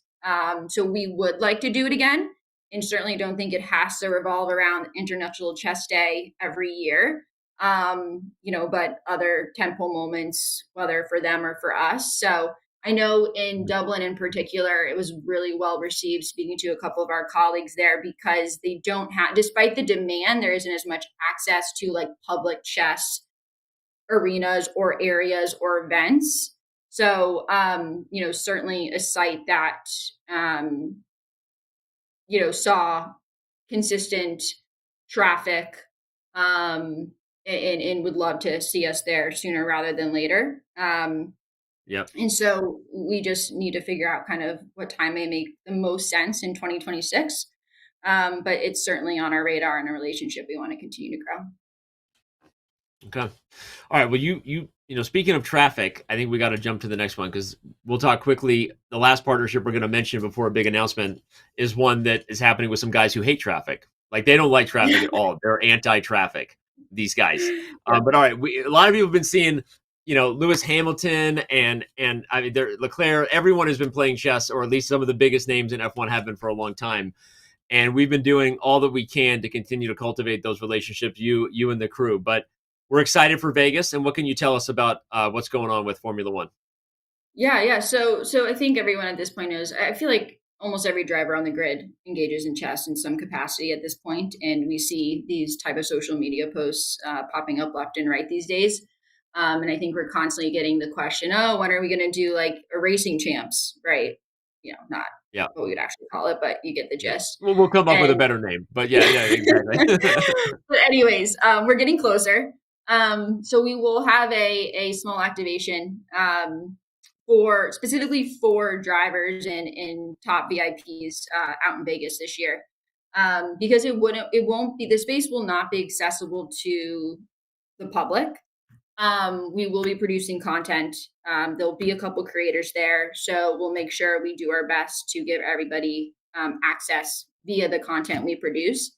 So we would like to do it again. And certainly don't think it has to revolve around International Chess Day every year, but other tentpole moments, whether for them or for us. So I know in Dublin in particular, it was really well received speaking to a couple of our colleagues there, because they don't have, despite the demand, there isn't as much access to like public chess arenas or areas or events. So, certainly a site that, saw consistent traffic, and would love to see us there sooner rather than later. Yep. And so we just need to figure out kind of what time may make the most sense in 2026. But it's certainly on our radar and a relationship we want to continue to grow. Okay. All right. Well, you speaking of traffic, I think we got to jump to the next one, because we'll talk quickly. The last partnership we're going to mention before a big announcement is one that is happening with some guys who hate traffic. Like, they don't like traffic at all. They're anti-traffic, these guys. But all right, a lot of people have been seeing, Lewis Hamilton and I mean, Leclerc. Everyone has been playing chess, or at least some of the biggest names in F1 have been for a long time. And we've been doing all that we can to continue to cultivate those relationships, you and the crew. But we're excited for Vegas. And what can you tell us about what's going on with Formula One? Yeah. So I think everyone at this point knows. I feel like almost every driver on the grid engages in chess in some capacity at this point, and we see these type of social media posts popping up left and right these days. And I think we're constantly getting the question, "Oh, when are we going to do like a racing champs?" Right? Not what we would actually call it, but you get the gist. Well, we'll come up with a better name, but yeah, exactly. But anyways, we're getting closer. So we will have a small activation specifically for drivers and top VIPs out in Vegas this year, because the space will not be accessible to the public. We will be producing content. There'll be a couple creators there, so we'll make sure we do our best to give everybody access via the content we produce.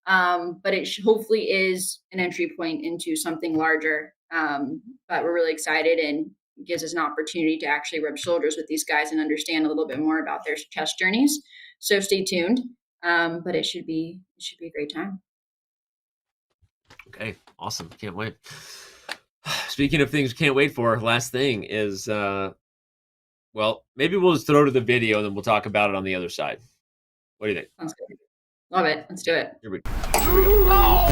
But it hopefully is an entry point into something larger. But we're really excited, and gives us an opportunity to actually rub shoulders with these guys and understand a little bit more about their chess journeys. So stay tuned. But it should be a great time. Okay, awesome. Can't wait. Speaking of things we can't wait for, last thing is, maybe we'll just throw to the video and then we'll talk about it on the other side. What do you think? Sounds good. Love it. Let's do it. Here we go.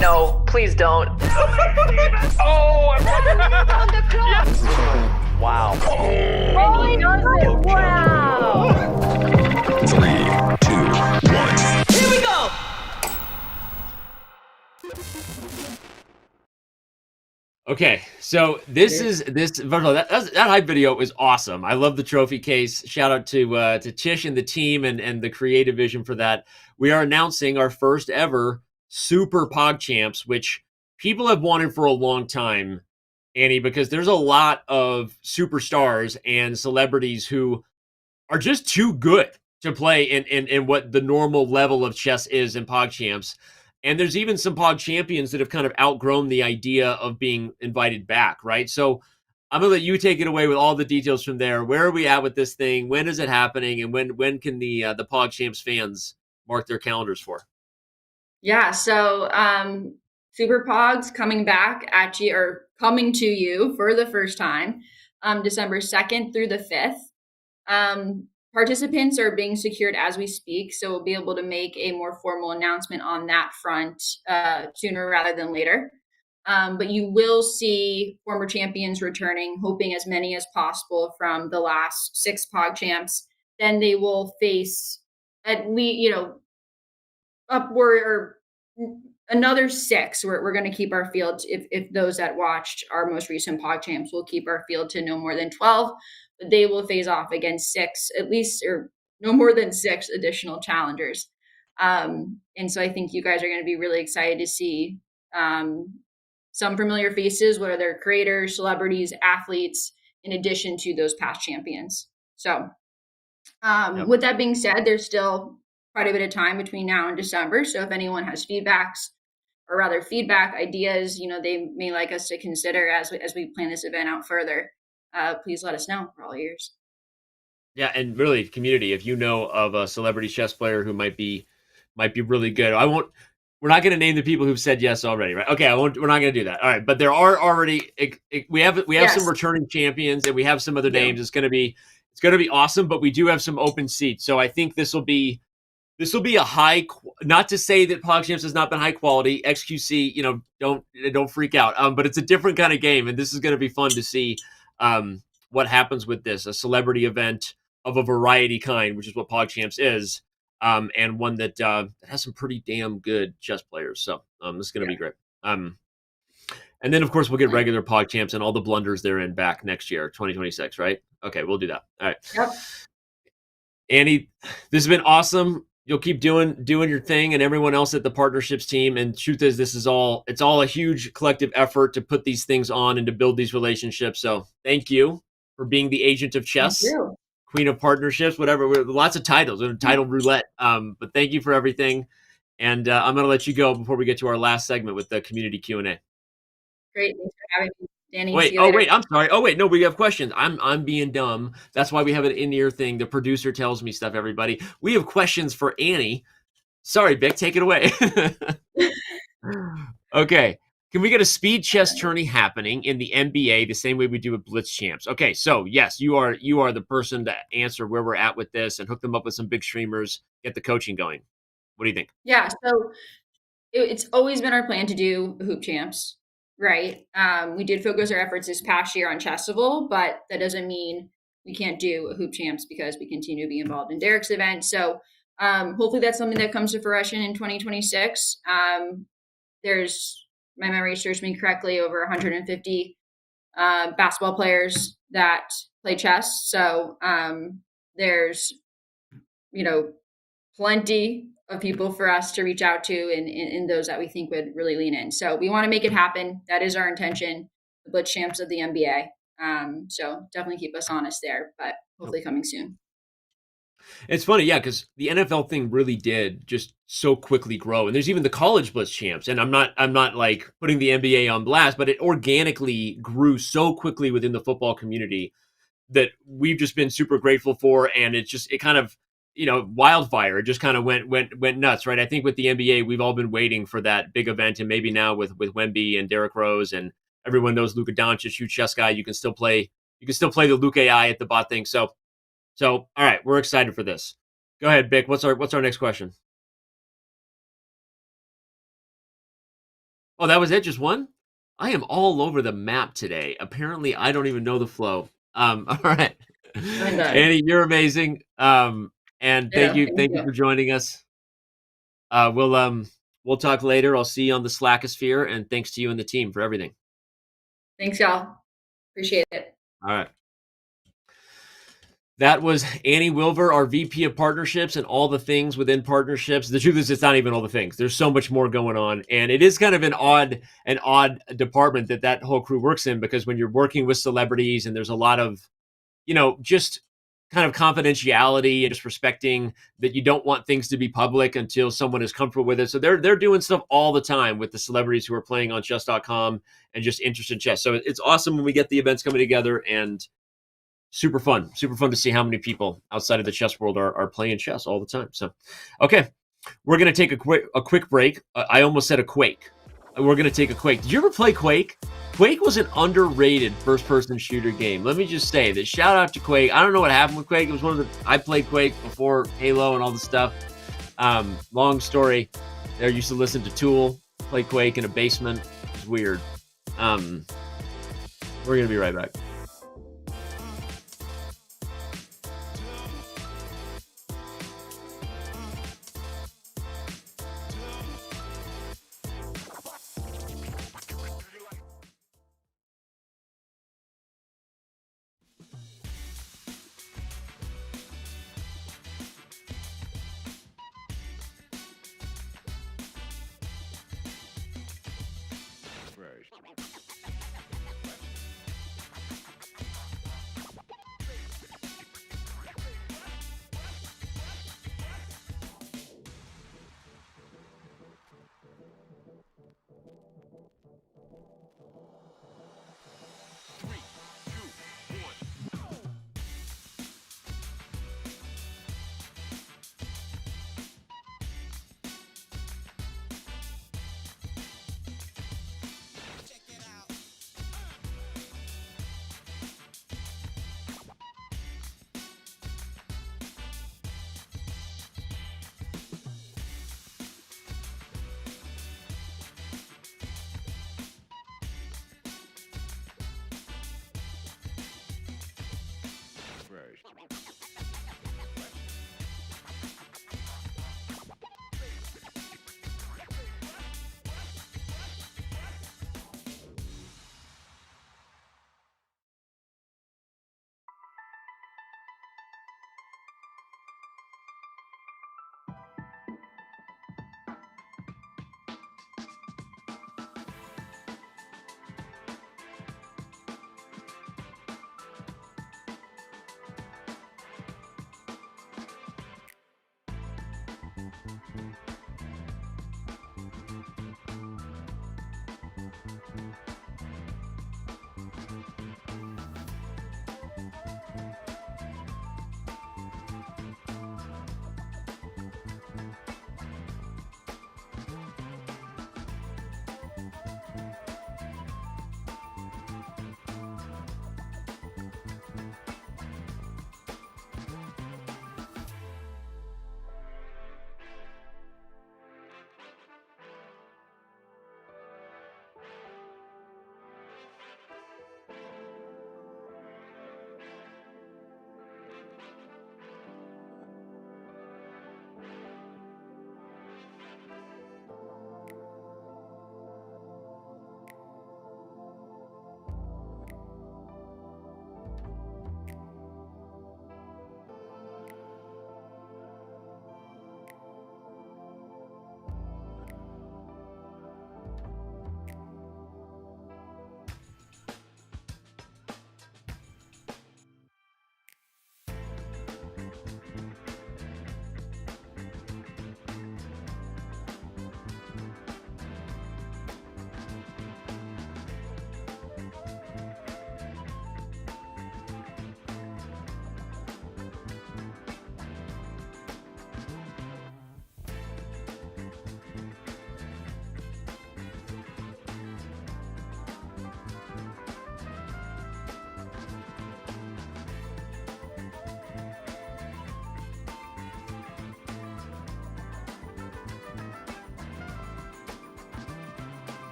No, please don't. Oh, on the clock. Wow. Oh, he does it. Wow. 3, 2, 1. Here we go. Okay, so first of all, that hype video is awesome. I love the trophy case. Shout out to Tish and the team and the creative vision for that. We are announcing our first ever SuperPogchamps, which people have wanted for a long time, Annie, because there's a lot of superstars and celebrities who are just too good to play in what the normal level of chess is in PogChamps. And there's even some Pog champions that have kind of outgrown the idea of being invited back, right? So I'm going to let you take it away with all the details from there. Where are we at with this thing? When is it happening? And when can the PogChamps fans mark their calendars for? Yeah, so Super Pogs coming back at you, or coming to you for the first time, December 2nd through the 5th. Participants are being secured as we speak, so we'll be able to make a more formal announcement on that front sooner rather than later. But you will see former champions returning, hoping as many as possible from the last 6 PogChamps. Then they will face at least, upward or another 6. We're going to keep our field, if those that watched our most recent PogChamps will keep our field to no more than 12, but they will phase off against 6 at least, or no more than 6 additional challengers. And so I think you guys are going to be really excited to see some familiar faces, whether they're creators, celebrities, athletes, in addition to those past champions. So with that being said, there's still quite a bit of time between now and December. So if anyone has feedback, ideas, they may like us to consider as we plan this event out further, please let us know. We're all ears. Yeah, and really, community, if you know of a celebrity chess player who might be really good, we're not going to name the people who've said yes already, right? Okay, we're not going to do that. All right, but there are already we have some returning champions, and we have some other names. It's going to be awesome, but we do have some open seats. So I think this will be a not to say that PogChamps has not been high quality. XQC, don't freak out. But it's a different kind of game, and this is going to be fun to see what happens with this, a celebrity event of a variety kind, which is what PogChamps is. And one that has some pretty damn good chess players. So this is going to be great. And then, of course, we'll get regular PogChamps and all the blunders they're in back next year, 2026, right? Okay, we'll do that. All right. Yep. Annie, this has been awesome. You'll keep doing your thing, and everyone else at the partnerships team. And truth is, it's all a huge collective effort to put these things on and to build these relationships. So thank you for being the agent of chess. Thank you. Queen of partnerships, whatever. Lots of titles, title roulette. But thank you for everything, and I'm going to let you go before we get to our last segment with the community Q&A. Great, thanks for having me, Danny. Wait, I'm sorry. Oh wait, no, we have questions. I'm being dumb. That's why we have an in-ear thing. The producer tells me stuff. Everybody, we have questions for Annie. Sorry, Vic, take it away. Okay. Can we get a speed chess tourney happening in the NBA the same way we do with Blitz Champs? Okay, so yes, you are the person to answer where we're at with this and hook them up with some big streamers, get the coaching going. What do you think? Yeah, so it's always been our plan to do Hoop Champs, right? We did focus our efforts this past year on Chessival, but that doesn't mean we can't do a Hoop Champs because we continue to be involved in Derek's event. So hopefully that's something that comes to fruition in 2026. There's, my memory serves me correctly, over 150 basketball players that play chess. So there's, plenty of people for us to reach out to and those that we think would really lean in. So we want to make it happen. That is our intention, the Blitz Champs of the NBA. So definitely keep us honest there, but hopefully coming soon. It's funny, yeah, because the NFL thing really did just so quickly grow, and there's even the college Blitz Champs. And I'm not like putting the NBA on blast, but it organically grew so quickly within the football community that we've just been super grateful for. And it kind of, wildfire. It just kind of went nuts, right? I think with the NBA, we've all been waiting for that big event, and maybe now with Wemby and Derrick Rose, and everyone knows Luka Doncic, huge chess guy. You can still play the Luke AI at the bot thing. So, all right, we're excited for this. Go ahead, Vic. What's our next question? Oh, that was it? Just one? I am all over the map today. Apparently, I don't even know the flow. All right. Annie, you're amazing. And thank you for joining us. We'll talk later. I'll see you on the Slackosphere, and thanks to you and the team for everything. Thanks, y'all. Appreciate it. All right. That was Annie Wilver, our VP of Partnerships and all the things within partnerships. The truth is, it's not even all the things. There's so much more going on, and it is kind of an odd department that whole crew works in, because when you're working with celebrities and there's a lot of, just kind of confidentiality and just respecting that you don't want things to be public until someone is comfortable with it. So they're doing stuff all the time with the celebrities who are playing on Chess.com and just interested in chess. So it's awesome when we get the events coming together, and super fun to see how many people outside of the chess world are playing chess all the time. So, okay, we're going to take a quick break. I almost said a Quake. We're going to take a Quake. Did you ever play Quake? Quake was an underrated first-person shooter game. Let me just say that. Shout out to Quake. I don't know what happened with Quake. It was I played Quake before Halo and all the stuff. Long story. I used to listen to Tool, play Quake in a basement. It was weird. We're going to be right back.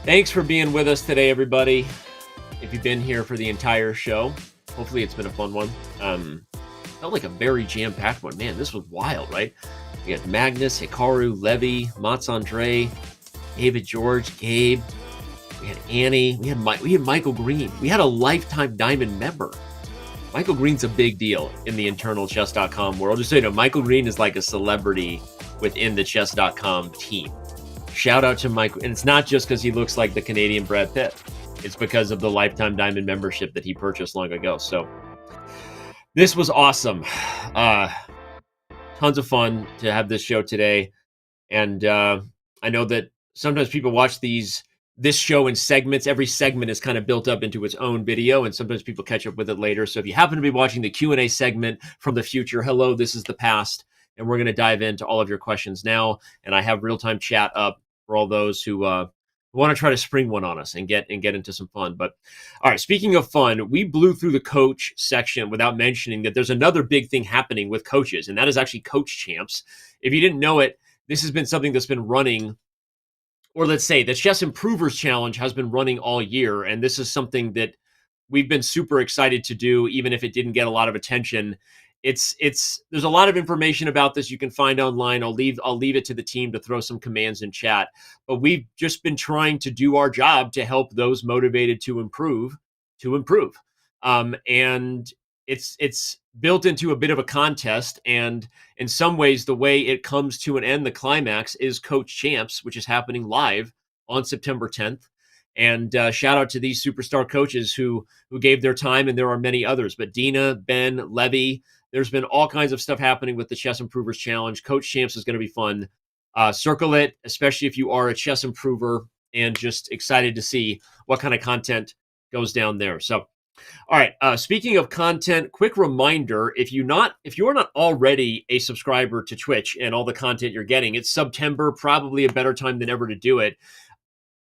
Thanks for being with us today, everybody. If you've been here for the entire show, hopefully it's been a fun one. Felt like a very jam-packed one. Man, this was wild, right? We had Magnus, Hikaru, Levy, Mats Andre, David George, Gabe. We had Annie. We had Michael Green. We had a lifetime diamond member. Michael Green's a big deal in the internal Chess.com world. Just so you know, Michael Green is like a celebrity within the Chess.com team. Shout out to Michael. And it's not just because he looks like the Canadian Brad Pitt. It's because of the lifetime diamond membership that he purchased long ago. So this was awesome. Tons of fun to have this show today. And I know that sometimes people watch this show in segments. Every segment is kind of built up into its own video, and sometimes people catch up with it later. So if you happen to be watching the Q&A segment from the future, hello, this is the past. And we're going to dive into all of your questions now. And I have real-time chat up for all those who want to try to spring one on us and get into some fun. But all right, speaking of fun, we blew through the coach section without mentioning that there's another big thing happening with coaches, and that is actually Coach Champs. If you didn't know it, this has been something that's been running, or let's say the Chess Improvers Challenge has been running all year, and this is something that we've been super excited to do, even if it didn't get a lot of attention. There's a lot of information about this you can find online. I'll leave it to the team to throw some commands in chat. But we've just been trying to do our job to help those motivated to improve. And it's built into a bit of a contest. And in some ways, the way it comes to an end, the climax, is Coach Champs, which is happening live on September 10th. And shout out to these superstar coaches who gave their time, and there are many others. But Dina, Ben, Levy, there's been all kinds of stuff happening with the Chess Improvers Challenge. Coach Champs is going to be fun. Circle it, especially if you are a chess improver and just excited to see what kind of content goes down there. So, all right. Speaking of content, quick reminder: if you are not already a subscriber to Twitch and all the content you're getting, it's September, probably a better time than ever to do it.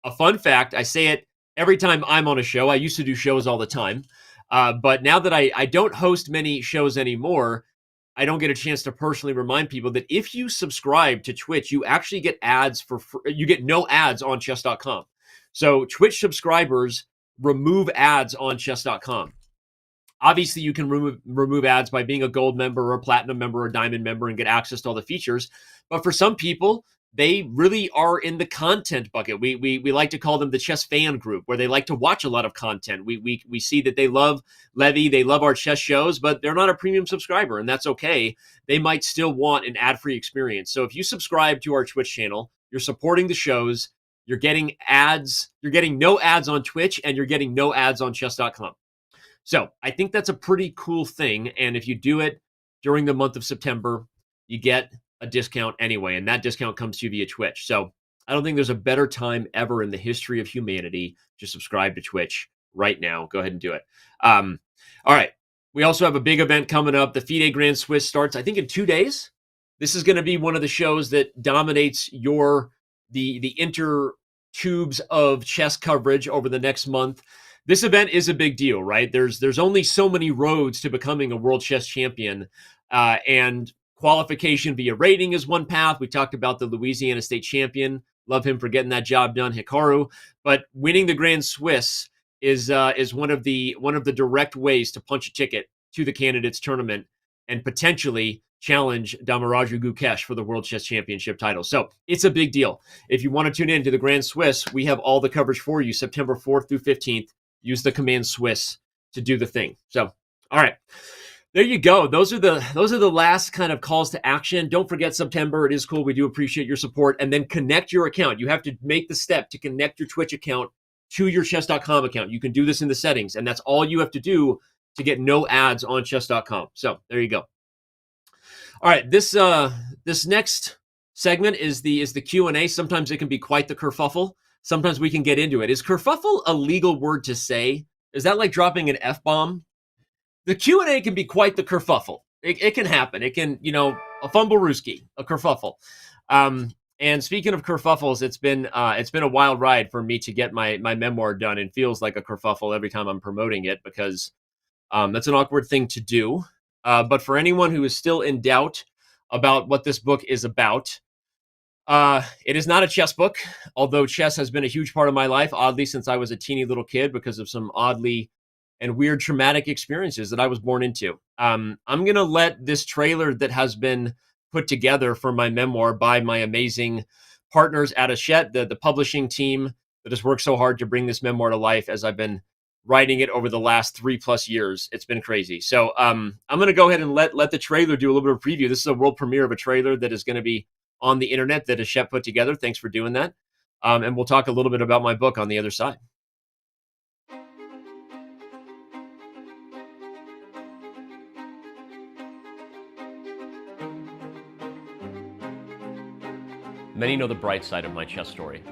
A fun fact: I say it every time I'm on a show. I used to do shows all the time. But now that I don't host many shows anymore, I don't get a chance to personally remind people that if you subscribe to Twitch, you actually get ads you get no ads on Chess.com. So Twitch subscribers remove ads on Chess.com. Obviously, you can remove ads by being a gold member or a platinum member or a diamond member and get access to all the features. But for some people, they really are in the content bucket. We like to call them the chess fan group, where they like to watch a lot of content. We see that they love Levy, they love our chess shows, but they're not a premium subscriber, and that's okay. They might still want an ad-free experience. So if you subscribe to our Twitch channel, you're supporting the shows, you're getting ads, you're getting no ads on Twitch, and you're getting no ads on Chess.com. So I think that's a pretty cool thing, and if you do it during the month of September, you get a discount anyway, and that discount comes to you via Twitch. So I don't think there's a better time ever in the history of humanity to subscribe to Twitch right now. Go ahead and do it. All right. We also have a big event coming up. The FIDE Grand Swiss starts, I think, in 2 days. This is going to be one of the shows that dominates the inter tubes of chess coverage over the next month. This event is a big deal, right? There's only so many roads to becoming a world chess champion, and qualification via rating is one path. We talked about the Louisiana State champion. Love him for getting that job done, Hikaru. But winning the Grand Swiss is one of the direct ways to punch a ticket to the candidates tournament and potentially challenge Damaraju Gukesh for the World Chess Championship title. So it's a big deal. If you want to tune in to the Grand Swiss, we have all the coverage for you September 4th through 15th. Use the command Swiss to do the thing. So, all right. There you go. Those are the last kind of calls to action. Don't forget September. It is cool. We do appreciate your support. And then connect your account. You have to make the step to connect your Twitch account to your Chess.com account. You can do this in the settings, and that's all you have to do to get no ads on Chess.com. So there you go. All right, this next segment is the Q&A. Sometimes it can be quite the kerfuffle. Sometimes we can get into it. Is kerfuffle a legal word to say? Is that like dropping an F-bomb? The Q&A can be quite the kerfuffle. It can happen. It can, a fumblerooski, a kerfuffle. And speaking of kerfuffles, it's been a wild ride for me to get my memoir done, and feels like a kerfuffle every time I'm promoting it, because that's an awkward thing to do. But for anyone who is still in doubt about what this book is about, it is not a chess book, although chess has been a huge part of my life, oddly, since I was a teeny little kid, because of some oddly and weird traumatic experiences that I was born into. I'm going to let this trailer that has been put together for my memoir by my amazing partners at Hachette, the publishing team that has worked so hard to bring this memoir to life as I've been writing it over the last 3+ years. It's been crazy. So I'm going to go ahead and let the trailer do a little bit of preview. This is a world premiere of a trailer that is going to be on the internet that Hachette put together. Thanks for doing that. And we'll talk a little bit about my book on the other side. Many know the bright side of my chess story,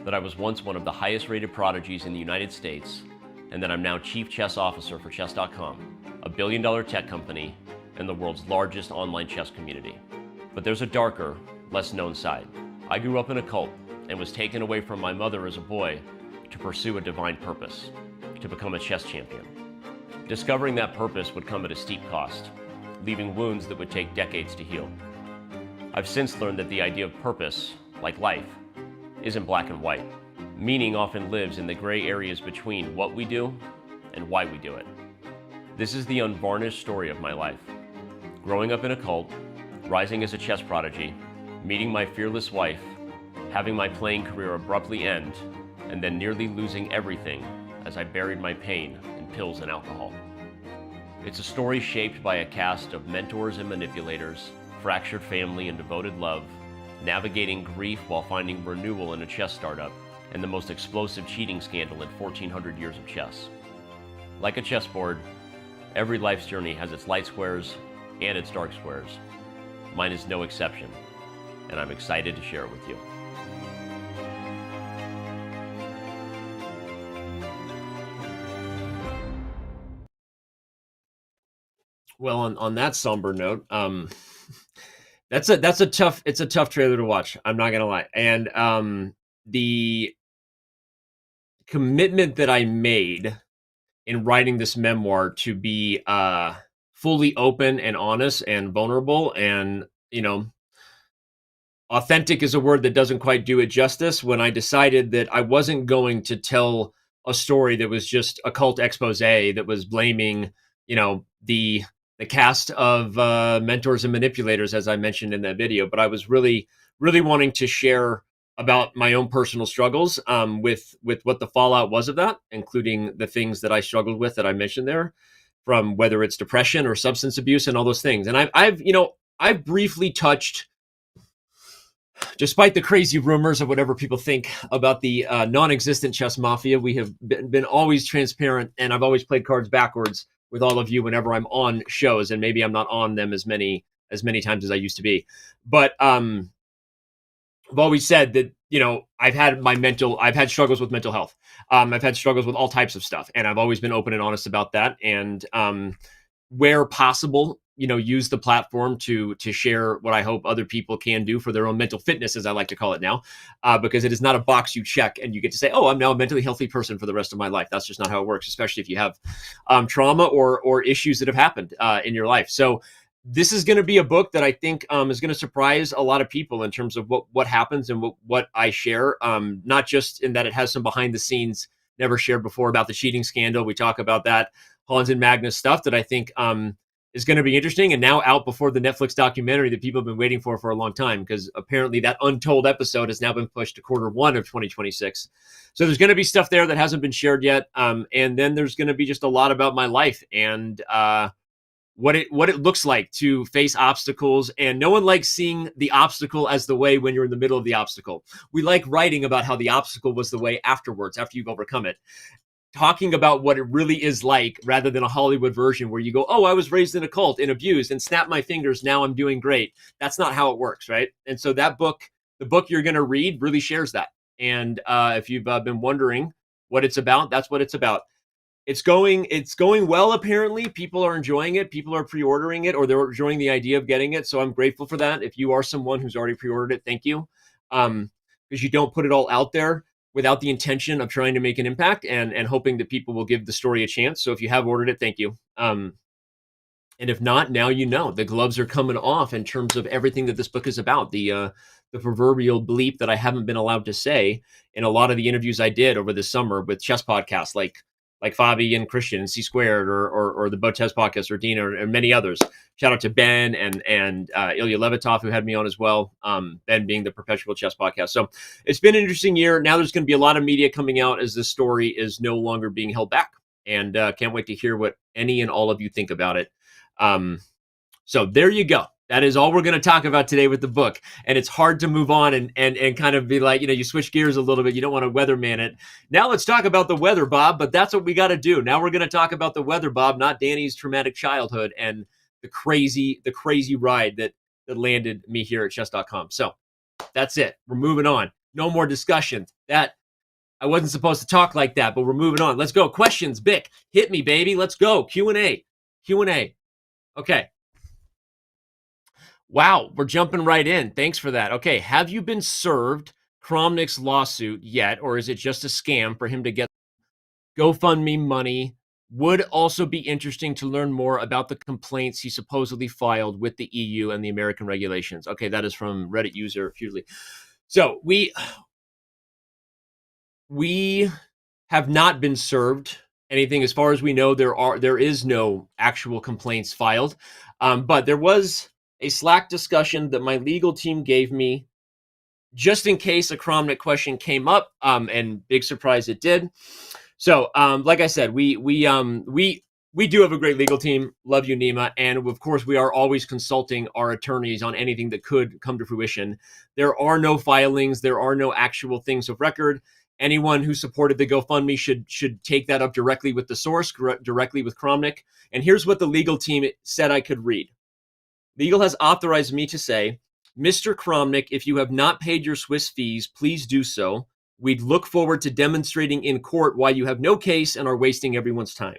that I was once one of the highest rated prodigies in the United States, and that I'm now Chief Chess Officer for Chess.com, a billion-dollar tech company and the world's largest online chess community. But there's a darker, less known side. I grew up in a cult and was taken away from my mother as a boy to pursue a divine purpose, to become a chess champion. Discovering that purpose would come at a steep cost, leaving wounds that would take decades to heal. I've since learned that the idea of purpose, like life, isn't black and white. Meaning often lives in the gray areas between what we do and why we do it. This is the unvarnished story of my life. Growing up in a cult, rising as a chess prodigy, meeting my fearless wife, having my playing career abruptly end, and then nearly losing everything as I buried my pain in pills and alcohol. It's a story shaped by a cast of mentors and manipulators, fractured family and devoted love, navigating grief while finding renewal in a chess startup, and the most explosive cheating scandal in 1,400 years of chess. Like a chessboard, every life's journey has its light squares and its dark squares. Mine is no exception, and I'm excited to share it with you. Well, on that somber note, it's a tough trailer to watch. I'm not gonna lie, and the commitment that I made in writing this memoir to be fully open and honest and vulnerable, and authentic is a word that doesn't quite do it justice. When I decided that I wasn't going to tell a story that was just a cult expose that was blaming the cast of mentors and manipulators, as I mentioned in that video, but I was really wanting to share about my own personal struggles with what the fallout was of that, including the things that I struggled with that I mentioned there, from whether it's depression or substance abuse and all those things. And I've briefly touched, despite the crazy rumors of whatever people think about the non-existent chess mafia, we have been always transparent, and I've always played cards backwards with all of you whenever I'm on shows, and maybe I'm not on them as many times as I used to be. But I've always said that, I've had struggles with mental health. I've had struggles with all types of stuff, and I've always been open and honest about that. And where possible, use the platform to share what I hope other people can do for their own mental fitness, as I like to call it now, because it is not a box you check and you get to say, oh, I'm now a mentally healthy person for the rest of my life. That's just not how it works, especially if you have trauma or issues that have happened in your life. So this is going to be a book that I think is going to surprise a lot of people in terms of what happens and what I share, not just in that it has some behind the scenes never shared before about the cheating scandal. We talk about that Hans and Magnus stuff that I think is going to be interesting, and now out before the Netflix documentary that people have been waiting for a long time, because apparently that untold episode has now been pushed to Q1 of 2026. So there's going to be stuff there that hasn't been shared yet, and then there's going to be just a lot about my life, and what it looks like to face obstacles, and no one likes seeing the obstacle as the way when you're in the middle of the obstacle. We like writing about how the obstacle was the way afterwards, after you've overcome it. Talking about what it really is like, rather than a Hollywood version where you go, oh, I was raised in a cult and abused and snap my fingers, now I'm doing great. That's not how it works, right? And so that book, the book you're going to read, really shares that. And if you've been wondering what it's about, that's what it's about. It's going well, apparently. People are enjoying it. People are pre-ordering it, or they're enjoying the idea of getting it. So I'm grateful for that. If you are someone who's already pre-ordered it, thank you. Because you don't put it all out there without the intention of trying to make an impact and hoping that people will give the story a chance. So if you have ordered it, thank you. And if not, now you know. The gloves are coming off in terms of everything that this book is about. The proverbial bleep that I haven't been allowed to say in a lot of the interviews I did over the summer with chess podcasts like Fabi and Christian and C Squared or the Chess podcast or Dina and many others. Shout out to Ben and Ilya Levitov, who had me on as well. Ben being the Perpetual Chess podcast. So it's been an interesting year. Now there's going to be a lot of media coming out as this story is no longer being held back. And can't wait to hear what any and all of you think about it. So there you go. That is all we're going to talk about today with the book. And it's hard to move on and kind of be like, you switch gears a little bit. You don't want to weatherman it. Now let's talk about the weather, Bob. But that's what we got to do. Now we're going to talk about the weather, Bob, not Danny's traumatic childhood and the crazy ride that landed me here at Chess.com. So that's it. We're moving on. No more discussions. That I wasn't supposed to talk like that, but we're moving on. Let's go. Questions, Bick. Hit me, baby. Let's go. Q&A. Okay. Wow, we're jumping right in. Thanks for that. Okay, have you been served Kramnik's lawsuit yet, or is it just a scam for him to get GoFundMe money? Would also be interesting to learn more about the complaints he supposedly filed with the EU and the American regulations. Okay, that is from Reddit user Fusely. So we have not been served anything. As far as we know, there is no actual complaints filed, but there was a Slack discussion that my legal team gave me just in case a Kramnik question came up, and big surprise it did. So, like I said, we do have a great legal team. Love you, Nima. And of course, we are always consulting our attorneys on anything that could come to fruition. There are no filings. There are no actual things of record. Anyone who supported the GoFundMe should take that up directly with the source, directly with Kramnik. And here's what the legal team said I could read. Legal has authorized me to say, Mr. Kramnik, if you have not paid your Swiss fees, please do so. We'd look forward to demonstrating in court why you have no case and are wasting everyone's time.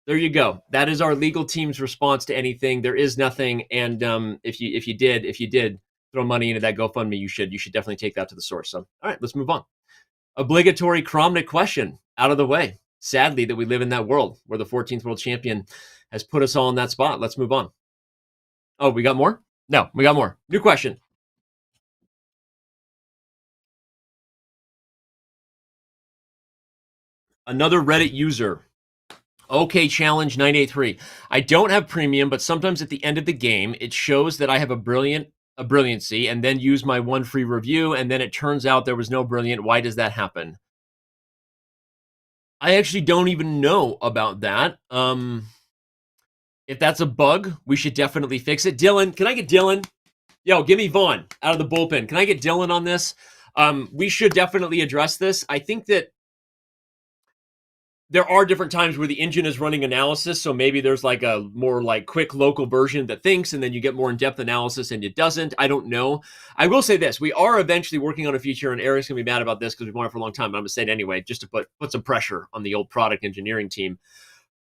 There you go. That is our legal team's response to anything. There is nothing. And if you did throw money into that GoFundMe, you should definitely take that to the source. So, all right, let's move on. Obligatory Kramnik question out of the way. Sadly that we live in that world where the 14th world champion has put us all in that spot. Let's move on. Oh, we got more? No, we got more. New question. Another Reddit user. Okay, challenge 983. I don't have premium, but sometimes at the end of the game, it shows that I have a brilliancy and then use my one free review, and then it turns out there was no brilliant. Why does that happen? I actually don't even know about that. If that's a bug, we should definitely fix it. Dylan, can I get Dylan? Yo, give me Vaughn out of the bullpen. Can I get Dylan on this? We should definitely address this. I think that there are different times where the engine is running analysis, so maybe there's like a more like quick local version that thinks, and then you get more in-depth analysis and it doesn't. I don't know. I will say this. We are eventually working on a feature, and Eric's going to be mad about this because we've wanted it for a long time, but I'm going to say it anyway, just to put some pressure on the old product engineering team.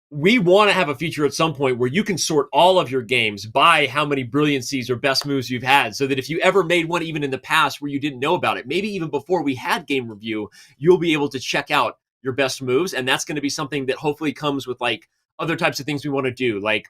We want to have a feature at some point where you can sort all of your games by how many brilliancies or best moves you've had, so that if you ever made one even in the past where you didn't know about it, maybe even before we had game review, you'll be able to check out your best moves. And that's going to be something that hopefully comes with like other types of things we want to do, like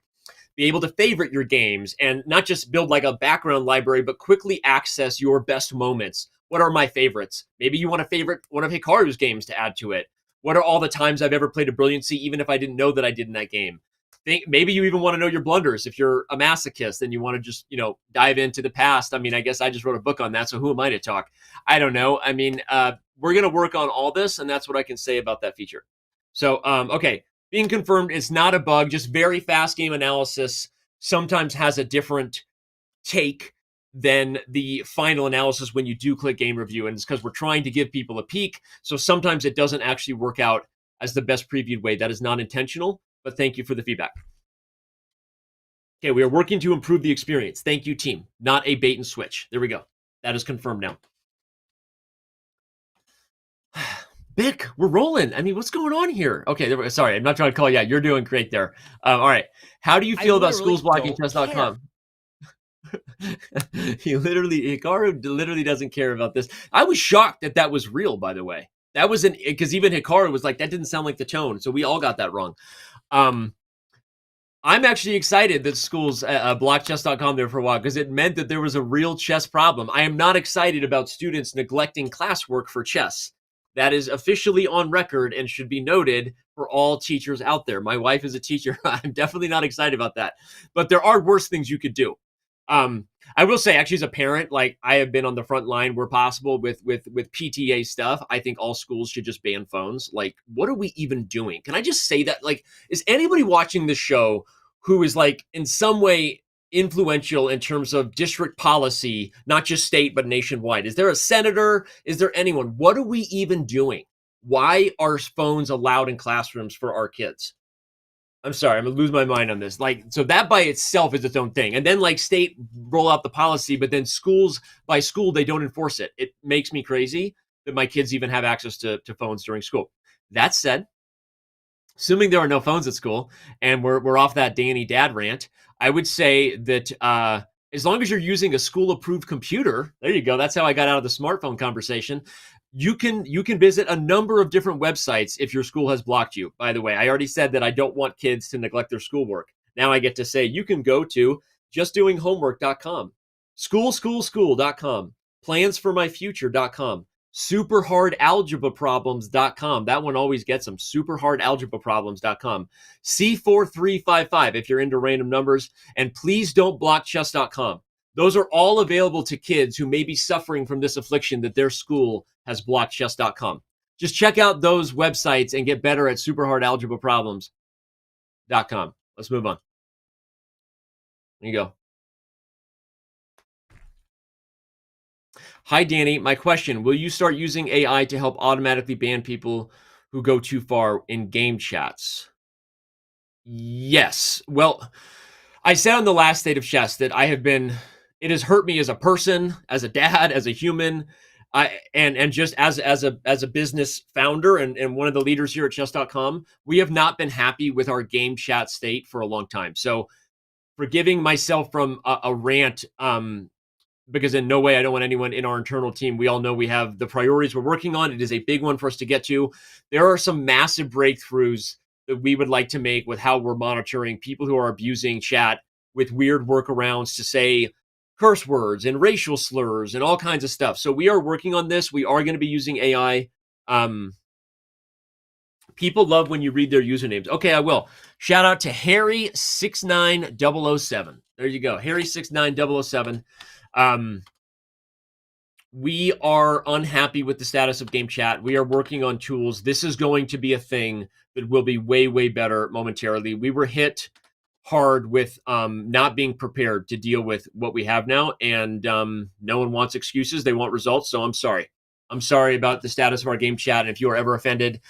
be able to favorite your games and not just build like a background library, but quickly access your best moments. What are my favorites? Maybe you want to favorite one of Hikaru's games to add to it. What are all the times I've ever played a brilliancy, even if I didn't know that I did in that game? Maybe you even want to know your blunders. If you're a masochist and you want to just, dive into the past. I mean, I guess I just wrote a book on that, so who am I to talk? I don't know. I mean, we're going to work on all this, and that's what I can say about that feature. So, okay. Being confirmed, it's not a bug, just very fast game analysis sometimes has a different take than the final analysis when you do click game review. And it's because we're trying to give people a peek. So sometimes it doesn't actually work out as the best previewed way. That is not intentional, but thank you for the feedback. Okay, we are working to improve the experience. Thank you, team. Not a bait and switch. There we go. That is confirmed now. Bick, we're rolling. I mean, what's going on here? Okay, sorry, I'm not trying to call you out. You're doing great there. All right. How do you feel about schools blocking Chess.com? Hikaru literally doesn't care about this. I was shocked that that was real, by the way. That was because even Hikaru was like, that didn't sound like the tone. So we all got that wrong. I'm actually excited that schools blocked Chess.com there for a while because it meant that there was a real chess problem. I am not excited about students neglecting classwork for chess. That is officially on record and should be noted for all teachers out there. My wife is a teacher. I'm definitely not excited about that. But there are worse things you could do. I will say, actually, as a parent, like I have been on the front line where possible with PTA stuff. I think all schools should just ban phones. Like, what are we even doing? Can I just say that? Like, is anybody watching this show who is like in some way influential in terms of district policy, not just state, but nationwide? Is there a senator? Is there anyone? What are we even doing? Why are phones allowed in classrooms for our kids? I'm sorry, I'm gonna lose my mind on this. Like, so that by itself is its own thing. And then like state roll out the policy, but then schools by school, they don't enforce it. It makes me crazy that my kids even have access to phones during school. That said, assuming there are no phones at school and we're off that Danny dad rant, I would say that as long as you're using a school approved computer, there you go. That's how I got out of the smartphone conversation. You can visit a number of different websites if your school has blocked you. By the way, I already said that I don't want kids to neglect their schoolwork. Now I get to say you can go to justdoinghomework.com, school.com, plansformyfuture.com, superhardalgebraproblems.com. That one always gets them. Superhardalgebraproblems.com, C4355 if you're into random numbers, and please don't block chess.com. Those are all available to kids who may be suffering from this affliction that their school has blocked chess.com. Just check out those websites and get better at superhardalgebraproblems.com. Let's move on. There you go. Hi, Danny. My question, will you start using AI to help automatically ban people who go too far in game chats? Yes. Well, I said on the last State of Chess that it has hurt me as a person, as a dad, as a human, and just as a business founder and one of the leaders here at Chess.com. We have not been happy with our game chat state for a long time. So forgiving myself from a rant, because in no way I don't want anyone in our internal team. We all know we have the priorities we're working on. It is a big one for us to get to. There are some massive breakthroughs that we would like to make with how we're monitoring people who are abusing chat with weird workarounds to say curse words and racial slurs and all kinds of stuff. So we are working on this. We are going to be using AI. People love when you read their usernames. Okay, I will. Shout out to Harry69007. There you go. Harry69007. We are unhappy with the status of game chat. We are working on tools. This is going to be a thing that will be way, way better momentarily. We were hit hard with not being prepared to deal with what we have now, and no one wants excuses. They want results, so I'm sorry. I'm sorry about the status of our game chat, and if you are ever offended,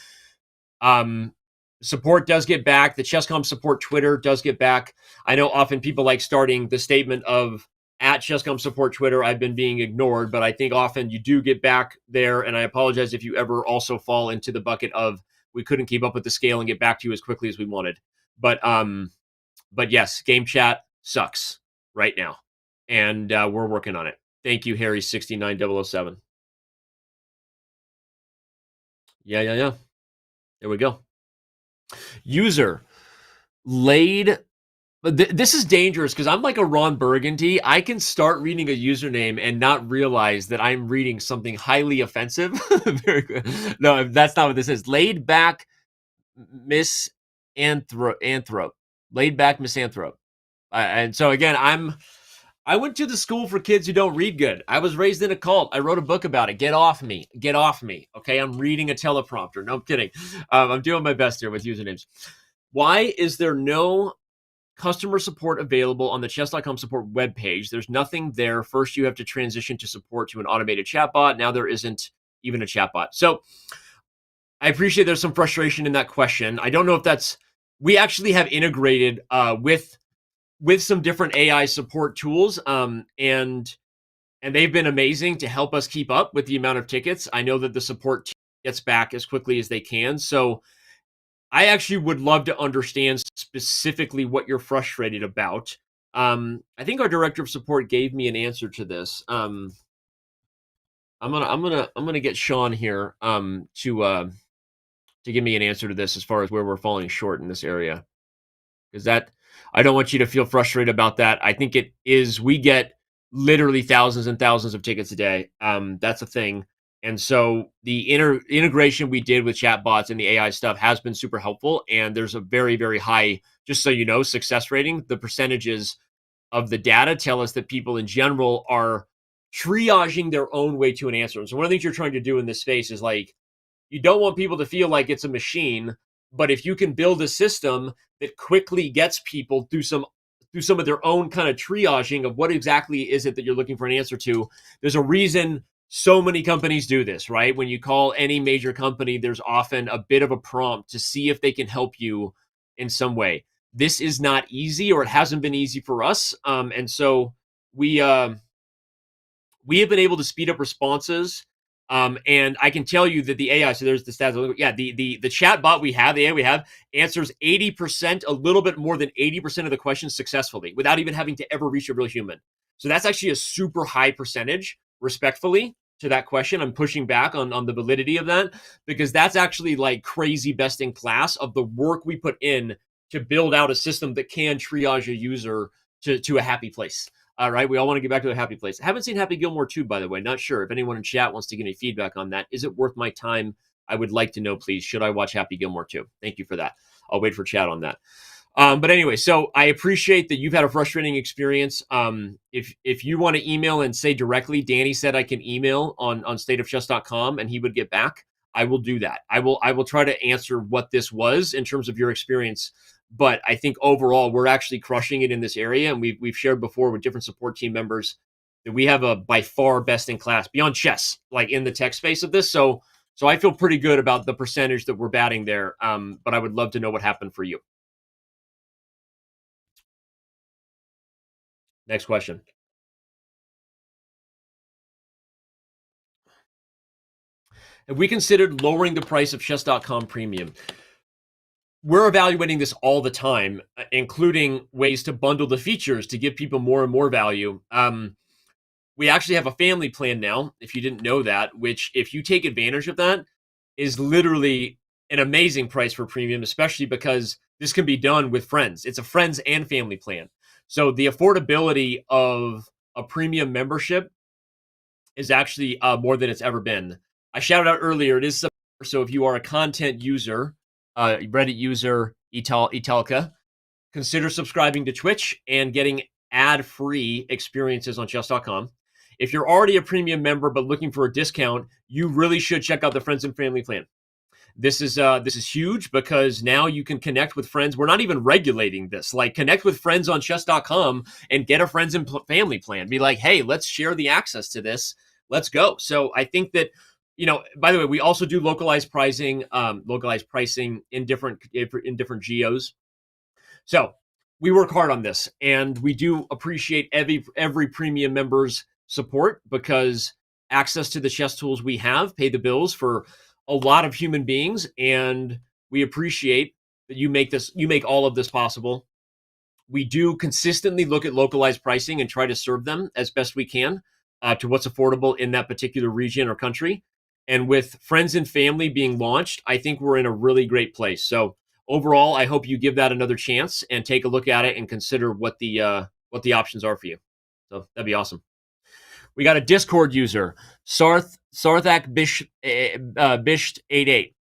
support does get back. The Chess.com support Twitter does get back. I know often people like starting the statement of at Chess.com support Twitter, I've been being ignored, but I think often you do get back there, and I apologize if you ever also fall into the bucket of we couldn't keep up with the scale and get back to you as quickly as we wanted. But yes, game chat sucks right now, and we're working on it. Thank you, Harry69007. Yeah. There we go. User laid. This is dangerous because I'm like a Ron Burgundy. I can start reading a username and not realize that I'm reading something highly offensive. Very good. No, that's not what this is. Laid back misanthrope. Laid back misanthrope. And so again, I went to the school for kids who don't read good. I was raised in a cult. I wrote a book about it. Get off me. Get off me. Okay, I'm reading a teleprompter. No, I'm kidding. I'm doing my best here with usernames. Why is there no customer support available on the Chess.com support webpage? There's nothing there. First, you have to transition to support to an automated chatbot. Now there isn't even a chatbot. So I appreciate there's some frustration in that question. I don't know if that's, we actually have integrated with some different AI support tools, and they've been amazing to help us keep up with the amount of tickets. I know that the support team gets back as quickly as they can. So I actually would love to understand specifically what you're frustrated about. I think our director of support gave me an answer to this. I'm gonna get Sean here to give me an answer to this as far as where we're falling short in this area, because that, I don't want you to feel frustrated about that. I think it is, we get literally thousands and thousands of tickets a day. That's a thing. And so the integration we did with chatbots and the AI stuff has been super helpful. And there's a very, very high, just so you know, success rating. The percentages of the data tell us that people in general are triaging their own way to an answer. And so one of the things you're trying to do in this space is like, you don't want people to feel like it's a machine, but if you can build a system that quickly gets people through some of their own kind of triaging of what exactly is it that you're looking for an answer to. There's a reason so many companies do this, right? When you call any major company, there's often a bit of a prompt to see if they can help you in some way. This is not easy, or it hasn't been easy for us. And so we have been able to speed up responses. And I can tell you that the AI, so there's the stats. Yeah, the chat bot we have, the AI we have, answers 80%, a little bit more than 80% of the questions successfully without even having to ever reach a real human. So that's actually a super high percentage, respectfully, to that question. I'm pushing back on the validity of that, because that's actually like crazy best in class of the work we put in to build out a system that can triage a user to a happy place. All right, we all want to get back to a happy place. I haven't seen Happy Gilmore 2, by the way. Not sure if anyone in chat wants to give me feedback on that. Is it worth my time? I would like to know, please. Should I watch Happy Gilmore 2? Thank you for that. I'll wait for chat on that. But anyway, so I appreciate that you've had a frustrating experience. If you want to email and say directly, Danny said I can email on stateofchess.com and he would get back. I will do that. I will try to answer what this was in terms of your experience. But I think overall, we're actually crushing it in this area. And we've shared before with different support team members that we have a by far best in class beyond chess, like in the tech space of this. So I feel pretty good about the percentage that we're batting there. But I would love to know what happened for you. Next question. Have we considered lowering the price of Chess.com Premium? We're evaluating this all the time, including ways to bundle the features to give people more and more value. We actually have a family plan now, if you didn't know that, which if you take advantage of that, is literally an amazing price for premium, especially because this can be done with friends. It's a friends and family plan. So the affordability of a premium membership is actually more than it's ever been. I shouted out earlier, it is so if you are a content user, Reddit user, Italka, consider subscribing to Twitch and getting ad-free experiences on Chess.com. If you're already a premium member but looking for a discount, you really should check out the Friends and Family plan. This is huge because now you can connect with friends. We're not even regulating this. Like, connect with friends on Chess.com and get a Friends and Family plan. Be like, hey, let's share the access to this. Let's go. So I think that, by the way, we also do localized pricing in different geos. So we work hard on this, and we do appreciate every premium member's support, because access to the chess tools we have pay the bills for a lot of human beings, and we appreciate that you make all of this possible. We do consistently look at localized pricing and try to serve them as best we can to what's affordable in that particular region or country. And with Friends and Family being launched, I think we're in a really great place. So overall, I hope you give that another chance and take a look at it and consider what the options are for you. So that'd be awesome. We got a Discord user, Sarthak Bisht 88.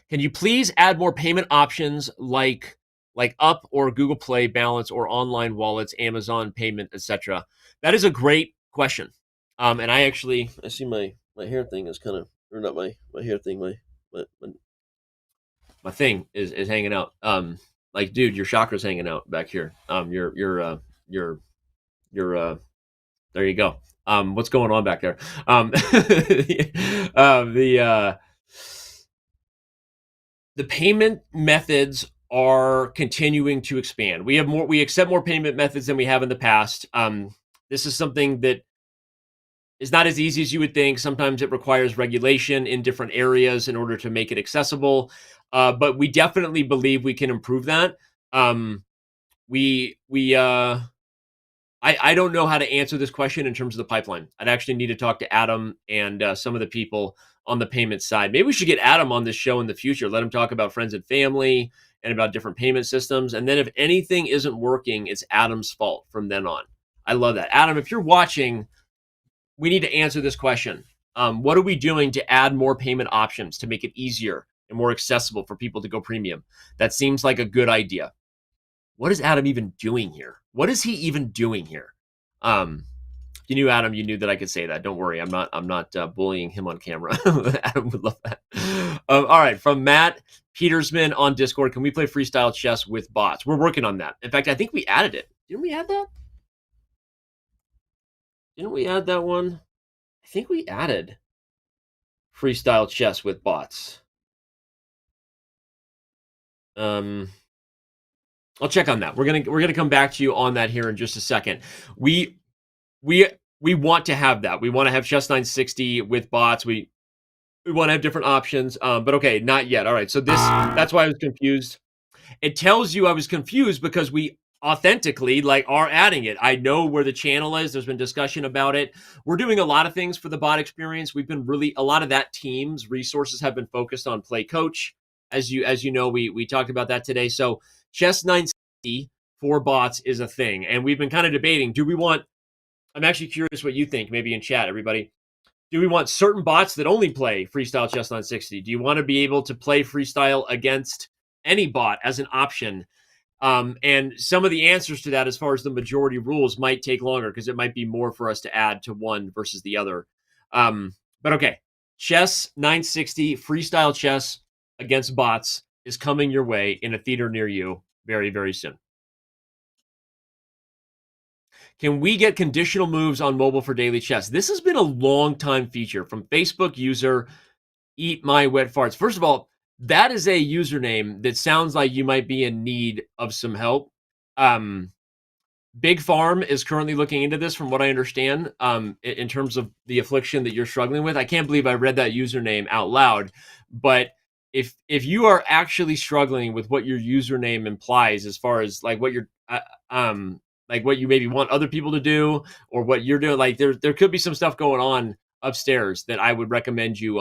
Can you please add more payment options like Up or Google Play, Balance, or online wallets, Amazon payment, etc.? That is a great question. And I see my hair thing is kind of, or not my hair thing, my thing is hanging out. Like, dude, your chakra's hanging out back here. Your there you go. What's going on back there? The payment methods are continuing to expand. We accept more payment methods than we have in the past. This is something that is not as easy as you would think. Sometimes it requires regulation in different areas in order to make it accessible. But we definitely believe we can improve that. I don't know how to answer this question in terms of the pipeline. I'd actually need to talk to Adam and some of the people on the payment side. Maybe we should get Adam on this show in the future. Let him talk about friends and family and about different payment systems. And then if anything isn't working, it's Adam's fault from then on. I love that. Adam, if you're watching, we need to answer this question. What are we doing to add more payment options to make it easier and more accessible for people to go premium? That seems like a good idea. What is Adam even doing here? What is he even doing here? You knew Adam, you knew that I could say that. Don't worry, I'm not bullying him on camera. Adam would love that. All right, from Matt Petersman on Discord, can we play freestyle chess with bots? We're working on that. In fact, I think we added it. Didn't we add that? Didn't we add that one? I think we added freestyle chess with bots. I'll check on that. We're gonna come back to you on that here in just a second. We want to have that. We want to have Chess 960 with bots. We want to have different options. But okay, not yet. All right. So that's why I was confused. It tells you I was confused because we authentically are adding it. I know where the channel is. There's been discussion about it. We're doing a lot of things for the bot experience. We've been a lot of that team's resources have been focused on Play Coach. As you know, we talked about that today. So Chess 960 for bots is a thing. And we've been kind of debating, I'm actually curious what you think, maybe in chat, everybody. Do we want certain bots that only play Freestyle Chess 960? Do you want to be able to play Freestyle against any bot as an option? And some of the answers to that, as far as the majority rules, might take longer because it might be more for us to add to one versus the other. But okay, Chess 960, Freestyle Chess against bots is coming your way in a theater near you very, very soon. Can we get conditional moves on mobile for daily chess? This has been a long time feature from Facebook user Eat My Wet Farts. First of all, that is a username that sounds like you might be in need of some help. Big Farm is currently looking into this, from what I understand, in terms of the affliction that you're struggling with. I can't believe I read that username out loud, but if you are actually struggling with what your username implies, as far as what you're what you maybe want other people to do, or what you're doing, there could be some stuff going on upstairs that I would recommend you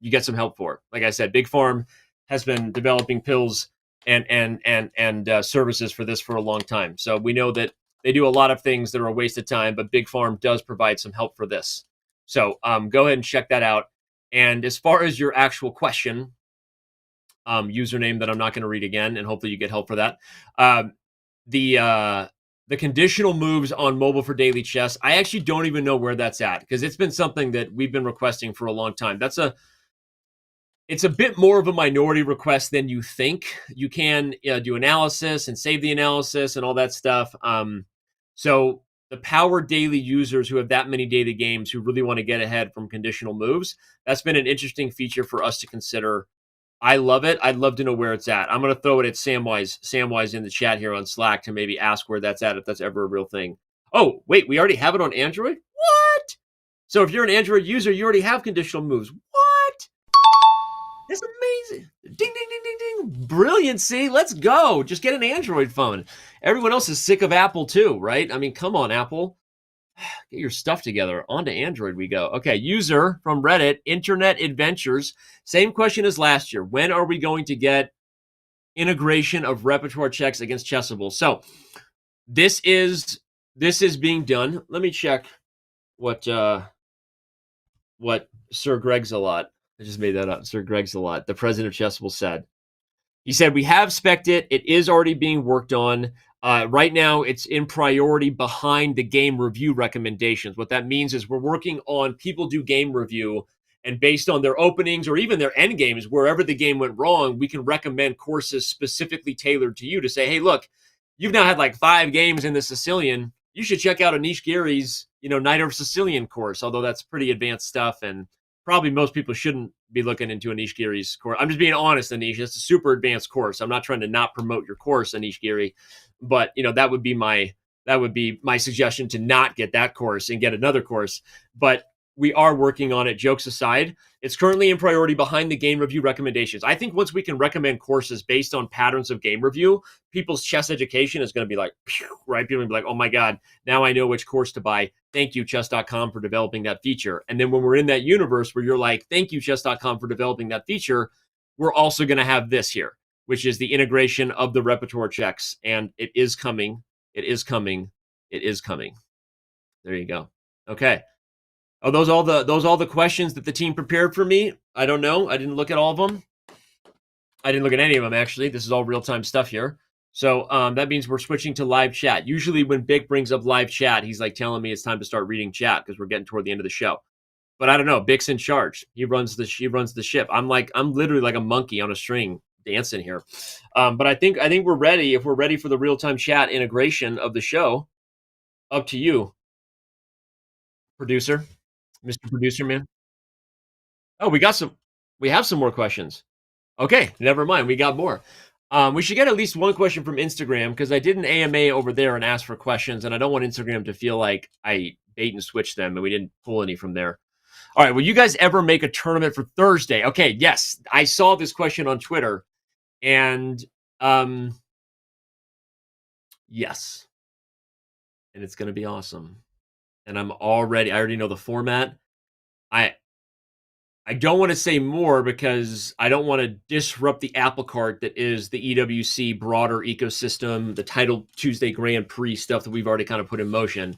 you get some help for. Like I said, Big Farm has been developing pills and services for this for a long time. So we know that they do a lot of things that are a waste of time, but Big Farm does provide some help for this. So go ahead and check that out. And as far as your actual question, username that I'm not going to read again, and hopefully you get help for that. The conditional moves on mobile for daily chess, I actually don't even know where that's at, because it's been something that we've been requesting for a long time. It's a bit more of a minority request than you think. You can do analysis and save the analysis and all that stuff. So the power daily users who have that many daily games who really want to get ahead from conditional moves, that's been an interesting feature for us to consider. I love it. I'd love to know where it's at. I'm going to throw it at Samwise in the chat here on Slack to maybe ask where that's at, if that's ever a real thing. Oh, wait, we already have it on Android? What? So if you're an Android user, you already have conditional moves. What? That's amazing. Ding, ding, ding, ding, ding. Brilliancy. Let's go. Just get an Android phone. Everyone else is sick of Apple too, right? I mean, come on, Apple. Get your stuff together. On to Android we go. Okay, user from Reddit, Internet Adventures. Same question as last year. When are we going to get integration of repertoire checks against Chessable? So this is being done. Let me check what Sir Greg's-a-lot, I just made that up, Sir Greg's-a-lot, the president of Chessable, said. He said, we have spec'd it. It is already being worked on. Right now, it's in priority behind the game review recommendations. What that means is we're working on people do game review, And based on their openings or even their end games, wherever the game went wrong, we can recommend courses specifically tailored to you to say, hey, look, you've now had like 5 games in the Sicilian. You should check out Anish Giri's, Knight of Sicilian course, although that's pretty advanced stuff. And probably most people shouldn't be looking into Anish Giri's course. I'm just being honest, Anish. It's a super advanced course. I'm not trying to not promote your course, Anish Giri, but that would be my suggestion, to not get that course and get another course. But we are working on it. Jokes aside, it's currently in priority behind the game review recommendations. I think once we can recommend courses based on patterns of game review, people's chess education is going to be like, right? People will be like, oh my God, now I know which course to buy. Thank you, Chess.com, for developing that feature. And then when we're in that universe where you're like, thank you, Chess.com, for developing that feature, we're also going to have this here, which is the integration of the repertoire checks. And it is coming. It is coming. It is coming. There you go. Okay. Oh, those all the questions that the team prepared for me? I don't know. I didn't look at all of them. I didn't look at any of them, actually. This is all real-time stuff here. So that means we're switching to live chat. Usually when Big brings up live chat, he's like telling me it's time to start reading chat because we're getting toward the end of the show. But I don't know. Big's in charge. He runs the ship. I'm literally like a monkey on a string dancing here. But I think we're ready. If we're ready for the real-time chat integration of the show, up to you, producer. Mr. Producer Man. Oh, we have some more questions. Okay, never mind. We got more. We should get at least one question from Instagram because I did an AMA over there and asked for questions, and I don't want Instagram to feel like I bait and switch them and we didn't pull any from there. All right, will you guys ever make a tournament for Thursday? Okay, yes. I saw this question on Twitter, and yes. And it's going to be awesome. And I already know the format. I don't want to say more because I don't want to disrupt the apple cart that is the EWC broader ecosystem, the Title Tuesday Grand Prix stuff that we've already kind of put in motion.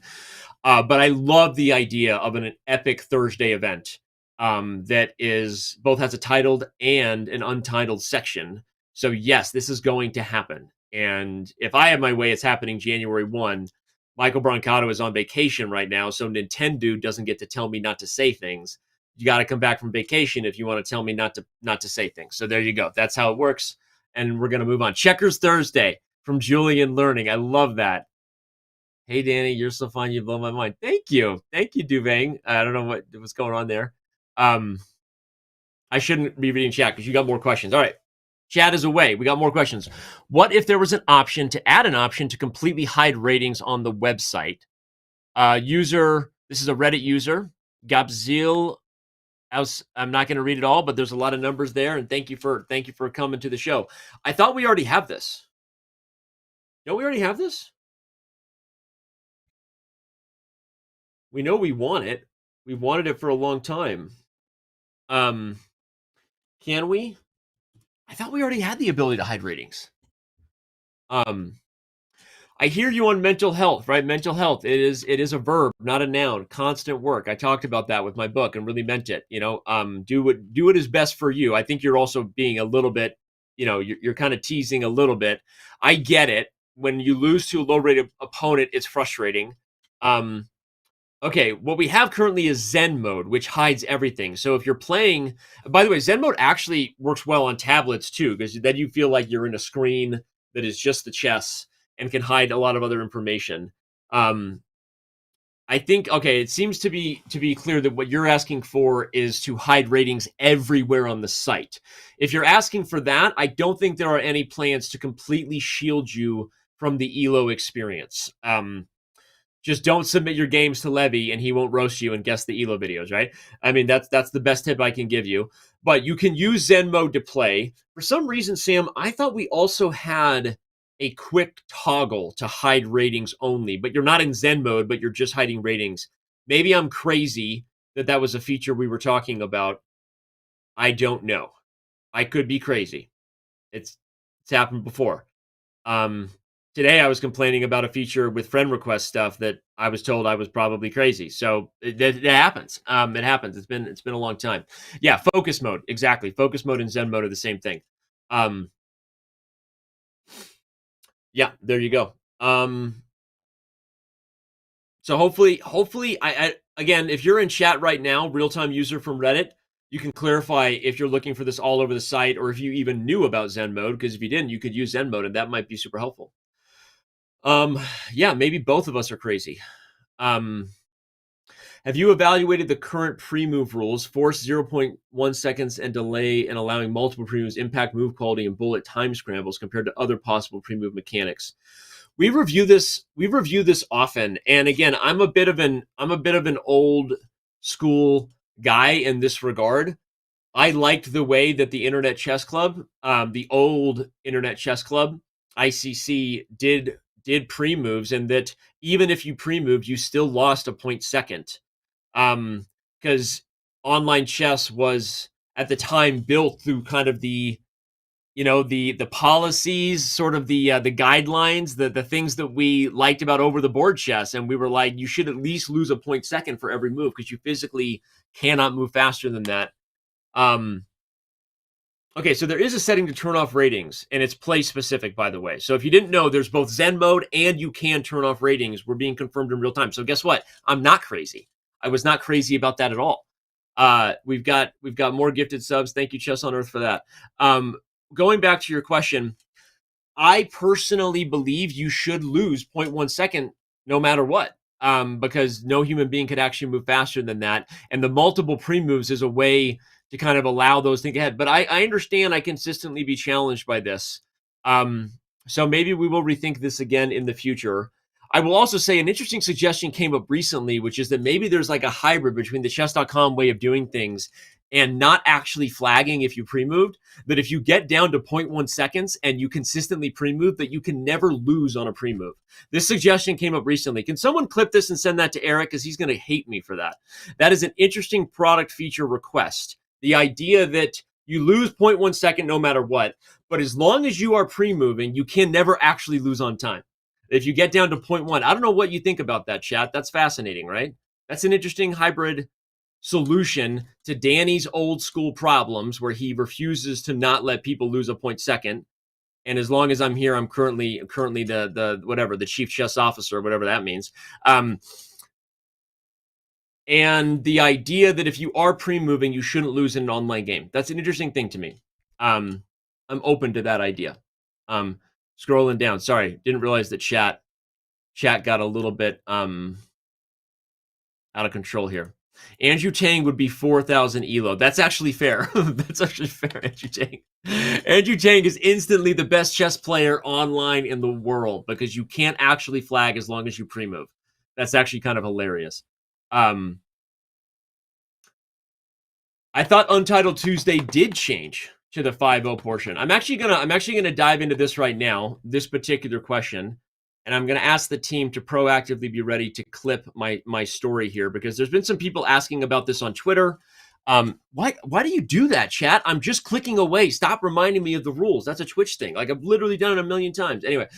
But I love the idea of an epic Thursday event that is both has a titled and an untitled section. So yes, this is going to happen. And if I have my way, it's happening January 1. Michael Brancato is on vacation right now, so Nintendo doesn't get to tell me not to say things. You got to come back from vacation if you want to tell me not to say things. So there you go. That's how it works. And we're going to move on. Checkers Thursday from Julian Learning. I love that. Hey, Danny, you're so fun. You blow my mind. Thank you. Thank you, Duvang. I don't know what's going on there. I shouldn't be reading chat because you got more questions. All right. Chat is away. We got more questions. What if there was an option to add an option to completely hide ratings on the website? This is a Reddit user, Gabzil. I'm not going to read it all, but there's a lot of numbers there, and thank you for coming to the show. I thought we already have this. Don't we already have this? We know we want it. We've wanted it for a long time. Can we? I thought we already had the ability to hide ratings. I hear you on mental health, right? Mental health, it is a verb, not a noun. Constant work. I talked about that with my book and really meant it. Do what is best for you. I think you're also being a little bit, you're kind of teasing a little bit. I get it. When you lose to a low-rated opponent, it's frustrating. Okay, what we have currently is Zen mode, which hides everything. So if you're playing, by the way, Zen mode actually works well on tablets too, because then you feel like you're in a screen that is just the chess and can hide a lot of other information. I think, okay, it seems to be clear that what you're asking for is to hide ratings everywhere on the site. If you're asking for that, I don't think there are any plans to completely shield you from the ELO experience. Just don't submit your games to Levy and he won't roast you and guess the ELO videos, right? I mean, that's the best tip I can give you. But you can use Zen mode to play. For some reason, Sam, I thought we also had a quick toggle to hide ratings only, but you're not in Zen mode, but you're just hiding ratings. Maybe I'm crazy that was a feature we were talking about. I don't know. I could be crazy. It's happened before. Today I was complaining about a feature with friend request stuff that I was told I was probably crazy. So it happens. It happens. It's been a long time. Yeah, focus mode. Exactly. Focus mode and Zen mode are the same thing. Yeah, there you go. So hopefully, I again, if you're in chat right now, real-time user from Reddit, You can clarify if you're looking for this all over the site or if you even knew about Zen mode, because if you didn't, you could use Zen mode and that might be super helpful. Yeah, maybe both of us are crazy. Have you evaluated the current pre-move rules? Force 0.1 seconds and delay and allowing multiple pre-moves impact move quality and bullet time scrambles compared to other possible pre-move mechanics. We review this often, and again, I'm a bit of an old school guy in this regard. I liked the way that the Internet Chess Club, the old Internet Chess Club, ICC, did pre-moves, and that even if you pre-moved, you still lost a point second. Because online chess was at the time built through kind of the policies, sort of the guidelines, the things that we liked about over the board chess, and we were like, you should at least lose a point second for every move because you physically cannot move faster than that. Okay, so there is a setting to turn off ratings, and it's play specific, by the way. So if you didn't know, there's both Zen mode and you can turn off ratings. We're being confirmed in real time. So guess what? I'm not crazy. I was not crazy about that at all. We've got more gifted subs. Thank you, Chess on Earth, for that. Going back to your question, I personally believe you should lose 0.1 second no matter what, because no human being could actually move faster than that. And the multiple pre-moves is a way to kind of allow those things ahead. But I understand I consistently be challenged by this. So maybe we will rethink this again in the future. I will also say an interesting suggestion came up recently, which is that maybe there's like a hybrid between the Chess.com way of doing things and not actually flagging if you pre-moved, that if you get down to 0.1 seconds and you consistently pre-move, that you can never lose on a pre-move. This suggestion came up recently. Can someone clip this and send that to Eric? Because he's going to hate me for that. That is an interesting product feature request. The idea that you lose 0.1 second no matter what, but as long as you are pre-moving, you can never actually lose on time. If you get down to 0.1, I don't know what you think about that, chat. That's fascinating, right? That's an interesting hybrid solution to Danny's old school problems where he refuses to not let people lose a point second. And as long as I'm here, I'm currently the whatever, the chief chess officer, whatever that means. And the idea that if you are pre-moving, you shouldn't lose in an online game. That's an interesting thing to me. I'm open to that idea. Scrolling down. Sorry, didn't realize that chat got a little bit out of control here. Andrew Tang would be 4,000 elo. That's actually fair. That's actually fair, Andrew Tang. Andrew Tang is instantly the best chess player online in the world because you can't actually flag as long as you pre-move. That's actually kind of hilarious. I thought Untitled Tuesday did change to the 5-0 portion. I'm actually gonna dive into this right now, this particular question. And I'm going to ask the team to proactively be ready to clip my story here because there's been some people asking about this on Twitter. Why do you do that, chat? I'm just clicking away. Stop reminding me of the rules. That's a Twitch thing. Like I've literally done it a million times. Anyway,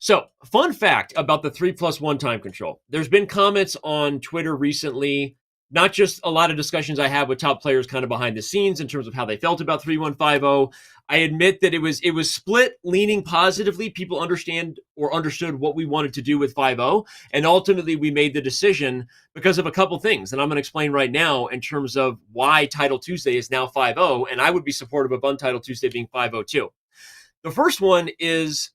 so fun fact about the 3+1 time control. There's been comments on Twitter recently, not just a lot of discussions I have with top players kind of behind the scenes in terms of how they felt about 3-1-5-0. I admit that it was split, leaning positively. People understood what we wanted to do with 5-0. And ultimately, we made the decision because of a couple things. And I'm going to explain right now in terms of why Title Tuesday is now 5-0. And I would be supportive of Untitled Tuesday being 5-0 too. The first one is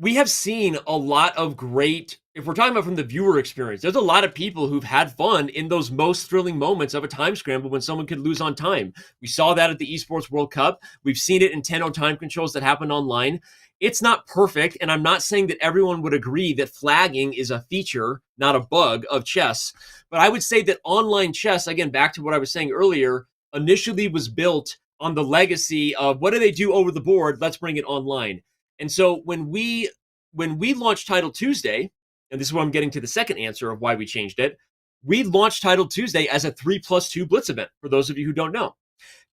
we have seen a lot of great, if we're talking about from the viewer experience, there's a lot of people who've had fun in those most thrilling moments of a time scramble when someone could lose on time. We saw that at the Esports World Cup. We've seen it in 10-0 time controls that happened online. It's not perfect, and I'm not saying that everyone would agree that flagging is a feature, not a bug, of chess. But I would say that online chess, again, back to what I was saying earlier, initially was built on the legacy of what do they do over the board? Let's bring it online. And so when we launched Title Tuesday, and this is where I'm getting to the second answer of why we changed it, we launched Title Tuesday as a 3+2 Blitz event, for those of you who don't know.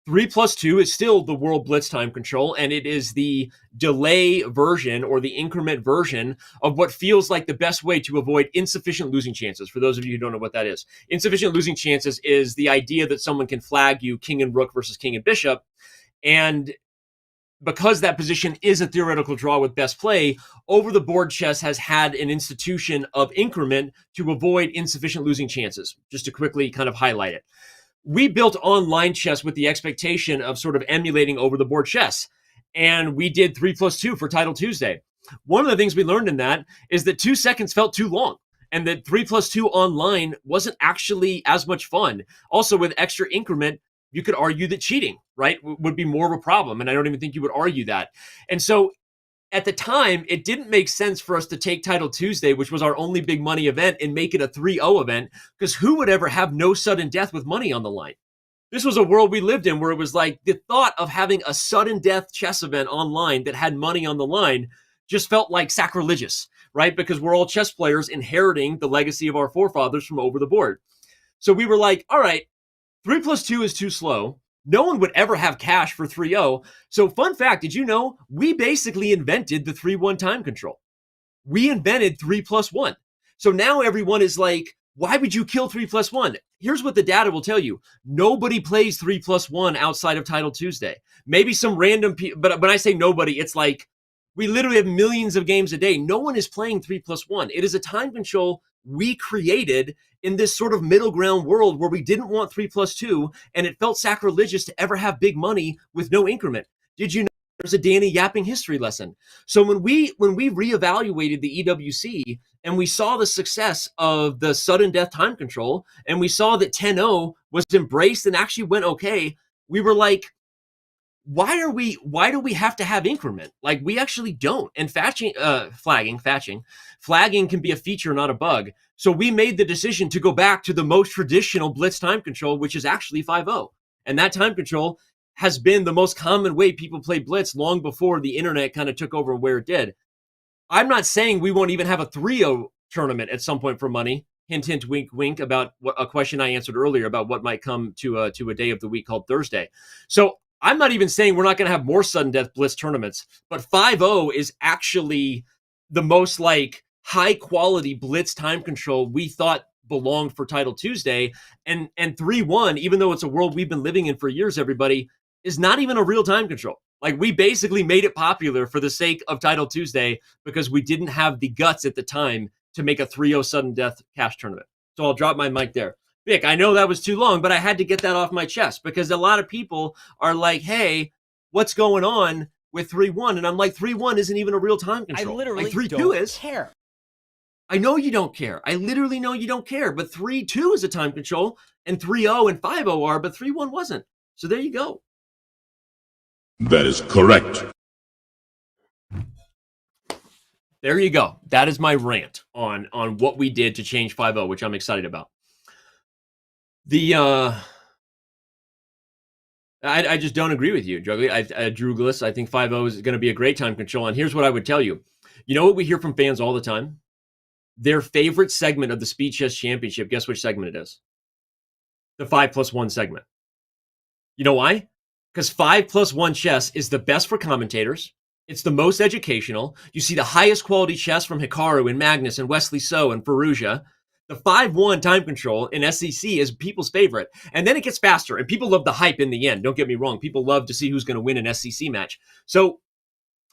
3+2 is still the World Blitz time control, and it is the delay version or the increment version of what feels like the best way to avoid insufficient losing chances, for those of you who don't know what that is. Insufficient losing chances is the idea that someone can flag you king and rook versus king and bishop, and because that position is a theoretical draw with best play, over the board chess has had an institution of increment to avoid insufficient losing chances. Just to quickly kind of highlight it. We built online chess with the expectation of sort of emulating over the board chess. And we did 3+2 for Title Tuesday. One of the things we learned in that is that 2 seconds felt too long, and that 3+2 online wasn't actually as much fun. Also, with extra increment, you could argue that cheating, right, would be more of a problem. And I don't even think you would argue that. And so at the time, it didn't make sense for us to take Title Tuesday, which was our only big money event, and make it a 3-0 event, because who would ever have no sudden death with money on the line? This was a world we lived in where it was like the thought of having a sudden death chess event online that had money on the line just felt like sacrilegious, right? Because we're all chess players inheriting the legacy of our forefathers from over the board. So we were like, all right, 3+2 is too slow. No one would ever have cash for 3-0. So fun fact, did you know we basically invented the 3-1 time control? We invented 3+1. So now everyone is like, why would you kill 3+1? Here's what the data will tell you. Nobody plays 3+1 outside of Title Tuesday. Maybe some random people, but when I say nobody, it's like we literally have millions of games a day. No one is playing 3+1. It is a time control we created in this sort of middle ground world where we didn't want 3+2, and it felt sacrilegious to ever have big money with no increment. Did you know there's a Danny yapping history lesson? So when we reevaluated the EWC and we saw the success of the sudden death time control, and we saw that 10-0 was embraced and actually went okay, we were like, why do we have to have increment? Like, we actually don't. And flagging can be a feature, not a bug. So we made the decision to go back to the most traditional blitz time control, which is actually 5-0. And that time control has been the most common way people play blitz long before the internet kind of took over where it did. I'm not saying we won't even have a 3-0 tournament at some point for money. Hint, hint, wink, wink, about a question I answered earlier about what might come to a day of the week called Thursday. So I'm not even saying we're not going to have more sudden death blitz tournaments, but 5-0 is actually the most like high quality blitz time control we thought belonged for Title Tuesday. And 3-1, even though it's a world we've been living in for years, everybody, is not even a real time control. Like, we basically made it popular for the sake of Title Tuesday because we didn't have the guts at the time to make a 3-0 sudden death cash tournament. So I'll drop my mic there. Vic, I know that was too long, but I had to get that off my chest because a lot of people are like, hey, what's going on with 3-1? And I'm like, 3-1 isn't even a real time control. I literally like 3-2 don't is. care. I know you don't care. I literally know you don't care. But 3-2 is a time control, and 3-0 and 5-0 are, but 3-1 wasn't. So there you go. That is correct. There you go. That is my rant on what we did to change 5-0, which I'm excited about. I just don't agree with you, Druglis. I think 5-0 is going to be a great time control. And here's what I would tell you. You know what we hear from fans all the time? Their favorite segment of the Speed Chess Championship, guess which segment it is? The 5+1 segment. You know why? Because 5+1 chess is the best for commentators. It's the most educational. You see the highest quality chess from Hikaru and Magnus and Wesley So and Ferrugia. The 5-1 time control in SEC is people's favorite. And then it gets faster, and people love the hype in the end. Don't get me wrong. People love to see who's going to win an SEC match. So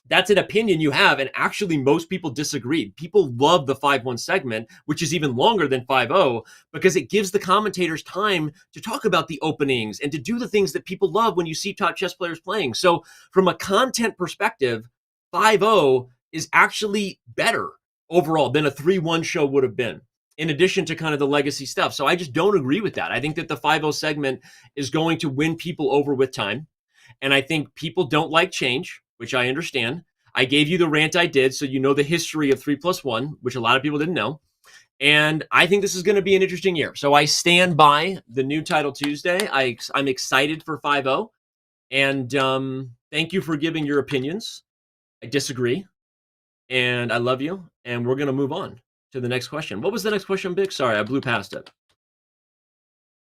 that's an opinion you have, and actually most people disagreed. People love the 5-1 segment, which is even longer than 5-0, because it gives the commentators time to talk about the openings and to do the things that people love when you see top chess players playing. So from a content perspective, 5-0 is actually better overall than a 3-1 show would have been, in addition to kind of the legacy stuff. So I just don't agree with that. I think that the 5-0 segment is going to win people over with time. And I think people don't like change, which I understand. I gave you the rant I did, so you know the history of 3+1, which a lot of people didn't know. And I think this is going to be an interesting year. So I stand by the new Title Tuesday. I'm excited for 5-0. And thank you for giving your opinions. I disagree. And I love you. And we're going to move on to the next question. What was the next question, Big? Sorry, I blew past it.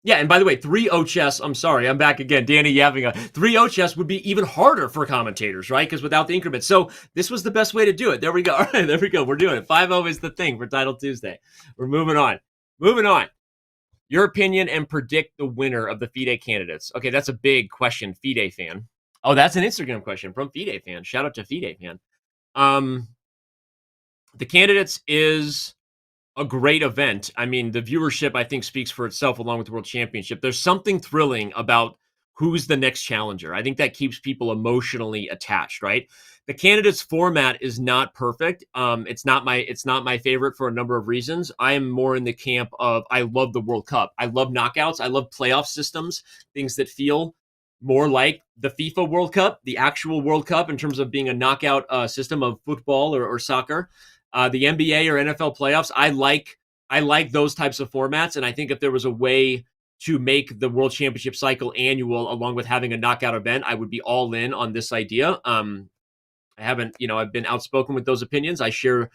Yeah, and by the way, 3-0 chess, I'm sorry, I'm back again. Danny Yavinga. 3-0 chess would be even harder for commentators, right? Because without the increment. So this was the best way to do it. There we go. All right, there we go. We're doing it. 5-0 is the thing for Title Tuesday. We're moving on. Moving on. Your opinion and predict the winner of the FIDE candidates. Okay, that's a big question, FIDE fan. Oh, that's an Instagram question from Fide fan. Shout out to Fide fan. The Candidates is a great event. I mean, the viewership, I think, speaks for itself along with the World Championship. There's something thrilling about who's the next challenger. I think that keeps people emotionally attached, right? The Candidates format is not perfect. It's not my favorite for a number of reasons. I am more in the camp of I love the World Cup. I love knockouts. I love playoff systems, things that feel more like the FIFA World Cup, the actual World Cup in terms of being a knockout system of football or soccer. The NBA or NFL playoffs, I like those types of formats, and I think if there was a way to make the World Championship cycle annual along with having a knockout event, I would be all in on this idea. I haven't, I've been outspoken with those opinions. I share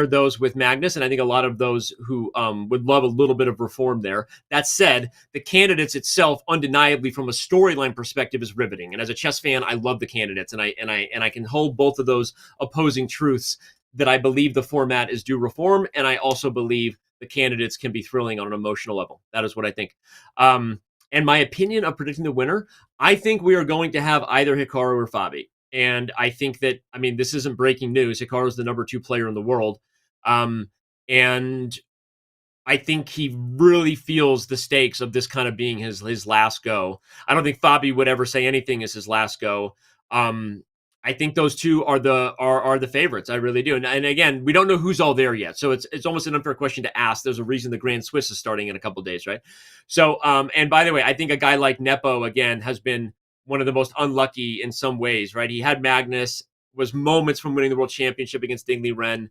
those with Magnus, and I think a lot of those who would love a little bit of reform there. That said, the Candidates itself, undeniably from a storyline perspective, is riveting. And as a chess fan, I love the Candidates, and I can hold both of those opposing truths that I believe the format is due reform, and I also believe the Candidates can be thrilling on an emotional level. That is what I think. And my opinion of predicting the winner, I think we are going to have either Hikaru or Fabi. And I think that, this isn't breaking news. Hikaru is the number 2 player in the world. And I think he really feels the stakes of this kind of being his last go. I don't think Fabi would ever say anything is his last go. I think those two are the favorites. I really do. And again, we don't know who's all there yet. So it's almost an unfair question to ask. There's a reason the Grand Swiss is starting in a couple of days, right? So, and by the way, I think a guy like Nepo, again, has been one of the most unlucky in some ways, right? He had Magnus, was moments from winning the World Championship against Dingley Ren.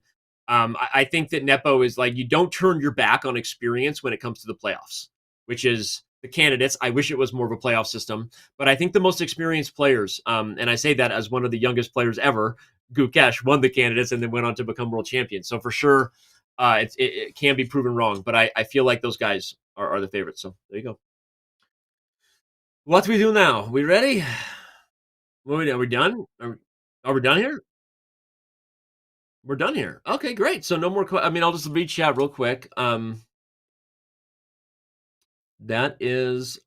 I think that Nepo is like, you don't turn your back on experience when it comes to the playoffs, which is the Candidates. I wish it was more of a playoff system, but I think the most experienced players, and I say that as one of the youngest players ever, Gukesh, won the Candidates and then went on to become world champion. So for sure, it can be proven wrong, but I feel like those guys are the favorites. So there you go. What do we do now? We ready? Are we done? Are we done here? We're done here. Okay, great. So no more. I'll just read chat real quick. That is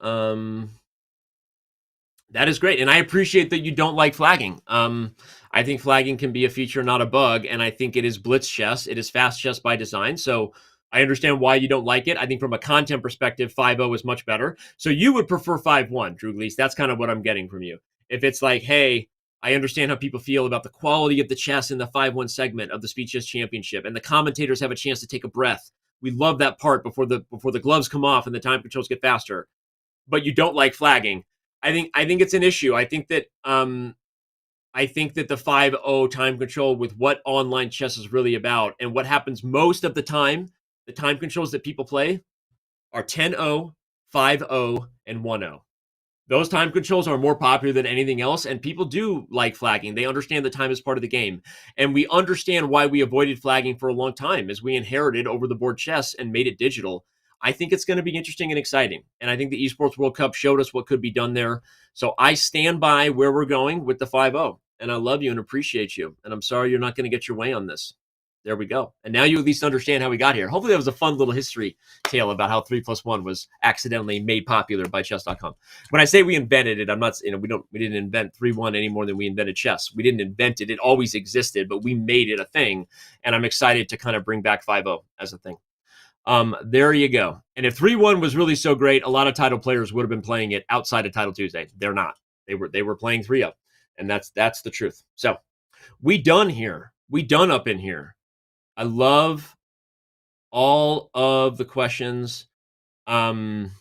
great, and I appreciate that you don't like flagging. I think flagging can be a feature, not a bug, and I think it is blitz chess. It is fast chess by design. So I understand why you don't like it. I think from a content perspective, 5-0 is much better. So you would prefer 5-1, Drew Gleese. That's kind of what I'm getting from you. If it's like, hey, I understand how people feel about the quality of the chess in the 5-1 segment of the Speed Chess Championship, and the commentators have a chance to take a breath. We love that part before the gloves come off and the time controls get faster. But you don't like flagging. I think it's an issue. I think that the 5-0 time control with what online chess is really about and what happens most of the time, the time controls that people play are 10-0, 5-0, and 1-0. Those time controls are more popular than anything else, and people do like flagging. They understand the time is part of the game. And we understand why we avoided flagging for a long time, as we inherited over the board chess and made it digital. I think it's going to be interesting and exciting. And I think the Esports World Cup showed us what could be done there. So I stand by where we're going with the 5-0. And I love you and appreciate you. And I'm sorry you're not going to get your way on this. There we go. And now you at least understand how we got here. Hopefully that was a fun little history tale about how 3+1 was accidentally made popular by Chess.com. When I say we invented it, I'm not, we didn't invent 3-1 any more than we invented chess. We didn't invent it. It always existed, but we made it a thing. And I'm excited to kind of bring back 5-0 as a thing. There you go. And if 3-1 was really so great, a lot of title players would have been playing it outside of Title Tuesday. They're not. They were playing 3-0. And that's the truth. So we done here. We done up in here. I love all of the questions. Thank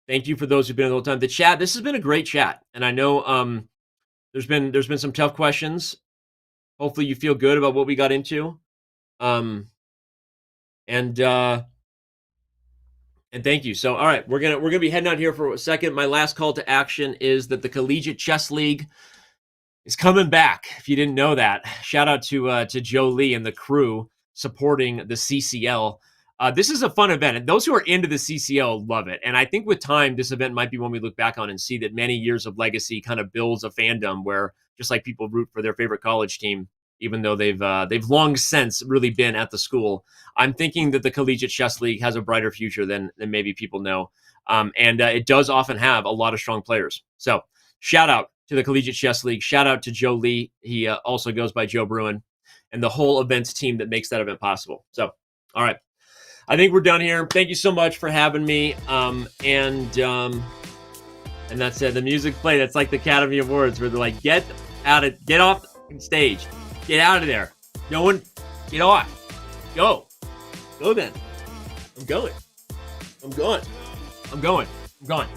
you for those who've been the whole time. The chat, this has been a great chat. And I know there's been some tough questions. Hopefully you feel good about what we got into. And thank you. So, all right, we're gonna be heading out here for a second. My last call to action is that the Collegiate Chess League is coming back. If you didn't know that, shout out to Joe Lee and the crew supporting the CCL. This is a fun event, and those who are into the CCL love it. And I think with time, this event might be one we look back on and see that many years of legacy kind of builds a fandom where just like people root for their favorite college team, even though they've long since really been at the school. I'm thinking that the Collegiate Chess League has a brighter future than maybe people know. And it does often have a lot of strong players. So shout out to the Collegiate Chess League. Shout out to Joe Lee. He also goes by Joe Bruin, and the whole events team that makes that event possible. So, all right. I think we're done here. Thank you so much for having me. And that's it. The music played. It's like the Academy Awards where they're like, get off the stage. Get out of there. No one, get off. Go then. I'm going. Right.